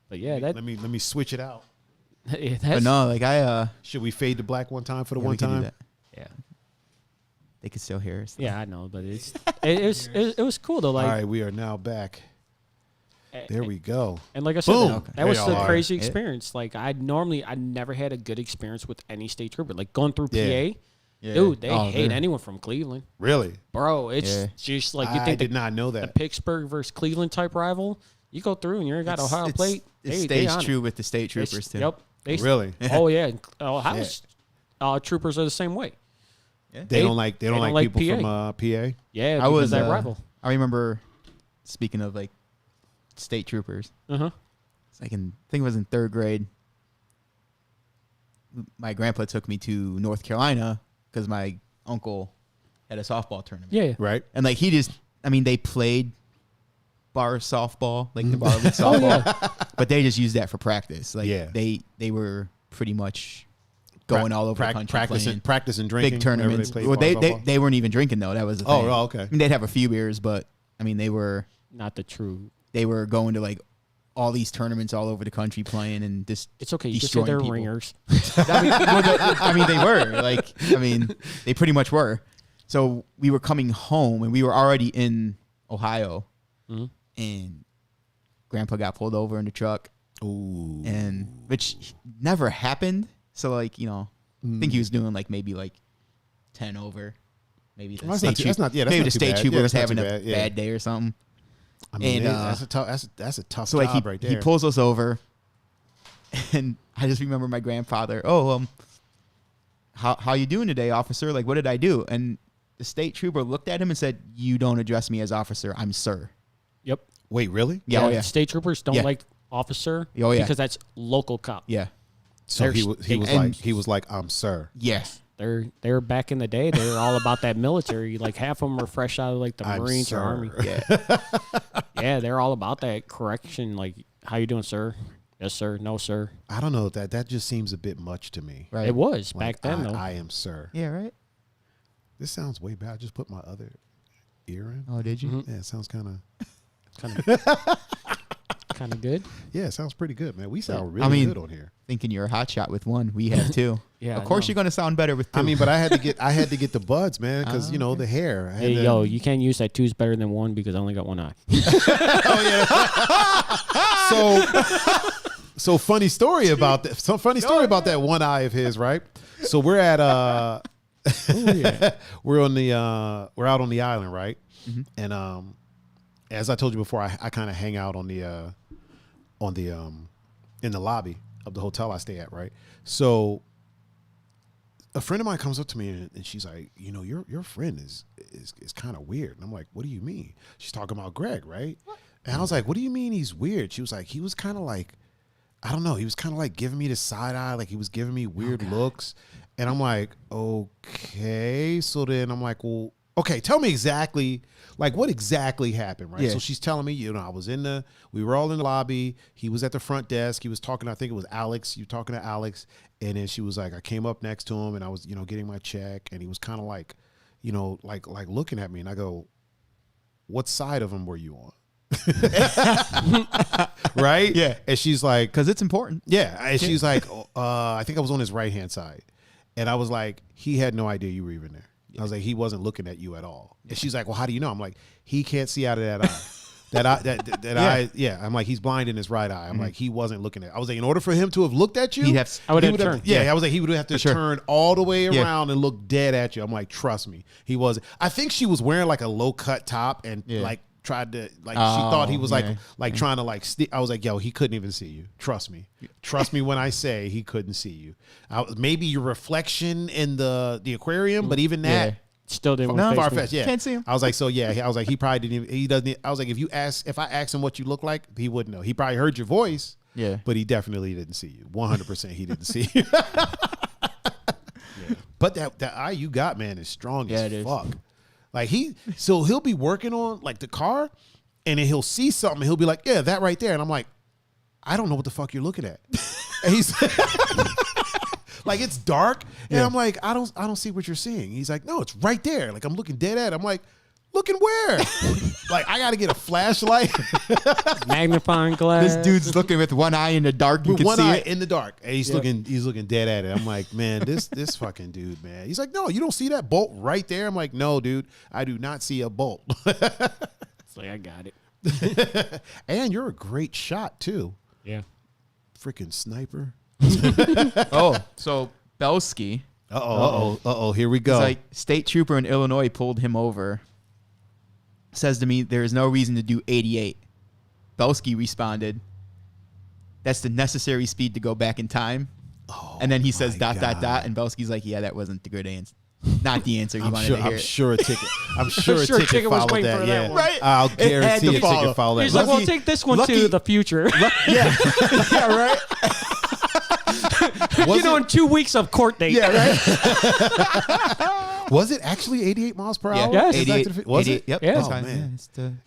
[SPEAKER 3] But yeah,
[SPEAKER 1] let me switch it out.
[SPEAKER 2] But no,
[SPEAKER 1] should we fade to black one time for the one
[SPEAKER 2] we can
[SPEAKER 1] time?
[SPEAKER 2] do that. Yeah, they can still hear us.
[SPEAKER 3] Yeah, I know, but it was cool though. Like,
[SPEAKER 1] all right, we are now back. There we go.
[SPEAKER 3] And like I said, that was a crazy experience. Like I never had a good experience with any state trooper. Like going through PA. Yeah. Dude, they hate anyone from Cleveland.
[SPEAKER 1] Really?
[SPEAKER 3] Bro, it's just like you think
[SPEAKER 1] I did not know that.
[SPEAKER 3] The Pittsburgh versus Cleveland type rival. You go through and you got Ohio plate.
[SPEAKER 2] It stays true with the state troopers too.
[SPEAKER 3] Yep.
[SPEAKER 1] Really?
[SPEAKER 3] Oh yeah. Ohio's troopers are the same way.
[SPEAKER 1] Yeah. They don't like people from PA.
[SPEAKER 3] Yeah, I was that rival.
[SPEAKER 2] I remember speaking of state troopers. It's I think it was in 3rd grade. My grandpa took me to North Carolina because my uncle had a softball tournament.
[SPEAKER 1] Yeah. Right.
[SPEAKER 2] And they played bar softball, the bar league softball, but they just used that for practice. They were pretty much going all over the country
[SPEAKER 1] practicing drinking,
[SPEAKER 2] big tournaments. They weren't even drinking though. That was the thing.
[SPEAKER 1] Oh, okay.
[SPEAKER 2] I mean, they'd have a few beers, but they were
[SPEAKER 3] not the true.
[SPEAKER 2] They were going to all these tournaments all over the country playing and just
[SPEAKER 3] it's okay. You just say they're ringers.
[SPEAKER 2] They were they pretty much were. So we were coming home and we were already in Ohio. Mm-hmm. And Grandpa got pulled over in the truck.
[SPEAKER 1] Ooh.
[SPEAKER 2] And which never happened. So I think he was doing maybe 10 over. Maybe the state trooper was having a bad day or something.
[SPEAKER 1] That's a tough
[SPEAKER 2] so
[SPEAKER 1] job right there.
[SPEAKER 2] He pulls us over, and I just remember my grandfather. How you doing today, officer? What did I do? And the state trooper looked at him and said, "You don't address me as officer. I'm sir."
[SPEAKER 3] Yep.
[SPEAKER 1] Wait, really?
[SPEAKER 3] Yeah. State troopers don't like officer. Because that's local cop.
[SPEAKER 2] Yeah.
[SPEAKER 1] So he was like, I'm sir.
[SPEAKER 2] Yes.
[SPEAKER 3] they're back in the day. They're all about that military. Like half of them are fresh out of like the Marines or Army. Yeah, yeah, they're all about that correction. Like, how you doing, sir? Yes, sir. No, sir.
[SPEAKER 1] I don't know. That just seems a bit much to me.
[SPEAKER 3] Right. It was
[SPEAKER 1] like,
[SPEAKER 3] back then, though.
[SPEAKER 1] I am sir.
[SPEAKER 2] Yeah, right.
[SPEAKER 1] This sounds way bad. I just put my other ear in.
[SPEAKER 2] Oh, did you?
[SPEAKER 3] Mm-hmm.
[SPEAKER 1] Yeah, it sounds kind
[SPEAKER 3] of good.
[SPEAKER 1] Yeah, it sounds pretty good, man. We sound really good on here.
[SPEAKER 2] Thinking you're a hot shot with one, we have two.
[SPEAKER 3] Yeah,
[SPEAKER 2] of course you're gonna sound better with two.
[SPEAKER 1] I mean, but I had to get the buds, man, because you know the hair.
[SPEAKER 3] Hey, yo, you can't use that two's better than one because I only got one eye.
[SPEAKER 1] Oh yeah. So funny story about that. Some funny story about that one eye of his, right? So we're at we're out on the island, right? Mm-hmm. And as I told you before, I kind of hang out on the in the lobby of the hotel I stay at, right? So a friend of mine comes up to me and she's like, you know, your friend is kind of weird. And I'm like, what do you mean? She's talking about Greg, right? What? And I was like, what do you mean he's weird? She was like, he was kind of like, I don't know. He was kind of like giving me the side eye, like he was giving me weird looks. And I'm like, okay. So then I'm like, well, okay, tell me exactly, like what exactly happened, right? Yeah. So she's telling me, you know, we were all in the lobby. He was at the front desk. He was talking, I think it was Alex. You were talking to Alex. And then she was like, I came up next to him and I was, you know, getting my check. And he was kind of like, you know, like looking at me. And I go, what side of him were you on? Right?
[SPEAKER 2] Yeah.
[SPEAKER 1] And she's like,
[SPEAKER 2] because it's important.
[SPEAKER 1] Yeah. And she's like, I think I was on his right hand side. And I was like, he had no idea you were even there. I was like, he wasn't looking at you at all. And she's like, well, how do you know? I'm like, he can't see out of that eye. I'm like, he's blind in his right eye. I'm like, he wasn't looking at. I was like, in order for him to have looked at you,
[SPEAKER 3] I would have turned.
[SPEAKER 1] Yeah, I was like, he would have to turn all the way around and look dead at you. I'm like, trust me, he wasn't. I think she was wearing like a low cut top and like tried to like she thought he was like trying to like I was like, yo, he couldn't even see you. Trust me when I say he couldn't see you. Maybe your reflection in the aquarium, but even that
[SPEAKER 3] still didn't.
[SPEAKER 1] Far fetched. Yeah,
[SPEAKER 2] can't see him.
[SPEAKER 1] I was like, so yeah. I was like, he probably didn't even. He doesn't. I was like, if I asked him what you look like, he wouldn't know. He probably heard your voice. Yeah, but he definitely didn't see you. 100%, he didn't see you. But that eye you got, man, is strong as fuck. Like he'll be working on like the car, and then he'll see something. And he'll be like, yeah, that right there. And I'm like, I don't know what the fuck you're looking at. And he's like, it's dark, and I'm like, I don't see what you're seeing. He's like, no, it's right there. Like I'm looking dead at it. I'm like, looking where? Like I got to get a flashlight,
[SPEAKER 3] magnifying glass.
[SPEAKER 2] This dude's looking with one eye in the dark.
[SPEAKER 1] You can one see eye it in the dark, and he's looking dead at it. I'm like, man, this fucking dude, man. He's like, no, you don't see that bolt right there. I'm like, no, dude, I do not see a bolt.
[SPEAKER 3] It's like I got it.
[SPEAKER 1] And you're a great shot too.
[SPEAKER 3] Yeah,
[SPEAKER 1] freaking sniper.
[SPEAKER 2] So Belsky.
[SPEAKER 1] Here we go.
[SPEAKER 2] It's like state trooper in Illinois pulled him over. Says to me, there is no reason to do 88. Belsky responded, that's the necessary speed to go back in time. And then he says ... And Belsky's like, yeah, that wasn't the good answer. Not the answer you wanted to hear.
[SPEAKER 1] I'm sure a ticket
[SPEAKER 3] was
[SPEAKER 1] followed
[SPEAKER 3] waiting
[SPEAKER 1] that.
[SPEAKER 3] for
[SPEAKER 1] Yeah,
[SPEAKER 3] that one.
[SPEAKER 2] Right?
[SPEAKER 1] I'll guarantee a ticket followed that.
[SPEAKER 3] He's like, well, take this one to the future.
[SPEAKER 2] Yeah, right.
[SPEAKER 3] In 2 weeks of court date.
[SPEAKER 2] Yeah, right.
[SPEAKER 1] Was it actually 88 miles per hour?
[SPEAKER 3] Yes.
[SPEAKER 2] 88.
[SPEAKER 1] Was it?
[SPEAKER 2] Yep.
[SPEAKER 3] Yeah.
[SPEAKER 1] Oh, man.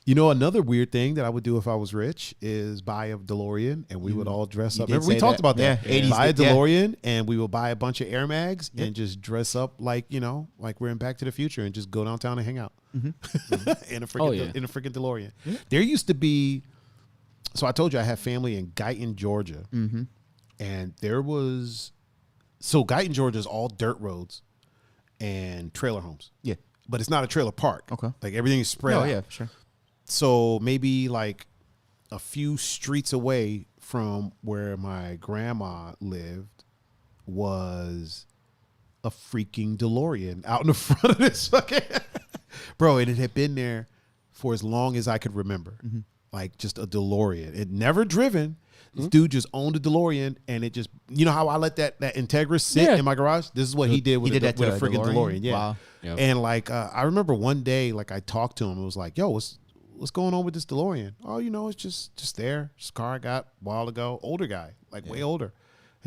[SPEAKER 1] Another weird thing that I would do if I was rich is buy a DeLorean and we would all dress up. Remember we talked about that.
[SPEAKER 2] Yeah.
[SPEAKER 1] Buy a DeLorean and we will buy a bunch of Air Mags and just dress up like we're in Back to the Future and just go downtown and hang out in a freaking DeLorean. Yeah. There used to be. So I told you I have family in Guyton, Georgia, and there was. So Guyton, Georgia is all dirt roads and trailer homes.
[SPEAKER 2] Yeah.
[SPEAKER 1] But it's not a trailer park.
[SPEAKER 2] Okay.
[SPEAKER 1] Like everything is spread out.
[SPEAKER 2] Yeah, sure.
[SPEAKER 1] So maybe like a few streets away from where my grandma lived was a freaking DeLorean out in the front of this fucking bro, and it had been there for as long as I could remember. Like just a DeLorean. It never driven. This dude just owned a DeLorean, and it just, you know how I let that Integra sit in my garage? This is what he did with a freaking DeLorean. Yeah.
[SPEAKER 2] Wow.
[SPEAKER 3] Yep.
[SPEAKER 1] And like, I remember one day, like I talked to him and was like, yo, what's going on with this DeLorean? Oh, it's just there. It's a car I got a while ago. Older guy, like way older.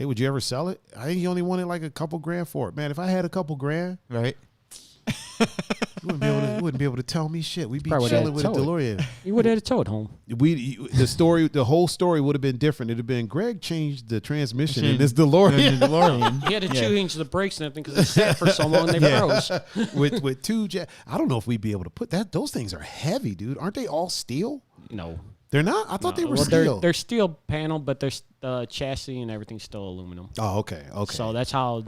[SPEAKER 1] Hey, would you ever sell it? I think you only wanted like a couple grand for it. Man, if I had a couple grand,
[SPEAKER 2] Right.
[SPEAKER 1] you wouldn't be able to tell me shit. We'd be
[SPEAKER 3] Probably
[SPEAKER 1] chilling with a DeLorean.
[SPEAKER 3] You would have had to tow it home.
[SPEAKER 1] The whole story would have been different. It'd have been Greg changed the transmission in this DeLorean.
[SPEAKER 3] He had to change the brakes and everything because it sat for so long they froze.
[SPEAKER 1] with two I don't know if we'd be able to put that. Those things are heavy, dude. Aren't they all steel?
[SPEAKER 3] No.
[SPEAKER 1] They're not? I thought they were
[SPEAKER 3] well,
[SPEAKER 1] steel.
[SPEAKER 3] They're steel panel, but the chassis and everything's still aluminum.
[SPEAKER 1] Oh, okay.
[SPEAKER 3] So that's how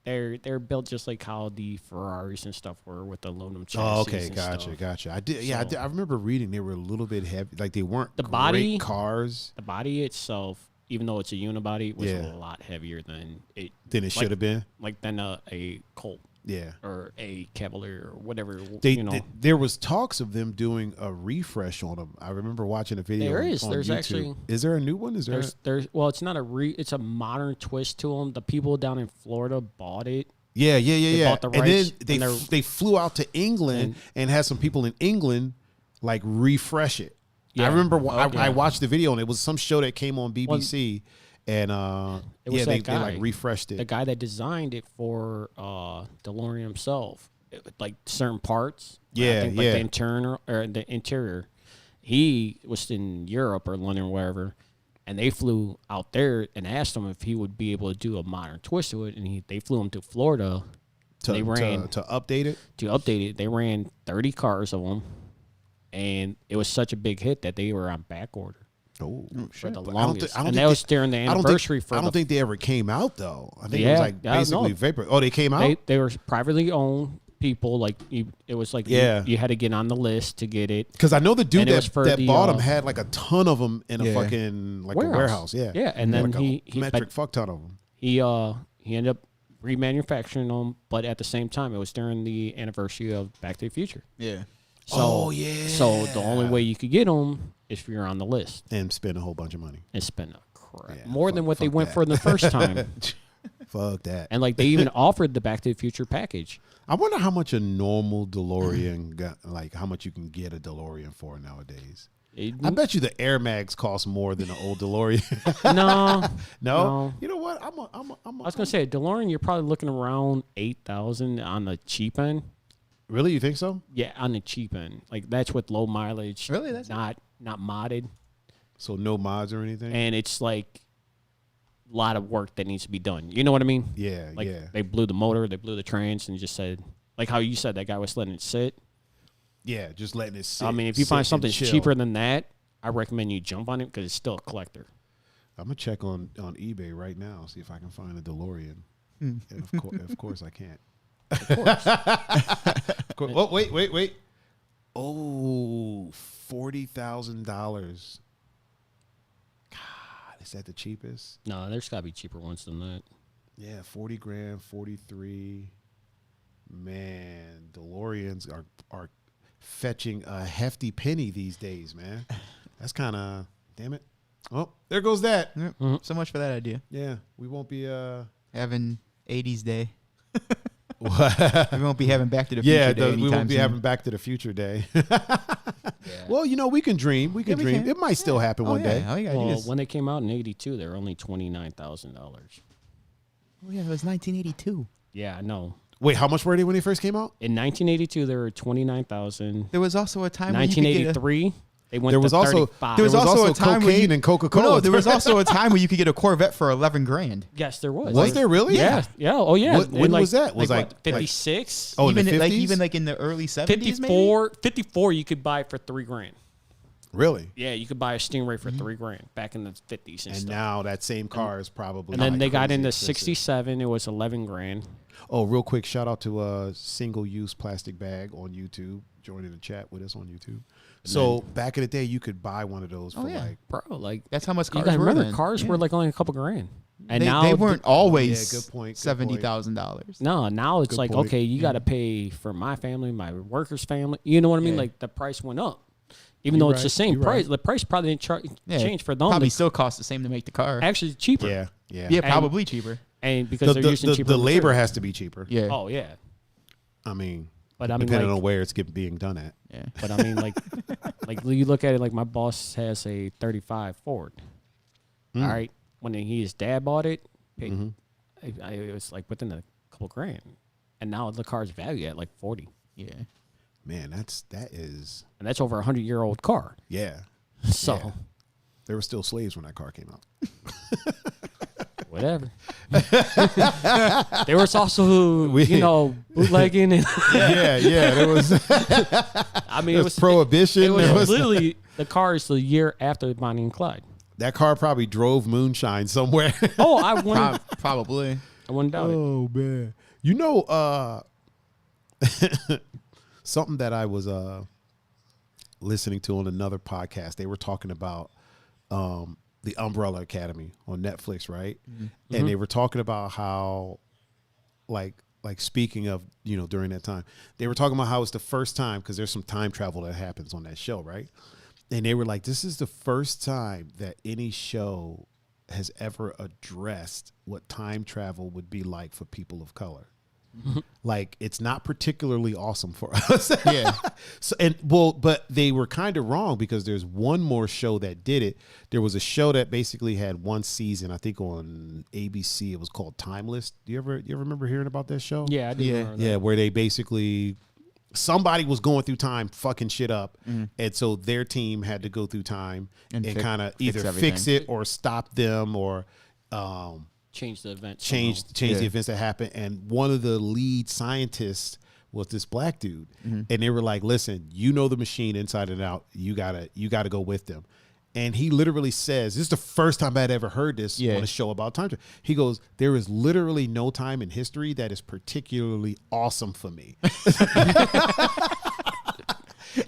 [SPEAKER 3] they're built just like how the Ferraris and stuff were with the aluminum chassis.
[SPEAKER 1] Oh, okay,
[SPEAKER 3] and
[SPEAKER 1] gotcha,
[SPEAKER 3] stuff.
[SPEAKER 1] gotcha. I remember reading they were a little bit heavy, like they weren't
[SPEAKER 3] The
[SPEAKER 1] great
[SPEAKER 3] body
[SPEAKER 1] cars.
[SPEAKER 3] The body itself, even though it's a unibody, was a lot heavier than it
[SPEAKER 1] should have been.
[SPEAKER 3] Like than a Colt.
[SPEAKER 1] Yeah.
[SPEAKER 3] Or a Cavalier or whatever.
[SPEAKER 1] There was talks of them doing a refresh on them. I remember watching a video.
[SPEAKER 3] There's
[SPEAKER 1] YouTube.
[SPEAKER 3] actually.
[SPEAKER 1] Is there a new one?
[SPEAKER 3] There's well, it's not it's a modern twist to them. The people down in Florida bought it.
[SPEAKER 1] Yeah.
[SPEAKER 3] Bought the rights,
[SPEAKER 1] and then they flew out to England and had some people in England like refresh it. Yeah. I remember I watched the video and it was some show that came on BBC. And they like refreshed it.
[SPEAKER 3] The guy that designed it for DeLorean himself, like certain parts. The interior. He was in Europe or London or wherever, and they flew out there and asked him if he would be able to do a modern twist to it, and they flew him to Florida.
[SPEAKER 1] To update it.
[SPEAKER 3] To update it, they ran 30 cars of them, and it was such a big hit that they were on back order.
[SPEAKER 1] Oh,
[SPEAKER 3] for the longest. And that was during the anniversary
[SPEAKER 1] I don't think they ever came out, though. I think it was like basically vapor. Oh, they came out?
[SPEAKER 3] They were privately owned people. Like it was like you had to get on the list to get it.
[SPEAKER 1] Because I know the dude that bought them had like a ton of them in a fucking like warehouse. Yeah.
[SPEAKER 3] Yeah, and then
[SPEAKER 1] like he metric fuck ton of them.
[SPEAKER 3] He ended up remanufacturing them, but at the same time, it was during the anniversary of Back to the Future.
[SPEAKER 2] Yeah.
[SPEAKER 3] So, So the only way you could get them is if you're on the list
[SPEAKER 1] and spend a whole bunch of money.
[SPEAKER 3] And spend a crap more than what they went for the first time.
[SPEAKER 1] Fuck that.
[SPEAKER 3] And like they even offered the Back to the Future package.
[SPEAKER 1] I wonder how much a normal DeLorean got. Like how much you can get a DeLorean for nowadays. I bet you the Air Mags cost more than an old DeLorean. No. You know what? I
[SPEAKER 3] was gonna say DeLorean. You're probably looking around 8,000 on the cheap end.
[SPEAKER 1] Really, you think so?
[SPEAKER 3] Yeah, on the cheap end. Like that's with low mileage.
[SPEAKER 2] Really, that's
[SPEAKER 3] not modded.
[SPEAKER 1] So no mods or anything.
[SPEAKER 3] And it's like a lot of work that needs to be done. You know what I mean?
[SPEAKER 1] Yeah,
[SPEAKER 3] like they blew the motor, they blew the trans, and just said like how you said that guy was letting it sit.
[SPEAKER 1] Yeah, just letting it sit.
[SPEAKER 3] I mean, if you find something cheaper than that, I recommend you jump on it because it's still a collector.
[SPEAKER 1] I'm gonna check on eBay right now, see if I can find a DeLorean. And of course I can't. Of course. Oh, wait. Oh, $40,000. God, is that the cheapest?
[SPEAKER 3] No, there's got to be cheaper ones than that.
[SPEAKER 1] Yeah, 40 grand, 43. Man, DeLoreans are fetching a hefty penny these days, man. That's kind of, damn it. Oh, there goes that.
[SPEAKER 2] Yep. So much for that idea.
[SPEAKER 1] Yeah, we won't be
[SPEAKER 2] having 80s day. We won't be having Back to the Future Day.
[SPEAKER 1] We won't be having Back to the Future Day. Well, we can dream. We can dream. It might still happen one day.
[SPEAKER 3] When they came out in '82, they were only $29,000.
[SPEAKER 2] Oh yeah, it was 1982.
[SPEAKER 3] Yeah, I know.
[SPEAKER 1] Wait, how much were they when they first came out?
[SPEAKER 3] In 1982, they were $29,000.
[SPEAKER 2] There was also a time.
[SPEAKER 3] 1983. They went. There was
[SPEAKER 1] also a time cocaine and Coca-Cola.
[SPEAKER 2] No, there was also a time where you could get a Corvette for $11,000.
[SPEAKER 3] Yes, there was.
[SPEAKER 1] Was there really?
[SPEAKER 3] Yeah. Oh yeah.
[SPEAKER 1] When was that? Was
[SPEAKER 3] like 56?
[SPEAKER 1] Oh, in the 50s?
[SPEAKER 2] Even in the early 70s.
[SPEAKER 3] 54. You could buy for $3,000.
[SPEAKER 1] Really?
[SPEAKER 3] Yeah, you could buy a Stingray for $3,000 back in the 50s and stuff.
[SPEAKER 1] Now that same car is probably.
[SPEAKER 3] And then they got into 67. It was $11,000.
[SPEAKER 1] Oh, real quick, shout out to Single Use Plastic Bag on YouTube. Joining the chat with us on YouTube. So back in the day, you could buy one of those for
[SPEAKER 2] that's how much cars were.
[SPEAKER 3] Remember, cars were like only a couple grand, and now
[SPEAKER 2] they weren't always
[SPEAKER 1] $70,000.
[SPEAKER 3] No, now it's like okay, you got to pay for my family, my workers' family. You know what I mean? Like the price went up, even though it's the same price. The price probably didn't change for them.
[SPEAKER 2] Probably still costs the same to make the car.
[SPEAKER 3] Actually, cheaper.
[SPEAKER 2] Yeah, probably cheaper.
[SPEAKER 3] And because they're using cheaper,
[SPEAKER 1] the labor has to be cheaper.
[SPEAKER 2] Yeah.
[SPEAKER 3] Oh yeah.
[SPEAKER 1] I mean, depending on where it's being done at.
[SPEAKER 2] Yeah.
[SPEAKER 3] But I mean, like you look at it, like my boss has a 35 Ford. All right. When his dad bought it, Paid, it was like within a couple grand, and now the car's valued at like 40.
[SPEAKER 2] Yeah.
[SPEAKER 1] Man, that is,
[SPEAKER 3] and that's over 100-year-old car.
[SPEAKER 1] Yeah.
[SPEAKER 3] So
[SPEAKER 1] yeah. There were still slaves when that car came out.
[SPEAKER 3] Whatever. There was also, bootlegging. And
[SPEAKER 1] yeah. There was.
[SPEAKER 3] I mean, it was
[SPEAKER 1] prohibition.
[SPEAKER 3] It was literally the car is the year after Bonnie and Clyde.
[SPEAKER 1] That car probably drove moonshine somewhere.
[SPEAKER 3] Oh, I wouldn't.
[SPEAKER 2] Probably.
[SPEAKER 3] I wouldn't doubt it.
[SPEAKER 1] Oh man, something that I was listening to on another podcast. They were talking about the Umbrella Academy on Netflix, right? Mm-hmm. And they were talking about how, like speaking of, during that time, they were talking about how it's the first time, because there's some time travel that happens on that show, right? And they were like, this is the first time that any show has ever addressed what time travel would be like for people of color. Like, it's not particularly awesome for us.
[SPEAKER 2] Yeah.
[SPEAKER 1] But they were kind of wrong, because there's one more show that did it. There was a show that basically had one season, I think on ABC. It was called Timeless. Do you ever remember hearing about that show?
[SPEAKER 3] Yeah, I did.
[SPEAKER 1] Yeah, where they basically, somebody was going through time, fucking shit up, and so their team had to go through time and kind of either fix it or stop them or
[SPEAKER 3] change the event.
[SPEAKER 1] Change the events that happened. And one of the lead scientists was this black dude. And they were like, listen, the machine inside and out. You gotta go with them. And he literally says, this is the first time I'd ever heard this on a show about time travel. He goes, there is literally no time in history that is particularly awesome for me.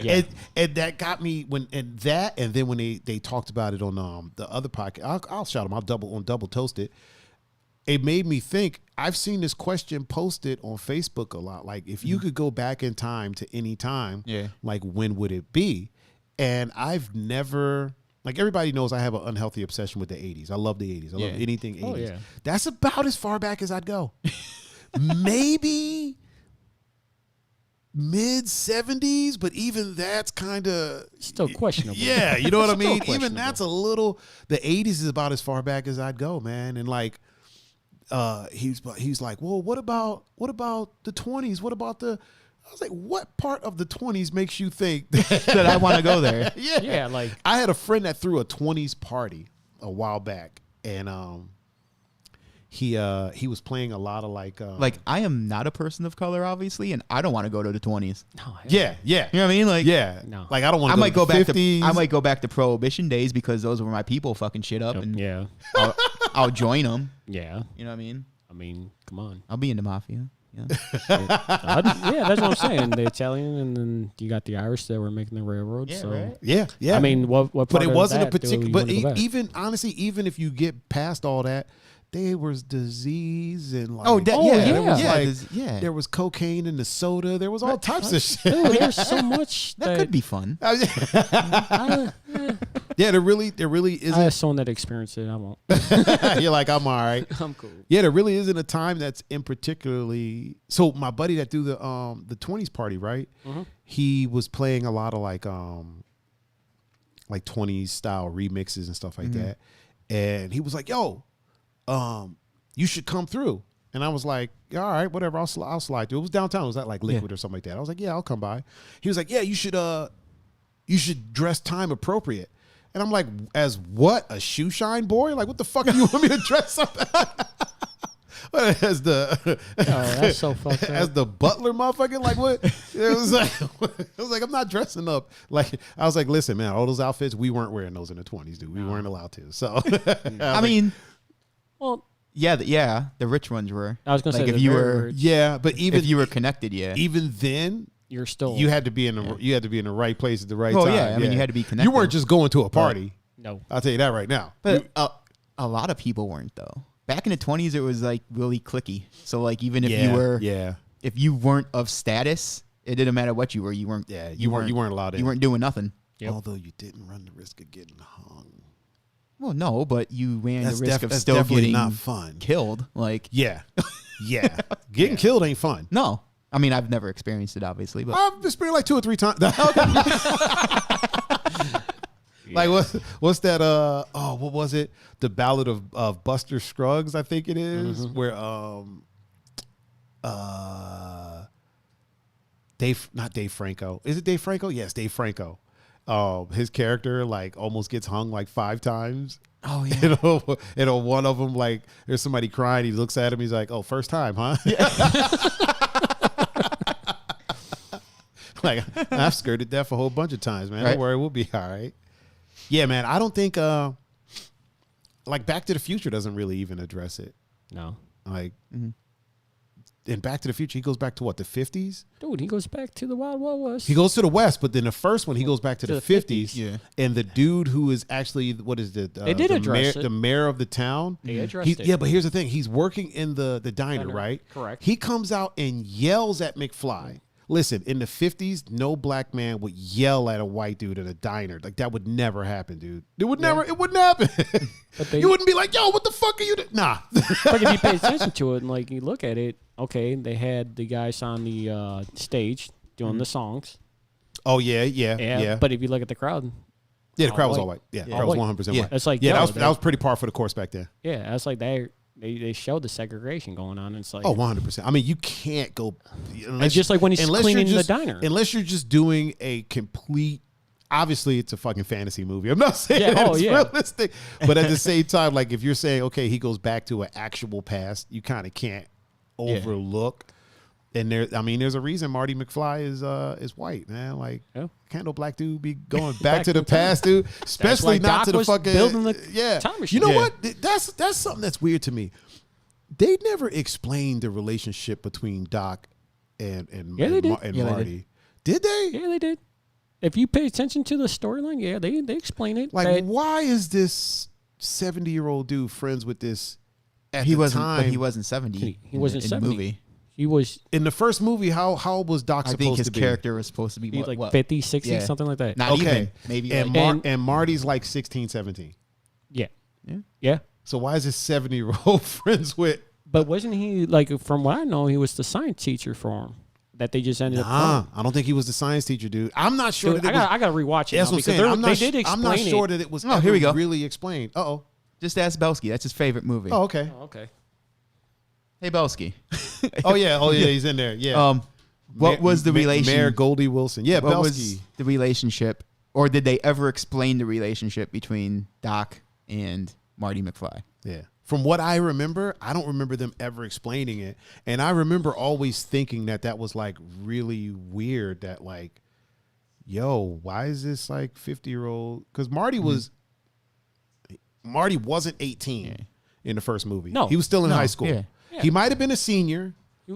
[SPEAKER 1] Yeah. And that got me and then when they talked about it on the other podcast, I'll shout them. I'll double toast it. It made me think. I've seen this question posted on Facebook a lot. Like, if you could go back in time to any time, like, when would it be? And I've never, like, everybody knows I have an unhealthy obsession with the 80s. I love the 80s. I love anything 80s. Oh, yeah. That's about as far back as I'd go. Maybe mid 70s, but even that's kind of
[SPEAKER 3] still questionable.
[SPEAKER 1] Yeah, you know what I mean? Even that's a little, the 80s is about as far back as I'd go, man. And like, he's like, well, what about the 20s? What about I was like, what part of the 20s makes you think
[SPEAKER 2] that I want to go there?
[SPEAKER 3] Yeah, like,
[SPEAKER 1] I had a friend that threw a 20s party a while back, and he was playing a lot of like
[SPEAKER 2] I am not a person of color, obviously, and I don't want to go to the 20s.
[SPEAKER 1] No, yeah. You
[SPEAKER 2] know what I mean? Like,
[SPEAKER 1] yeah, no. Like, I don't want to.
[SPEAKER 2] I might go back to Prohibition days, because those were my people fucking shit up, and I'll join them.
[SPEAKER 3] Yeah,
[SPEAKER 2] you know what I mean?
[SPEAKER 3] I mean, come on.
[SPEAKER 2] I'll be in the mafia. Yeah,
[SPEAKER 3] that's what I'm saying. The Italian, and then you got the Irish that were making the railroad.
[SPEAKER 2] Yeah,
[SPEAKER 3] so
[SPEAKER 2] right?
[SPEAKER 1] Yeah.
[SPEAKER 3] I mean, what?
[SPEAKER 1] But it wasn't a particular. But even honestly, even if you get past all that, there was disease and like there was cocaine in the soda. There was all types of shit.
[SPEAKER 3] Dude, there's so much
[SPEAKER 2] that could be fun.
[SPEAKER 1] Yeah, there really isn't.
[SPEAKER 3] I have someone that experienced it. I won't.
[SPEAKER 1] You're like, I'm all right.
[SPEAKER 3] I'm cool.
[SPEAKER 1] Yeah, there really isn't a time that's in particularly. So my buddy that threw the 20s party, right? Mm-hmm. He was playing a lot of like 20s style remixes and stuff like that. And he was like, yo, you should come through. And I was like, all right, whatever, I'll slide through. It was downtown. It was at like Liquid or something like that. I was like, yeah, I'll come by. He was like, yeah, you should dress time appropriate. And I'm like, as what? A shoe shine boy? Like, what the fuck do you want me to dress up as
[SPEAKER 3] that's so fucked up.
[SPEAKER 1] As the butler motherfucker? Like, what? It was like, I'm not dressing up. Like, I was like, listen, man, all those outfits, we weren't wearing those in the 20s, dude. We weren't allowed to. So,
[SPEAKER 2] I mean,
[SPEAKER 3] well,
[SPEAKER 2] yeah, the rich ones were.
[SPEAKER 3] I was going to
[SPEAKER 2] like
[SPEAKER 3] say,
[SPEAKER 2] if you were,
[SPEAKER 1] but even
[SPEAKER 2] if you were connected,
[SPEAKER 1] even then,
[SPEAKER 3] you're still,
[SPEAKER 1] you had to be in the right place at the right time.
[SPEAKER 2] Yeah, I mean, you had to be connected.
[SPEAKER 1] You weren't just going to a party.
[SPEAKER 3] No,
[SPEAKER 1] I'll tell you that right now.
[SPEAKER 2] But a lot of people weren't though. Back in the 20s, it was like really cliquey. So like, even if you were, if you weren't of status, it didn't matter what you were. You weren't.
[SPEAKER 1] Yeah, you weren't allowed in.
[SPEAKER 2] You weren't doing nothing.
[SPEAKER 3] Yep.
[SPEAKER 1] Although you didn't run the risk of getting hung.
[SPEAKER 2] Well, no, but you ran the risk of still getting
[SPEAKER 1] not fun.
[SPEAKER 2] Killed. Like,
[SPEAKER 1] yeah, getting killed ain't fun.
[SPEAKER 2] No, I mean, I've never experienced it, obviously, but
[SPEAKER 1] I've experienced like 2 or 3 times. Like what's that? What was it? The Ballad of Buster Scruggs, I think it is, where not Dave Franco. Is it Dave Franco? Yes, Dave Franco. His character like almost gets hung like 5 times.
[SPEAKER 2] Oh yeah.
[SPEAKER 1] One of them, like there's somebody crying. He looks at him. He's like, "Oh, first time, huh?" Yeah. Like I've skirted death a whole bunch of times, man.
[SPEAKER 2] Right.
[SPEAKER 1] Don't worry, we'll be all right. Yeah, man. I don't think like Back to the Future doesn't really even address it.
[SPEAKER 3] No.
[SPEAKER 1] Like in Back to the Future, he goes back to what, the 50s?
[SPEAKER 3] Dude, he goes back to the Wild Wild West.
[SPEAKER 1] He goes to the West, but then the first one, he goes back to the 50s.
[SPEAKER 2] Yeah.
[SPEAKER 1] And the dude who is actually, what is it?
[SPEAKER 3] They did address it.
[SPEAKER 1] The mayor of the town.
[SPEAKER 3] They addressed it.
[SPEAKER 1] Yeah, but here's the thing. He's working in the diner, right?
[SPEAKER 3] Correct.
[SPEAKER 1] He comes out and yells at McFly. Listen, in the 50s, no black man would yell at a white dude in a diner. Like, that would never happen, dude. It wouldn't happen. You wouldn't be like, yo, what the fuck are you doing? Nah.
[SPEAKER 3] But if you pay attention to it and, like, you look at it, okay, they had the guys on the stage doing the songs.
[SPEAKER 1] Oh, yeah.
[SPEAKER 3] But if you look at the crowd.
[SPEAKER 1] Yeah, the crowd was all white. Yeah, the crowd was 100% white.
[SPEAKER 3] It's like,
[SPEAKER 1] that was pretty par for the course back then.
[SPEAKER 3] Yeah, that's like they showed the segregation going on. And it's like,
[SPEAKER 1] 100%. I mean, you can't go.
[SPEAKER 3] It's just like when he's cleaning the diner.
[SPEAKER 1] Unless you're just doing a complete. Obviously, it's a fucking fantasy movie. I'm not saying that it's realistic, but at the same time, like if you're saying, okay, he goes back to an actual past, you kind of can't overlook. And there's a reason Marty McFly is white, man. Like, can't no black dude be going back to the past, dude. Especially not to the fucking
[SPEAKER 3] building the time machine.
[SPEAKER 1] You know what? That's something that's weird to me. They never explained the relationship between Doc and Marty. Did they?
[SPEAKER 3] Yeah, they did. If you pay attention to the storyline, they explain it.
[SPEAKER 1] Like, why is this 70-year-old dude friends with this? But he
[SPEAKER 2] wasn't 70.
[SPEAKER 3] He wasn't 70.
[SPEAKER 2] In the movie.
[SPEAKER 3] He was
[SPEAKER 1] in the first movie. How old was Doc supposed to be? I think
[SPEAKER 2] his character was supposed to be
[SPEAKER 3] like 50, 60, something like that.
[SPEAKER 2] Not even. Maybe.
[SPEAKER 1] And Marty's like 16, 17.
[SPEAKER 3] Yeah.
[SPEAKER 1] So why is this 70-year-old friends with?
[SPEAKER 3] But wasn't he, like, from what I know, he was the science teacher for him that they just ended up playing?
[SPEAKER 1] I don't think he was the science teacher, dude. I'm not sure.
[SPEAKER 3] Dude, I got to rewatch it.
[SPEAKER 1] That's what I'm saying.
[SPEAKER 3] They did explain
[SPEAKER 1] I'm not sure that it was
[SPEAKER 2] here we go.
[SPEAKER 1] really explained. Uh-oh.
[SPEAKER 2] Just ask Belsky. That's his favorite movie.
[SPEAKER 1] Oh, okay.
[SPEAKER 2] Hey, Belsky.
[SPEAKER 1] Oh, yeah, he's in there. Yeah.
[SPEAKER 2] What was the relation?
[SPEAKER 1] Mayor Goldie Wilson. Yeah,
[SPEAKER 2] what
[SPEAKER 1] Belsky.
[SPEAKER 2] was the relationship, or did they ever explain the relationship between Doc and Marty McFly?
[SPEAKER 1] Yeah. From what I remember, I don't remember them ever explaining it. And I remember always thinking that was like really weird that like, yo, why is this like 50-year-old? Because Marty wasn't 18 in the first movie.
[SPEAKER 3] No.
[SPEAKER 1] He was still in high school.
[SPEAKER 3] Yeah.
[SPEAKER 1] He might have been a senior,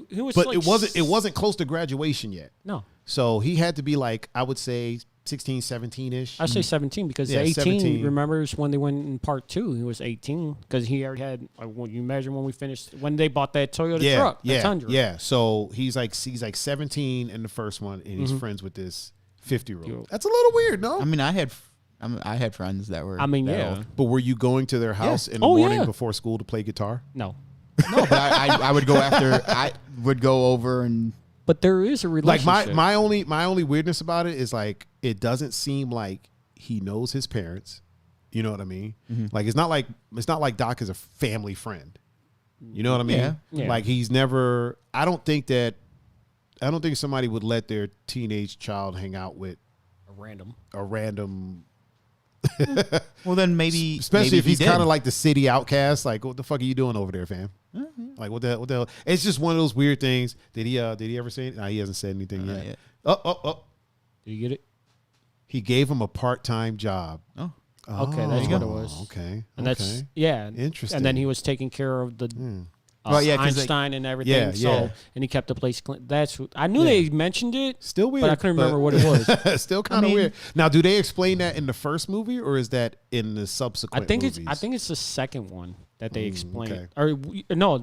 [SPEAKER 3] he was
[SPEAKER 1] but
[SPEAKER 3] like
[SPEAKER 1] it wasn't close to graduation yet.
[SPEAKER 3] No.
[SPEAKER 1] So he had to be like, I would say 16, 17-ish.
[SPEAKER 3] I say 17 because 18, 17. Remembers when they went in part 2, he was 18 because he already had, when you imagine when they bought that Toyota truck, the Tundra.
[SPEAKER 1] Yeah. So he's like 17 in the first one and he's friends with this 50-year-old. That's a little weird, no?
[SPEAKER 2] I mean, I had friends that were.
[SPEAKER 3] Old.
[SPEAKER 1] But were you going to their house in the morning before school to play guitar?
[SPEAKER 3] No.
[SPEAKER 2] No, but I would go after. I would go over and.
[SPEAKER 3] But there is a relationship.
[SPEAKER 1] Like my only weirdness about it is like it doesn't seem like he knows his parents. You know what I mean? Mm-hmm. Like it's not like Doc is a family friend. You know what I mean?
[SPEAKER 3] Yeah.
[SPEAKER 1] Like he's never. I don't think somebody would let their teenage child hang out with a random.
[SPEAKER 2] Well, then maybe,
[SPEAKER 1] especially if he's kind of like the city outcast. Like, what the fuck are you doing over there, fam? Mm-hmm. Like, what the hell? It's just one of those weird things. Did he ever say it? No, he hasn't said anything yet. Oh.
[SPEAKER 3] Do you get it?
[SPEAKER 1] He gave him a part-time job.
[SPEAKER 2] Oh.
[SPEAKER 3] Okay, that's what it was.
[SPEAKER 1] Okay.
[SPEAKER 3] And that's interesting. And then he was taking care of the Einstein and everything. And he kept the place clean. I knew they mentioned it.
[SPEAKER 1] Still weird,
[SPEAKER 3] but I couldn't remember what it was.
[SPEAKER 1] Still kind of weird. Now, do they explain that in the first movie, or is that in the subsequent? movies?
[SPEAKER 3] I think it's the second one that they explain. Okay. Or no,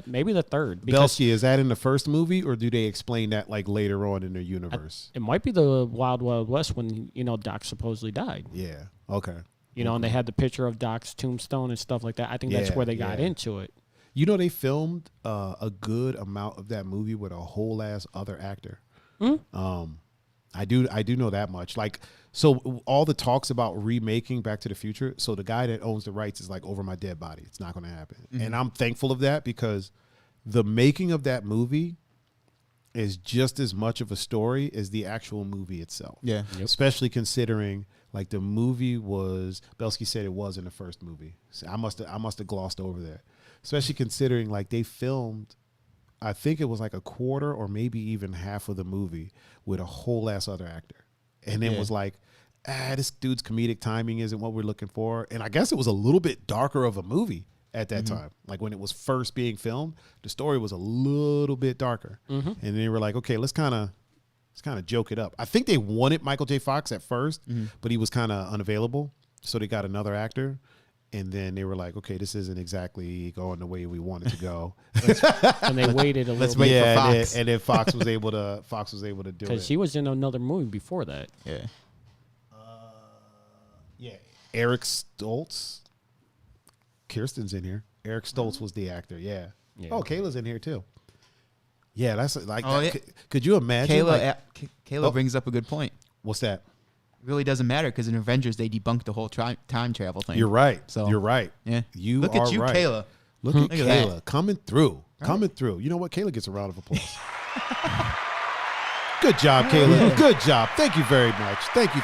[SPEAKER 3] maybe the third.
[SPEAKER 1] Belsky, is that in the first movie, or do they explain that like later on in the universe?
[SPEAKER 3] It might be the Wild Wild West when Doc supposedly died.
[SPEAKER 1] Yeah. Okay.
[SPEAKER 3] And they had the picture of Doc's tombstone and stuff like that. I think that's where they got into it.
[SPEAKER 1] They filmed a good amount of that movie with a whole ass other actor. I do know that much. Like, so all the talks about remaking Back to the Future, so the guy that owns the rights is like, over my dead body. It's not going to happen. And I'm thankful of that, because the making of that movie is just as much of a story as the actual movie itself.
[SPEAKER 2] Yeah.
[SPEAKER 3] Yep.
[SPEAKER 1] Especially considering, like, the movie was, Belsky said it was in the first movie. So I must have glossed over that. Especially considering, like, they filmed, I think it was like a quarter or maybe even half of the movie with a whole ass other actor. And then was like, this dude's comedic timing isn't what we're looking for. And I guess it was a little bit darker of a movie at that time. Like, when it was first being filmed, the story was a little bit darker. And they were like, okay, let's kind of joke it up. I think they wanted Michael J. Fox at first, but he was kind of unavailable. So they got another actor. And then they were like, okay, this isn't exactly going the way we want it to go.
[SPEAKER 3] And they waited a little
[SPEAKER 2] Let's
[SPEAKER 3] bit.
[SPEAKER 2] wait for Fox.
[SPEAKER 1] And then Fox was able to do it.
[SPEAKER 3] Because he was in another movie before that.
[SPEAKER 2] Yeah.
[SPEAKER 1] Yeah. Eric Stoltz. Kirsten's in here. Eric Stoltz was the actor. Yeah.
[SPEAKER 3] Yeah.
[SPEAKER 1] Oh, Kayla's in here too. Yeah, that's like.
[SPEAKER 2] Oh,
[SPEAKER 1] that.
[SPEAKER 2] yeah.
[SPEAKER 1] Could you imagine?
[SPEAKER 2] Kayla brings up a good point.
[SPEAKER 1] What's that?
[SPEAKER 2] It really doesn't matter, because in Avengers they debunked the whole time travel thing.
[SPEAKER 1] You're right.
[SPEAKER 2] So
[SPEAKER 1] You're right.
[SPEAKER 2] Yeah.
[SPEAKER 1] You
[SPEAKER 2] Look
[SPEAKER 1] are
[SPEAKER 2] at you,
[SPEAKER 1] right.
[SPEAKER 2] Kayla.
[SPEAKER 1] Look at
[SPEAKER 2] Look at
[SPEAKER 1] Kayla
[SPEAKER 2] that.
[SPEAKER 1] coming through. Coming through. You know what? Kayla gets a round of applause. Good job, Kayla. Good job. Thank you very much. Thank you.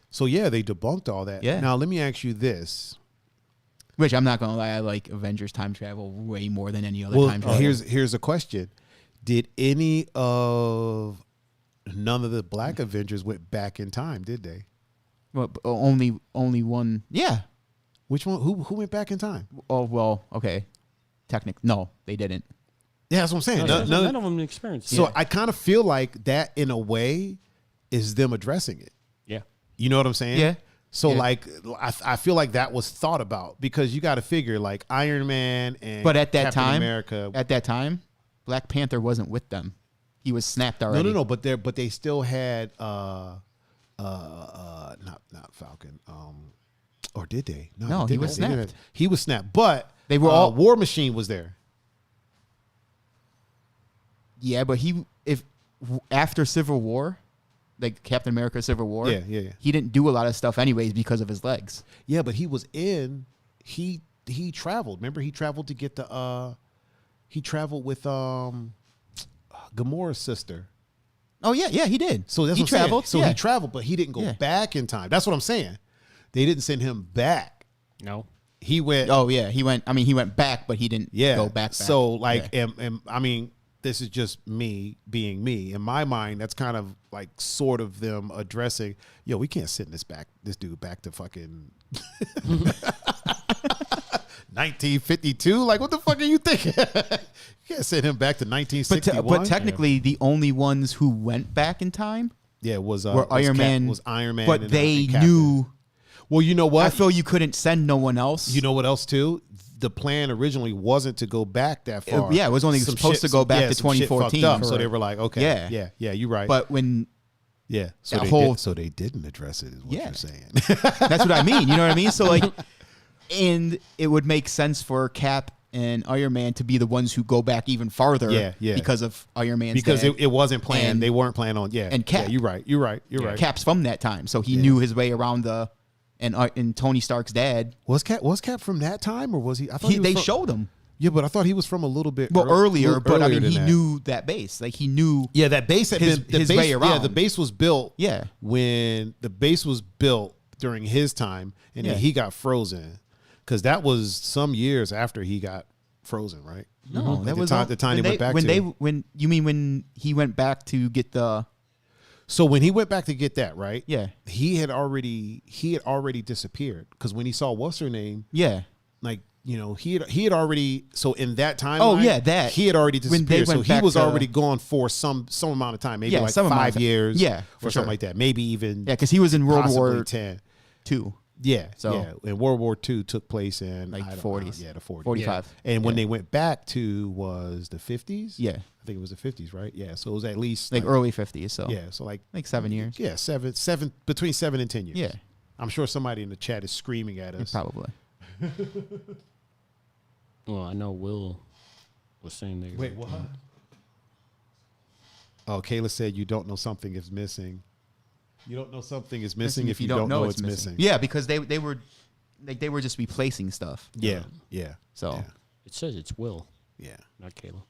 [SPEAKER 1] So yeah, they debunked all that.
[SPEAKER 2] Yeah.
[SPEAKER 1] Now let me ask you this.
[SPEAKER 2] Which, I'm not gonna lie, I like Avengers time travel way more than any other
[SPEAKER 1] Well,
[SPEAKER 2] time travel.
[SPEAKER 1] here's a question. Did none of the Black Avengers went back in time, did they?
[SPEAKER 2] Well, only one. Yeah.
[SPEAKER 1] Which one? Who went back in time?
[SPEAKER 2] Oh well. Okay. No, they didn't.
[SPEAKER 1] Yeah, that's what I'm saying.
[SPEAKER 3] None of them experienced it.
[SPEAKER 1] So I kind of feel like that, in a way, is them addressing it.
[SPEAKER 3] Yeah.
[SPEAKER 1] You know what I'm saying?
[SPEAKER 2] Yeah.
[SPEAKER 1] So
[SPEAKER 2] Yeah.
[SPEAKER 1] like, I feel like that was thought about, because you got to figure, like, Iron Man and
[SPEAKER 2] But at that
[SPEAKER 1] Captain
[SPEAKER 2] time,
[SPEAKER 1] America.
[SPEAKER 2] Black Panther wasn't with them. He was snapped already.
[SPEAKER 1] No. But they still had not Falcon. Or did they?
[SPEAKER 2] No,
[SPEAKER 1] they
[SPEAKER 2] he was
[SPEAKER 1] didn't.
[SPEAKER 2] snapped.
[SPEAKER 1] He was snapped. But
[SPEAKER 2] They were all-
[SPEAKER 1] War Machine was there.
[SPEAKER 2] Yeah, but after Civil War, like Captain America Civil War,
[SPEAKER 1] Yeah.
[SPEAKER 2] he didn't do a lot of stuff anyways because of his legs.
[SPEAKER 1] Yeah, but he was in. He traveled. Remember, he traveled to get the. He traveled with Gamora's sister.
[SPEAKER 2] Oh yeah, he did.
[SPEAKER 1] So that's
[SPEAKER 2] he
[SPEAKER 1] what I'm
[SPEAKER 2] traveled.
[SPEAKER 1] saying. So
[SPEAKER 2] yeah.
[SPEAKER 1] he traveled, but he didn't go
[SPEAKER 2] Yeah.
[SPEAKER 1] back in time. That's what I'm saying. They didn't send him back.
[SPEAKER 3] No.
[SPEAKER 1] He went.
[SPEAKER 2] Oh yeah, he went. I mean, he went back, but he didn't go back.
[SPEAKER 1] So like,
[SPEAKER 2] Yeah.
[SPEAKER 1] and I mean, this is just me being me. In my mind, that's kind of like sort of them addressing, yo, we can't send this dude back to fucking 1952. Like, what the fuck are you thinking? You can't send him back to 1961.
[SPEAKER 2] But technically, the only ones who went back in time
[SPEAKER 1] was
[SPEAKER 2] Iron Man.
[SPEAKER 1] Was Iron Man,
[SPEAKER 2] but
[SPEAKER 1] and,
[SPEAKER 2] they
[SPEAKER 1] and Captain.
[SPEAKER 2] knew.
[SPEAKER 1] Well, you know what?
[SPEAKER 2] I feel you couldn't send no one else.
[SPEAKER 1] You know what else too? The plan originally wasn't to go back that far.
[SPEAKER 2] Yeah, it was only supposed to go back to
[SPEAKER 1] some shit
[SPEAKER 2] 2014.
[SPEAKER 1] fucked up. So they were like, okay, yeah, you're right.
[SPEAKER 2] But when
[SPEAKER 1] so they didn't address it, is what you're saying.
[SPEAKER 2] That's what I mean. You know what I mean? So like, and it would make sense for Cap and Iron Man to be the ones who go back even farther.
[SPEAKER 1] Yeah.
[SPEAKER 2] Because of Iron Man's
[SPEAKER 1] because
[SPEAKER 2] dad.
[SPEAKER 1] it wasn't planned.
[SPEAKER 2] And-
[SPEAKER 1] They weren't planning on. Yeah,
[SPEAKER 2] and Cap.
[SPEAKER 1] Yeah, you're right.
[SPEAKER 2] Cap's from that time, so he knew his way around and Tony Stark's dad.
[SPEAKER 1] Was Cap from that time, or was he? I thought
[SPEAKER 2] They showed him.
[SPEAKER 1] Yeah, but I thought he was from a little bit
[SPEAKER 2] earlier. But I mean,
[SPEAKER 1] than
[SPEAKER 2] he
[SPEAKER 1] that.
[SPEAKER 2] knew that base. Like he knew.
[SPEAKER 1] Yeah, that base had
[SPEAKER 2] his
[SPEAKER 1] been the base,
[SPEAKER 2] way around.
[SPEAKER 1] Yeah, the base was built.
[SPEAKER 2] Yeah.
[SPEAKER 1] When the base was built during his time, and then he got frozen, because that was some years after he got frozen, right?
[SPEAKER 2] No,
[SPEAKER 1] Like
[SPEAKER 2] that was
[SPEAKER 1] the time they went back
[SPEAKER 2] when he went back to get the.
[SPEAKER 1] So when he went back to get that, right?
[SPEAKER 2] Yeah.
[SPEAKER 1] He had already disappeared, because when he saw what's her name,
[SPEAKER 2] Yeah.
[SPEAKER 1] like, you know, he had already, so in that time,
[SPEAKER 2] Oh, yeah, that.
[SPEAKER 1] he had already
[SPEAKER 2] When they
[SPEAKER 1] disappeared. So
[SPEAKER 2] went
[SPEAKER 1] he
[SPEAKER 2] back
[SPEAKER 1] was
[SPEAKER 2] to-
[SPEAKER 1] already gone for some amount of time, maybe like
[SPEAKER 2] some amount of
[SPEAKER 1] 5
[SPEAKER 2] time.
[SPEAKER 1] years,
[SPEAKER 2] Yeah, for
[SPEAKER 1] or
[SPEAKER 2] sure.
[SPEAKER 1] something like that, maybe even
[SPEAKER 2] Yeah, because he was in World
[SPEAKER 1] possibly
[SPEAKER 2] War
[SPEAKER 1] 10.
[SPEAKER 2] II.
[SPEAKER 1] Yeah,
[SPEAKER 2] So-
[SPEAKER 1] yeah. And World War II took place in
[SPEAKER 2] Like
[SPEAKER 1] I don't
[SPEAKER 2] 40s.
[SPEAKER 1] know, yeah, the 40s,
[SPEAKER 2] 45.
[SPEAKER 1] Yeah. And when
[SPEAKER 2] Yeah.
[SPEAKER 1] they went back to was the 50s.
[SPEAKER 2] Yeah.
[SPEAKER 1] I think it was the 50s, right? Yeah, so it was at least
[SPEAKER 2] Like early 50s. So
[SPEAKER 1] yeah, so like
[SPEAKER 2] 7 years.
[SPEAKER 1] yeah, seven between 7 and 10 years.
[SPEAKER 2] Yeah.
[SPEAKER 1] I'm sure somebody in the chat is screaming at us.
[SPEAKER 2] Probably.
[SPEAKER 3] Well, I know Will was saying they.
[SPEAKER 1] Wait, what? Oh, Kayla said you don't know something is missing. You don't know something is missing if you don't know it's missing.
[SPEAKER 2] Yeah, because they were just replacing stuff.
[SPEAKER 1] Yeah.
[SPEAKER 2] So
[SPEAKER 1] yeah.
[SPEAKER 3] It says it's Will.
[SPEAKER 1] Yeah.
[SPEAKER 3] Not Kayla.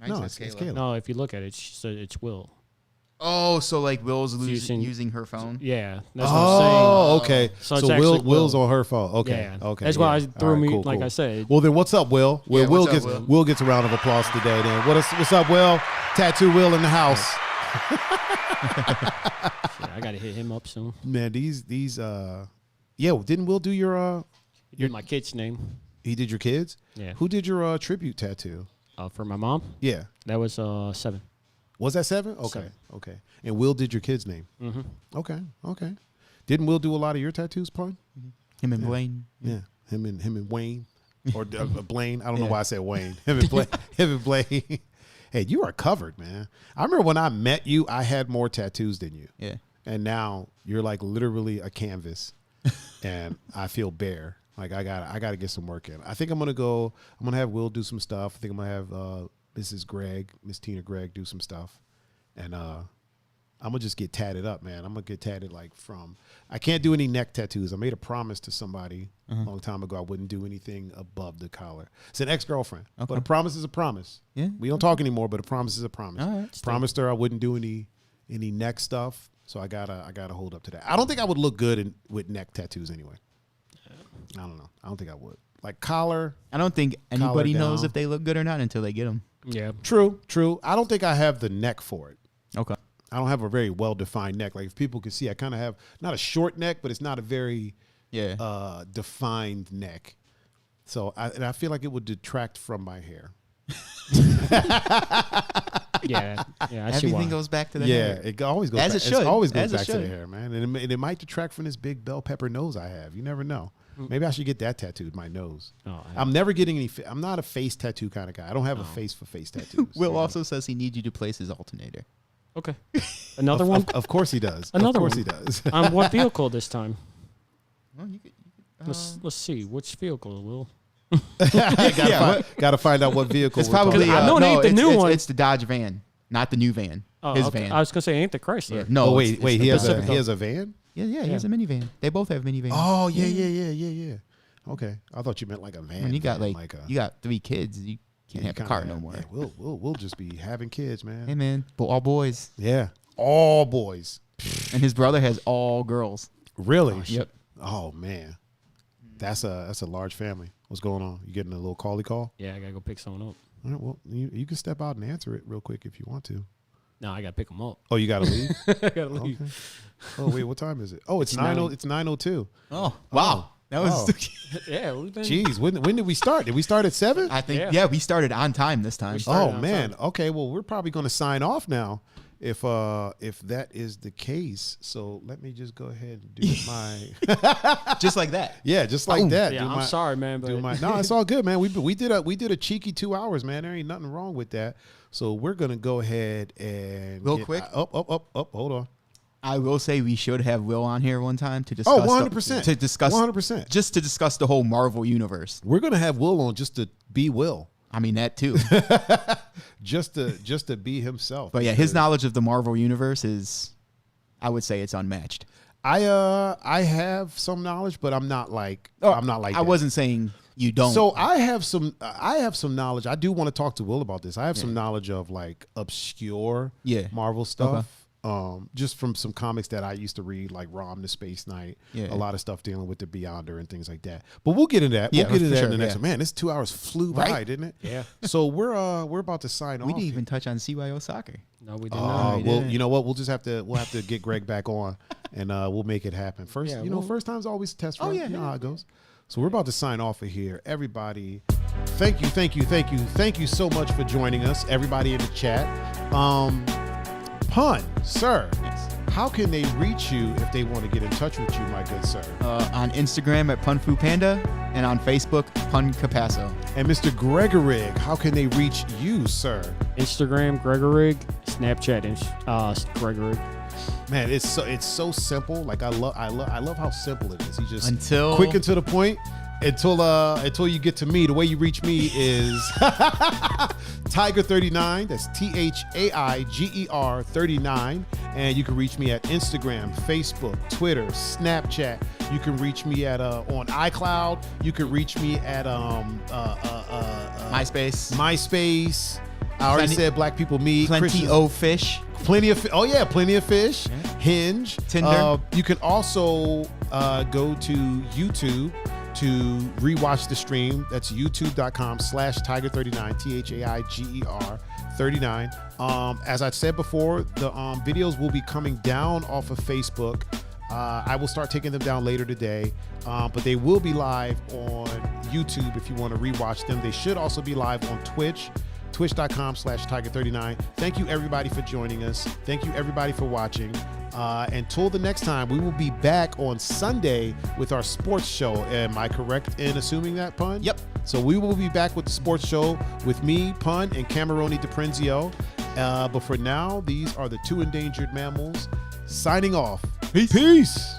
[SPEAKER 1] No, it's Kayla.
[SPEAKER 3] No, if you look at it, she said it's Will.
[SPEAKER 2] Oh, so like Will's using her phone?
[SPEAKER 3] Yeah. That's what I'm saying.
[SPEAKER 1] Oh, okay.
[SPEAKER 3] So
[SPEAKER 1] So
[SPEAKER 3] it's
[SPEAKER 1] Will's on her phone. Okay.
[SPEAKER 3] Yeah.
[SPEAKER 1] Okay.
[SPEAKER 3] That's why I
[SPEAKER 1] yeah.
[SPEAKER 3] threw
[SPEAKER 1] All right,
[SPEAKER 3] me,
[SPEAKER 1] cool,
[SPEAKER 3] like
[SPEAKER 1] cool.
[SPEAKER 3] I said.
[SPEAKER 1] Well, then what's up, Will?
[SPEAKER 2] Yeah,
[SPEAKER 1] Will
[SPEAKER 2] what's
[SPEAKER 1] gets
[SPEAKER 2] up,
[SPEAKER 1] Will gets a round of applause today. Then what's up, Will? Tattoo Will in the house.
[SPEAKER 3] Yeah, I got to hit him up soon.
[SPEAKER 1] Man, these didn't Will do your
[SPEAKER 3] He did my kid's name.
[SPEAKER 1] he did your kids?
[SPEAKER 3] Yeah.
[SPEAKER 1] Who did your tribute tattoo?
[SPEAKER 3] For my mom,
[SPEAKER 1] Yeah.
[SPEAKER 3] that was 7.
[SPEAKER 1] Was that 7? Okay.
[SPEAKER 3] 7.
[SPEAKER 1] Okay. And Will did your kid's name?
[SPEAKER 3] Mm-hmm.
[SPEAKER 1] Okay. Didn't Will do a lot of your tattoos, Pun?
[SPEAKER 2] Him and Blaine.
[SPEAKER 1] Yeah. Him and Wayne or Blaine. I don't know
[SPEAKER 2] Yeah.
[SPEAKER 1] why I said Wayne. Him and Blaine. Hey, you are covered, man. I remember when I met you, I had more tattoos than you.
[SPEAKER 2] Yeah.
[SPEAKER 1] And now you're like literally a canvas, and I feel bare. Like I gotta get some work in. I think I'm gonna have Will do some stuff. I think I'm gonna have Miss Tina Gregg do some stuff, and I'm gonna just get tatted up, man. I'm gonna get tatted I can't do any neck tattoos. I made a promise to somebody a long time ago I wouldn't do anything above the collar. It's an ex-girlfriend, but a promise is a promise.
[SPEAKER 2] Yeah.
[SPEAKER 1] We don't talk anymore, but a promise is a promise.
[SPEAKER 2] All right.
[SPEAKER 1] Promised her I wouldn't do any neck stuff, so I gotta hold up to that. I don't think I would look good with neck tattoos anyway. I don't know. I don't think I would. Like collar.
[SPEAKER 2] I don't think anybody knows
[SPEAKER 1] down.
[SPEAKER 2] if they look good or not until they get them.
[SPEAKER 3] Yeah.
[SPEAKER 1] True. I don't think I have the neck for it.
[SPEAKER 2] Okay.
[SPEAKER 1] I don't have a very well-defined neck. Like if people can see, I kind of have not a short neck, but it's not a very defined neck. So I feel like it would detract from my hair.
[SPEAKER 3] Yeah. I see why.
[SPEAKER 2] Everything goes back to the hair.
[SPEAKER 1] It always goes
[SPEAKER 2] As
[SPEAKER 1] back.
[SPEAKER 2] it should.
[SPEAKER 1] It always goes
[SPEAKER 2] As it
[SPEAKER 1] back to the
[SPEAKER 2] should.
[SPEAKER 1] hair, man. And it might detract from this big bell pepper nose I have. You never know. Maybe I should get that tattooed, my nose.
[SPEAKER 3] Oh,
[SPEAKER 1] I'm never getting any. I'm not a face tattoo kind of guy. I don't have a face for face tattoos.
[SPEAKER 2] Will also says he needs you to place his alternator.
[SPEAKER 3] Okay. Another one?
[SPEAKER 1] Of course he does.
[SPEAKER 3] Another
[SPEAKER 1] of course
[SPEAKER 3] one.
[SPEAKER 1] he does.
[SPEAKER 3] On what vehicle this time?
[SPEAKER 2] Well, you could,
[SPEAKER 3] Let's see. Which vehicle, Will?
[SPEAKER 1] Gotta find out what vehicle.
[SPEAKER 2] it's
[SPEAKER 1] we're talking
[SPEAKER 2] probably
[SPEAKER 1] about.
[SPEAKER 3] I know it ain't the new one.
[SPEAKER 2] It's the Dodge van, not the new van.
[SPEAKER 3] Oh,
[SPEAKER 2] his
[SPEAKER 3] okay.
[SPEAKER 2] van.
[SPEAKER 3] I was going to say, ain't the Chrysler.
[SPEAKER 2] Yeah. No.
[SPEAKER 1] Oh wait.
[SPEAKER 2] it's
[SPEAKER 1] He
[SPEAKER 2] the
[SPEAKER 1] has
[SPEAKER 2] Pacifica.
[SPEAKER 1] a van.
[SPEAKER 2] Yeah. He has a minivan. They both have minivans.
[SPEAKER 1] Oh yeah. Okay, I thought you meant like a van.
[SPEAKER 2] When you got
[SPEAKER 1] van,
[SPEAKER 2] you got 3 kids, you can't have a car no more.
[SPEAKER 1] Yeah, we'll just be having kids, man.
[SPEAKER 2] Hey man, all boys.
[SPEAKER 1] Yeah, all boys.
[SPEAKER 2] And his brother has all girls.
[SPEAKER 1] Really?
[SPEAKER 2] Yep.
[SPEAKER 1] Oh man, that's a large family. What's going on? You getting a little call?
[SPEAKER 3] Yeah, I got to go pick someone up.
[SPEAKER 1] All right, well, you can step out and answer it real quick if you want to.
[SPEAKER 3] No, I got to pick them up.
[SPEAKER 1] Oh, you got to leave?
[SPEAKER 3] I got to leave.
[SPEAKER 1] Okay. Oh wait, what time is it? Oh, it's
[SPEAKER 3] It's
[SPEAKER 1] 9:00.
[SPEAKER 3] 9.
[SPEAKER 1] It's 9:02.
[SPEAKER 2] Oh wow, that was.
[SPEAKER 3] Yeah, we've been.
[SPEAKER 1] Jeez, when did we start? Did we start at 7?
[SPEAKER 2] I think
[SPEAKER 3] Yeah.
[SPEAKER 2] we started on time this time.
[SPEAKER 3] started
[SPEAKER 1] Oh
[SPEAKER 3] on
[SPEAKER 1] man.
[SPEAKER 3] time.
[SPEAKER 1] Okay. Well, we're probably going to sign off now, if that is the case. So let me just go ahead and do my.
[SPEAKER 2] Just like that.
[SPEAKER 1] Yeah, just like that.
[SPEAKER 3] Yeah,
[SPEAKER 1] Do
[SPEAKER 3] I'm
[SPEAKER 1] my-
[SPEAKER 3] sorry, man. But
[SPEAKER 1] Do my, no, it's all good, man. We did a cheeky 2 hours, man. There ain't nothing wrong with that. So we're gonna go ahead and
[SPEAKER 2] Real quick?
[SPEAKER 1] Up. Hold on.
[SPEAKER 2] I will say we should have Will on here one time to discuss.
[SPEAKER 1] 100%.
[SPEAKER 2] To discuss
[SPEAKER 1] 100%.
[SPEAKER 2] Just to discuss the whole Marvel universe.
[SPEAKER 1] We're gonna have Will on just to be Will,
[SPEAKER 2] I mean that too.
[SPEAKER 1] just to be himself.
[SPEAKER 2] But yeah, his knowledge of the Marvel universe is, I would say, it's unmatched.
[SPEAKER 1] I have some knowledge, but I'm not like I'm not like
[SPEAKER 2] I
[SPEAKER 1] that.
[SPEAKER 2] wasn't saying you don't.
[SPEAKER 1] So I have some knowledge. I do want to talk to Will about this. I have some knowledge of like obscure Marvel stuff. Just from some comics that I used to read, like Rom the Space Knight, a lot of stuff dealing with the Beyonder and things like that. But we'll get into that. We'll get into that in the next one. Man, this 2 hours flew by, didn't it?
[SPEAKER 3] Yeah.
[SPEAKER 1] So we're about to sign off.
[SPEAKER 2] we didn't even touch on CYO soccer.
[SPEAKER 3] No, we did not.
[SPEAKER 1] Well, you know what? We'll have to get Greg back on, and we'll make it happen. First,
[SPEAKER 3] Yeah,
[SPEAKER 1] first time's always a test run.
[SPEAKER 2] Oh, yeah,
[SPEAKER 1] You know
[SPEAKER 2] yeah.
[SPEAKER 1] how it goes. So we're about to sign off of here. Everybody, thank you so much for joining us. Everybody in the chat. Pun, sir.
[SPEAKER 2] Yes.
[SPEAKER 1] How can they reach you if they want to get in touch with you, my good sir?
[SPEAKER 2] On Instagram at Punfu Panda and on Facebook Pun Capasso.
[SPEAKER 1] And Mr. Gregorig, how can they reach you, sir?
[SPEAKER 3] Instagram, Gregorig. Snapchat, Gregorig.
[SPEAKER 1] Man, it's so simple. Like I love how simple it is. He just
[SPEAKER 2] Until
[SPEAKER 1] quick and to the point. until you get to me, the way you reach me is Tiger39. That's THAIGER 39. And you can reach me at Instagram, Facebook, Twitter, Snapchat. You can reach me at on iCloud. You can reach me at MySpace. I already said Black People Meet.
[SPEAKER 2] Plenty of fish.
[SPEAKER 1] Plenty of fish. Yeah. Hinge.
[SPEAKER 2] Tinder.
[SPEAKER 1] You can also go to YouTube to rewatch the stream. That's youtube.com/Tiger39, THAIGER 39. As I said before, the videos will be coming down off of Facebook. I will start taking them down later today, but they will be live on YouTube if you want to rewatch them. They should also be live on Twitch. Twitch.com/Tiger39. Thank you everybody for joining us. Thank you everybody for watching. Until the next time, we will be back on Sunday with our sports show. Am I correct in assuming that, Pun?
[SPEAKER 2] Yep.
[SPEAKER 1] So we will be back with the sports show with me, Pun, and Cameroni DiPrenzio. But for now, these are the two endangered mammals signing off. Peace.